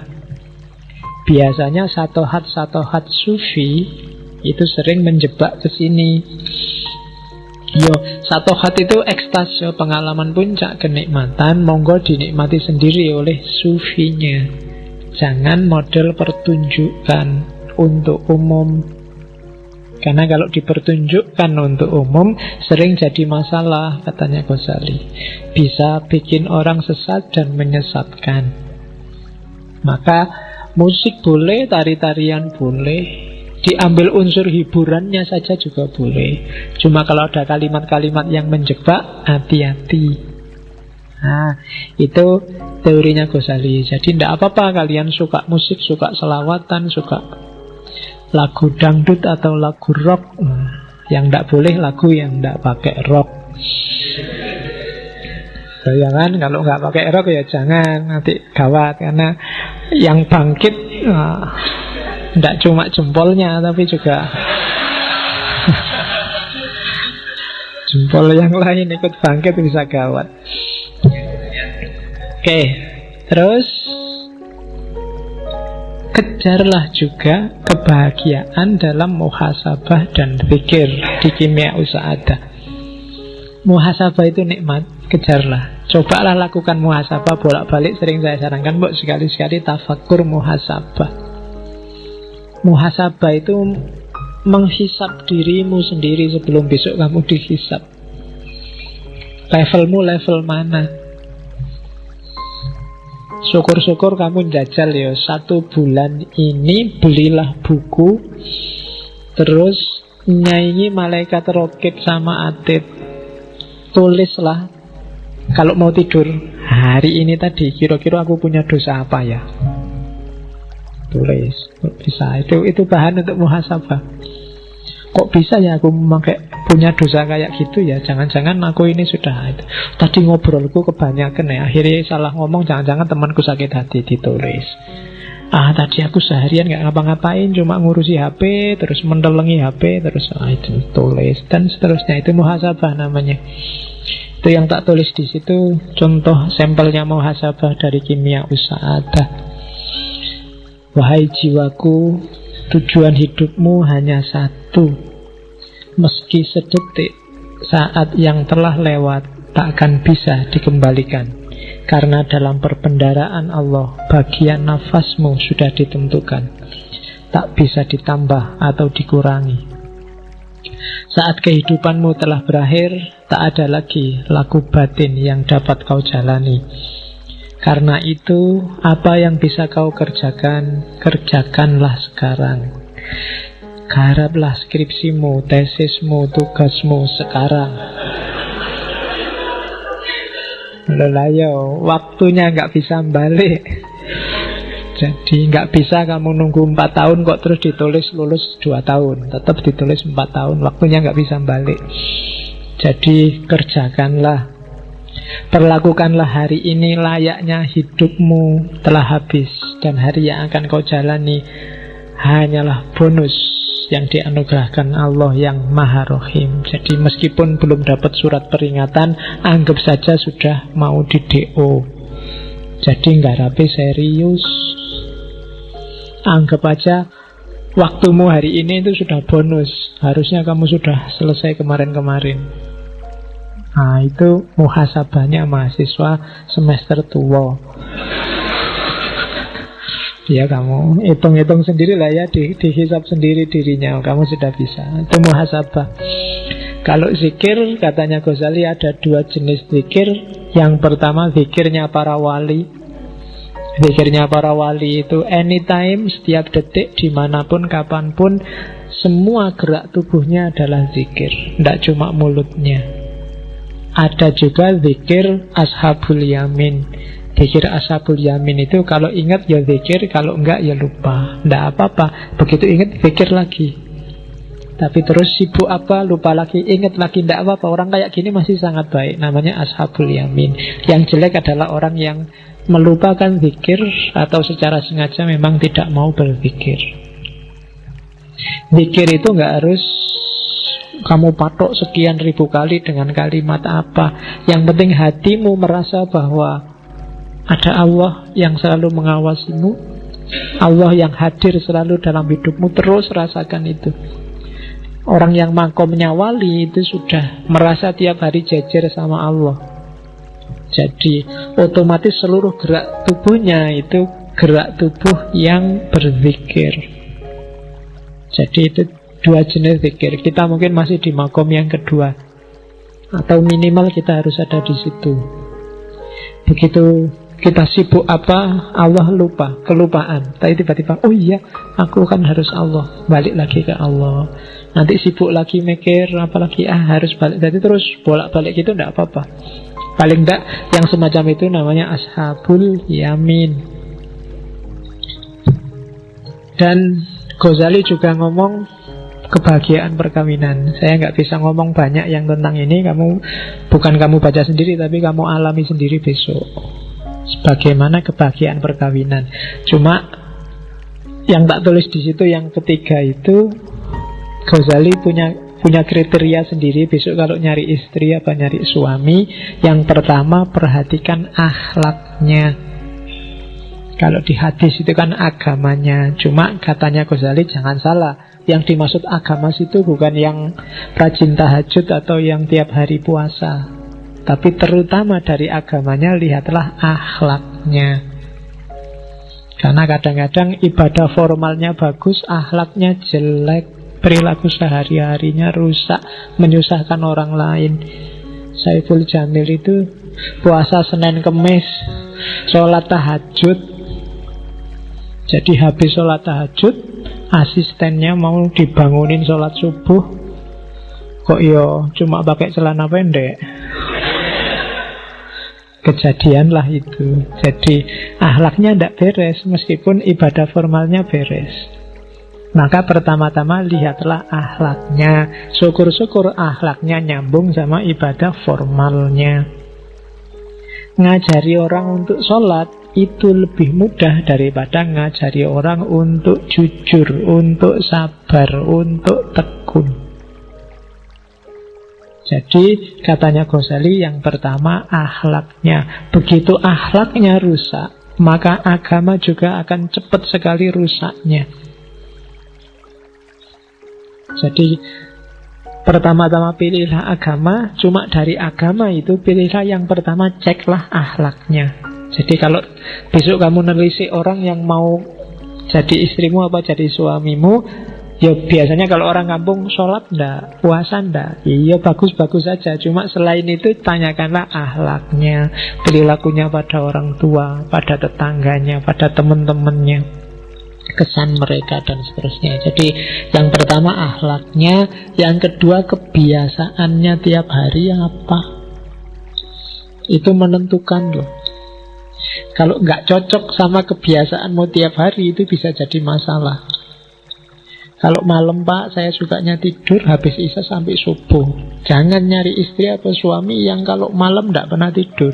Biasanya satohat sufi itu sering menjebak ke sini. Yo, satohat itu ekstasi, pengalaman puncak kenikmatan, monggo dinikmati sendiri oleh sufinya. Jangan model pertunjukan untuk umum. Karena kalau dipertunjukkan untuk umum sering jadi masalah, katanya Ghazali. Bisa bikin orang sesat dan menyesatkan. Maka musik boleh, tari-tarian boleh, diambil unsur hiburannya saja juga boleh. Cuma kalau ada kalimat-kalimat yang menjebak, hati-hati. Nah, itu teorinya Ghazali. Jadi tidak apa-apa kalian suka musik, suka selawatan, suka lagu dangdut atau lagu rock. Yang tidak boleh lagu yang tidak pakai rock. Jangan, kalau nggak pakai rock ya jangan, nanti gawat. Karena yang bangkit tidak cuma jempolnya, tapi juga jempol yang lain ikut bangkit, bisa gawat. Oke, terus kejarlah juga kebahagiaan dalam muhasabah dan zikir di Kimia Sa'adah. Muhasabah itu nikmat, kejarlah. Cobalah lakukan muhasabah bolak-balik. Sering saya sarankan, mbok sekali-sekali tafakur muhasabah. Muhasabah itu menghisap dirimu sendiri sebelum besok kamu dihisap. Levelmu level mana? Syukur-syukur kamu jajal ya, 1 bulan ini belilah buku, terus nyanyi malaikat rokit sama atid. Tulislah kalau mau tidur, hari ini tadi kira-kira aku punya dosa apa ya. Tulis, bisa. Itu bahan untuk muhasabah. Kok bisa ya aku memakai punya dosa kayak gitu ya? Jangan-jangan aku ini sudah itu. Tadi ngobrolku kebanyakan ya, akhirnya salah ngomong, jangan-jangan temanku sakit hati. Ditulis. Tadi aku seharian gak ngapa-ngapain, cuma ngurusi HP, terus mendelengi HP, terus itu tulis, dan seterusnya. Itu muhasabah namanya. Itu yang tak tulis di situ, contoh sampelnya muhasabah dari Kimia Sa'adah. Wahai jiwaku, tujuan hidupmu hanya satu. Meski sedetik, saat yang telah lewat tak akan bisa dikembalikan. Karena dalam perbendaharaan Allah, bagian nafasmu sudah ditentukan, tak bisa ditambah atau dikurangi. Saat kehidupanmu telah berakhir, tak ada lagi laku batin yang dapat kau jalani. Karena itu, apa yang bisa kau kerjakan, kerjakanlah sekarang. Garaplah skripsimu, tesismu, tugasmu sekarang. Lelayo, waktunya nggak bisa balik. Jadi nggak bisa kamu nunggu 4 tahun kok terus ditulis lulus 2 tahun. Tetap ditulis 4 tahun, waktunya nggak bisa balik. Jadi kerjakanlah, perlakukanlah hari ini layaknya hidupmu telah habis. Dan hari yang akan kau jalani hanyalah bonus yang dianugerahkan Allah yang Maha Rohim. Jadi meskipun belum dapat surat peringatan, anggap saja sudah mau di DO. Jadi ngarapi serius. Anggap aja waktumu hari ini itu sudah bonus. Harusnya kamu sudah selesai kemarin-kemarin. Nah, itu muhasabahnya mahasiswa semester tua. Ya kamu hitung-hitung sendiri lah ya, dihisap sendiri dirinya, kamu sudah bisa. Itu muhasabah. Kalau zikir, katanya Ghazali ada 2 jenis zikir. Yang pertama zikirnya para wali. Zikirnya para wali itu anytime, setiap detik, dimanapun, kapanpun, semua gerak tubuhnya adalah zikir, tidak cuma mulutnya. Ada juga zikir ashabul yamin. Zikir ashabul yamin itu kalau ingat ya zikir, kalau enggak ya lupa. Tidak apa-apa, begitu ingat zikir lagi. Tapi terus sibuk apa, lupa lagi, ingat lagi, tidak apa-apa. Orang kayak gini masih sangat baik, namanya ashabul yamin. Yang jelek adalah orang yang melupakan zikir atau secara sengaja memang tidak mau berzikir. Zikir itu enggak harus kamu patok sekian ribu kali dengan kalimat apa. Yang penting hatimu merasa bahwa ada Allah yang selalu mengawasimu, Allah yang hadir selalu dalam hidupmu. Terus rasakan itu. Orang yang makomnya wali itu sudah merasa tiap hari jejer sama Allah. Jadi otomatis seluruh gerak tubuhnya itu gerak tubuh yang berzikir. Jadi itu 2 jenis zikir. Kita mungkin masih di makom yang kedua, atau minimal kita harus ada di situ. Begitu kita sibuk apa, Allah lupa, kelupaan. Tapi tiba-tiba, oh iya, aku kan harus Allah, balik lagi ke Allah. Nanti sibuk lagi mikir, apalagi harus balik. Jadi terus bolak-balik gitu, tidak apa-apa. Paling tidak yang semacam itu namanya ashabul yamin. Dan Ghazali juga ngomong kebahagiaan perkawinan. Saya nggak bisa ngomong banyak yang tentang ini. Bukan kamu baca sendiri, tapi kamu alami sendiri besok. Bagaimana kebahagiaan perkawinan. Cuma yang tak tulis di situ yang ketiga itu, Ghazali punya kriteria sendiri. Besok kalau nyari istri apa nyari suami, yang pertama perhatikan akhlaknya. Kalau di hadis itu kan agamanya. Cuma katanya Ghazali jangan salah, yang dimaksud agama itu bukan yang rajin tahajud atau yang tiap hari puasa, tapi terutama dari agamanya lihatlah akhlaknya. Karena kadang-kadang ibadah formalnya bagus, akhlaknya jelek, perilaku sehari-harinya rusak, menyusahkan orang lain. Saiful Jamil itu puasa Senin Kemis, sholat tahajud. Jadi habis sholat tahajud, asistennya mau dibangunin sholat subuh, kok yo cuma pakai celana pendek. Kejadian lah itu. Jadi akhlaknya tidak beres, meskipun ibadah formalnya beres. Maka pertama-tama lihatlah akhlaknya. Syukur-syukur akhlaknya nyambung sama ibadah formalnya. Ngajari orang untuk sholat itu lebih mudah daripada ngajari orang untuk jujur, untuk sabar, untuk tekun. Jadi katanya Ghazali yang pertama akhlaknya. Begitu akhlaknya rusak, maka agama juga akan cepat sekali rusaknya. Jadi pertama-tama pilihlah agama. Cuma dari agama itu pilihlah yang pertama, ceklah akhlaknya. Jadi kalau besok kamu nelisik orang yang mau jadi istrimu apa jadi suamimu, ya biasanya kalau orang kampung sholat ndak, puasa ndak, iya bagus-bagus saja. Cuma selain itu tanyakanlah akhlaknya, perilakunya pada orang tua, pada tetangganya, pada teman-temannya, kesan mereka dan seterusnya. Jadi yang pertama akhlaknya, yang kedua kebiasaannya tiap hari apa. Itu menentukan loh. Kalau nggak cocok sama kebiasaanmu tiap hari, itu bisa jadi masalah. Kalau malam Pak, saya sukanya tidur habis isya sampai subuh. Jangan nyari istri atau suami yang kalau malam nggak pernah tidur,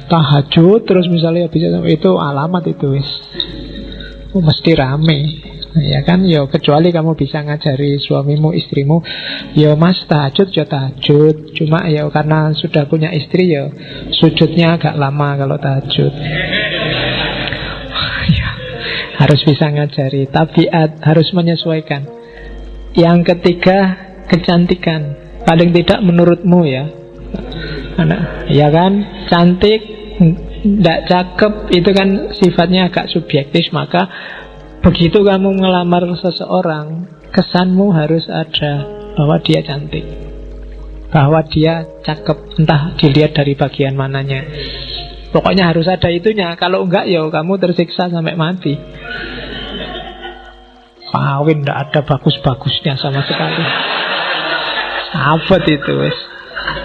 tahajud terus misalnya habis itu alamat itu mesti rame. Ya kan, ya kecuali kamu bisa ngajari suamimu, istrimu, ya mas tahajud, ya tahajud. Cuma ya karena sudah punya istri, ya sujudnya agak lama kalau tahajud. Ya, harus bisa ngajari. Tabiat harus menyesuaikan. Yang ketiga, kecantikan. Paling tidak menurutmu ya. Ya kan, cantik, tidak cakep, itu kan sifatnya agak subjektif. Maka begitu kamu ngelamar seseorang, kesanmu harus ada bahwa dia cantik, bahwa dia cakep, entah dilihat dari bagian mananya. Pokoknya harus ada itunya. Kalau enggak ya kamu tersiksa sampai mati. Kawin tidak ada bagus-bagusnya sama sekali. Abad itu wes.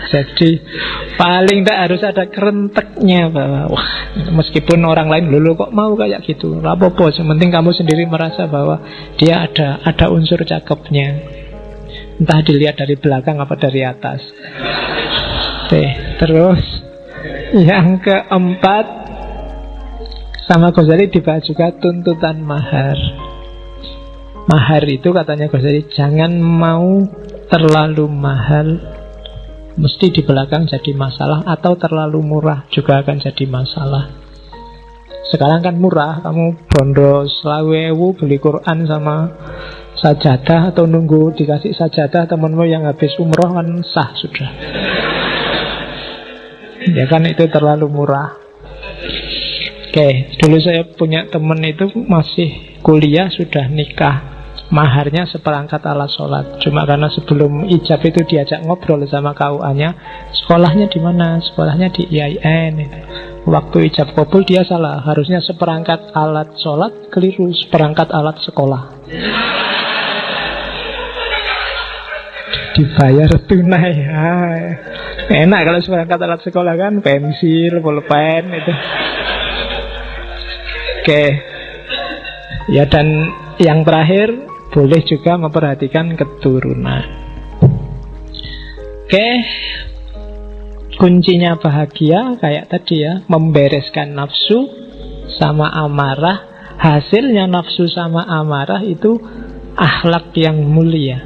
Jadi paling tidak harus ada kerenteknya bahwa wah, meskipun orang lain dulu kok mau kayak gitu, apa-apa, sementing kamu sendiri merasa bahwa dia ada unsur cakepnya, entah dilihat dari belakang apa dari atas. Oke, terus yang keempat sama Ghazali dibahas juga tuntutan mahar. Mahar itu katanya Ghazali jangan mau terlalu mahal, mesti di belakang jadi masalah, atau terlalu murah juga akan jadi masalah. Sekarang kan murah, kamu bondo 20.000 beli Quran sama sajadah, atau nunggu dikasih sajadah temenmu yang habis umroh kan sah sudah. Ya kan, itu terlalu murah. Oke, dulu saya punya temen itu masih kuliah sudah nikah. Maharnya seperangkat alat sholat. Cuma karena sebelum ijab itu diajak ngobrol sama KUA-nya, sekolahnya di mana? Sekolahnya di IAIN. Waktu ijab kabul dia salah, harusnya seperangkat alat sholat, keliru seperangkat alat sekolah. dibayar tunai. Enak kalau seperangkat alat sekolah kan, pensil, pulpen itu. Oke. Ya, dan yang terakhir, boleh juga memperhatikan keturunan. Oke. Kuncinya bahagia kayak tadi ya, membereskan nafsu sama amarah. Hasilnya nafsu sama amarah itu akhlak yang mulia.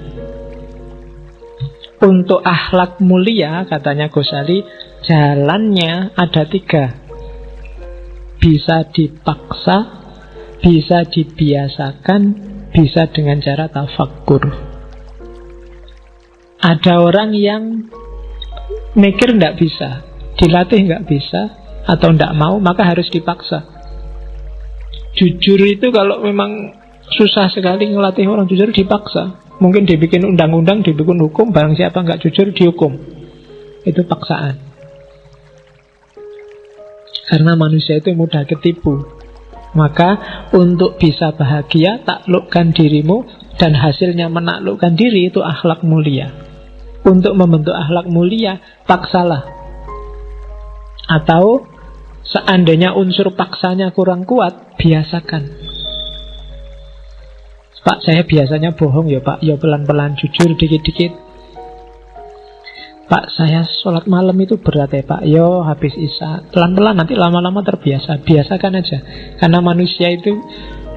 Untuk akhlak mulia, katanya Ghazali, jalannya ada 3. Bisa dipaksa, bisa dibiasakan, bisa dengan cara tafakkur. Ada orang yang mikir nggak bisa, dilatih nggak bisa, atau nggak mau, maka harus dipaksa. Jujur itu kalau memang susah sekali ngelatih orang jujur, dipaksa. Mungkin dibikin undang-undang, dibikin hukum, barang siapa nggak jujur dihukum. Itu paksaan. Karena manusia itu mudah ketipu. Maka untuk bisa bahagia, taklukkan dirimu, dan hasilnya menaklukkan diri, itu akhlak mulia. Untuk membentuk akhlak mulia, paksalah. Atau seandainya unsur paksanya kurang kuat, biasakan. Pak, saya biasanya bohong ya Pak, ya pelan-pelan, jujur dikit-dikit. Pak, saya sholat malam itu berat ya Pak, yo habis isya, pelan-pelan, nanti lama-lama terbiasa. Biasakan aja. Karena manusia itu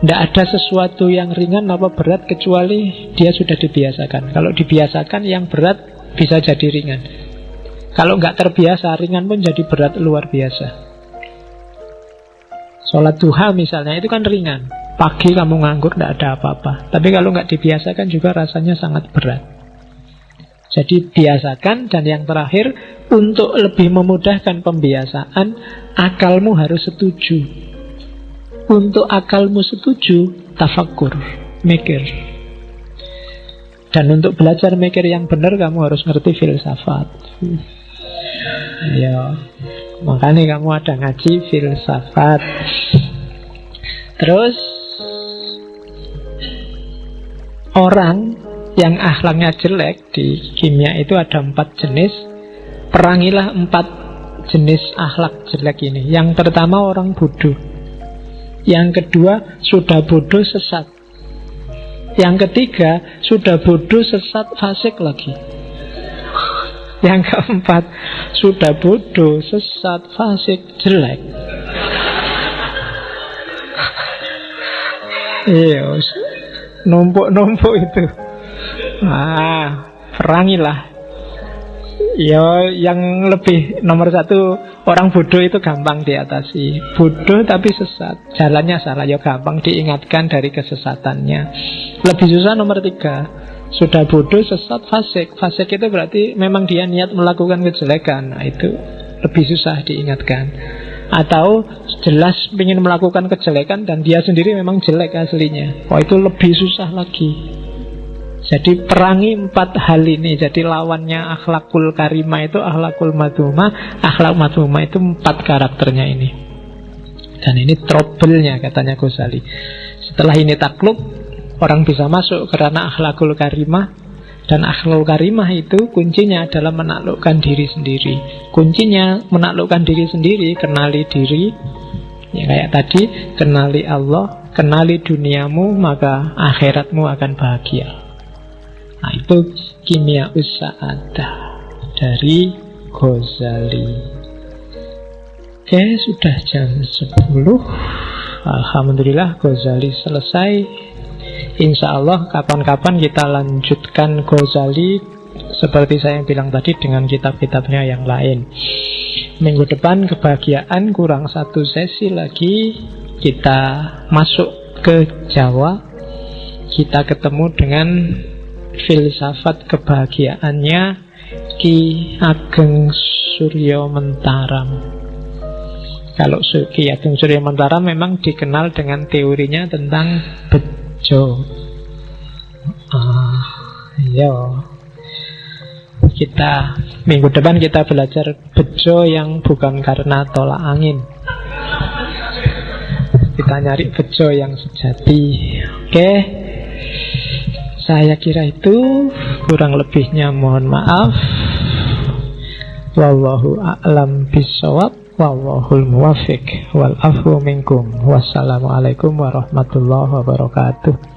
tidak ada sesuatu yang ringan apa berat kecuali dia sudah dibiasakan. Kalau dibiasakan, yang berat bisa jadi ringan. Kalau nggak terbiasa, ringan pun jadi berat luar biasa. Sholat duha misalnya, itu kan ringan. Pagi kamu nganggur, tidak ada apa-apa. Tapi kalau nggak dibiasakan juga rasanya sangat berat. Jadi biasakan. Dan yang terakhir, untuk lebih memudahkan pembiasaan, akalmu harus setuju. Untuk akalmu setuju, tafakkur, mikir. Dan untuk belajar mikir yang benar, kamu harus ngerti filsafat. Ya, makanya kamu ada ngaji filsafat. Terus orang yang akhlaknya jelek, di kimia itu ada 4 jenis. Perangilah 4 jenis akhlak jelek ini. Yang pertama, orang bodoh. Yang kedua, sudah bodoh sesat. Yang ketiga, sudah bodoh sesat fasik lagi. Yang keempat, sudah bodoh sesat fasik jelek. Iya, numpuk-numpuk itu. Perangilah. Ya, yang lebih nomor 1, orang bodoh itu gampang diatasi. Bodoh tapi sesat, jalannya salah, ya gampang diingatkan dari kesesatannya. Lebih susah nomor 3, sudah bodoh, sesat, fasik. Fasik itu berarti memang dia niat melakukan kejelekan. Nah, itu lebih susah diingatkan. Atau jelas ingin melakukan kejelekan dan dia sendiri memang jelek aslinya. Itu lebih susah lagi. Jadi perangi 4 hal ini. Jadi lawannya akhlakul karimah itu akhlakul madhumah. Akhlak madhumah itu 4 karakternya ini. Dan ini trouble-nya, katanya Ghazali. Setelah ini takluk, orang bisa masuk karena akhlakul karimah. Dan akhlakul karimah itu kuncinya adalah menaklukkan diri sendiri. Kuncinya menaklukkan diri sendiri, kenali diri. Ya kayak tadi, kenali Allah, kenali duniamu, maka akhiratmu akan bahagia. Nah, itu kimia ussa'adah dari Ghazali. Oke, sudah jam 10. Alhamdulillah Ghazali selesai. Insya Allah kapan-kapan kita lanjutkan Ghazali seperti saya bilang tadi dengan kitab-kitabnya yang lain. Minggu depan kebahagiaan, kurang 1 sesi lagi. Kita masuk ke Jawa. Kita ketemu dengan filsafat kebahagiaannya Ki Ageng Suryo Mentaram. Kalau Ki Ageng Suryo Mentaram memang dikenal dengan teorinya tentang bejo. Kita minggu depan kita belajar bejo yang bukan karena tolak angin. Kita nyari bejo yang sejati. Oke. Saya kira itu, kurang lebihnya mohon maaf. Wallahu a'lam bishawab, wallahul muwaffiq, wal afu minkum. Wassalamualaikum warahmatullahi wabarakatuh.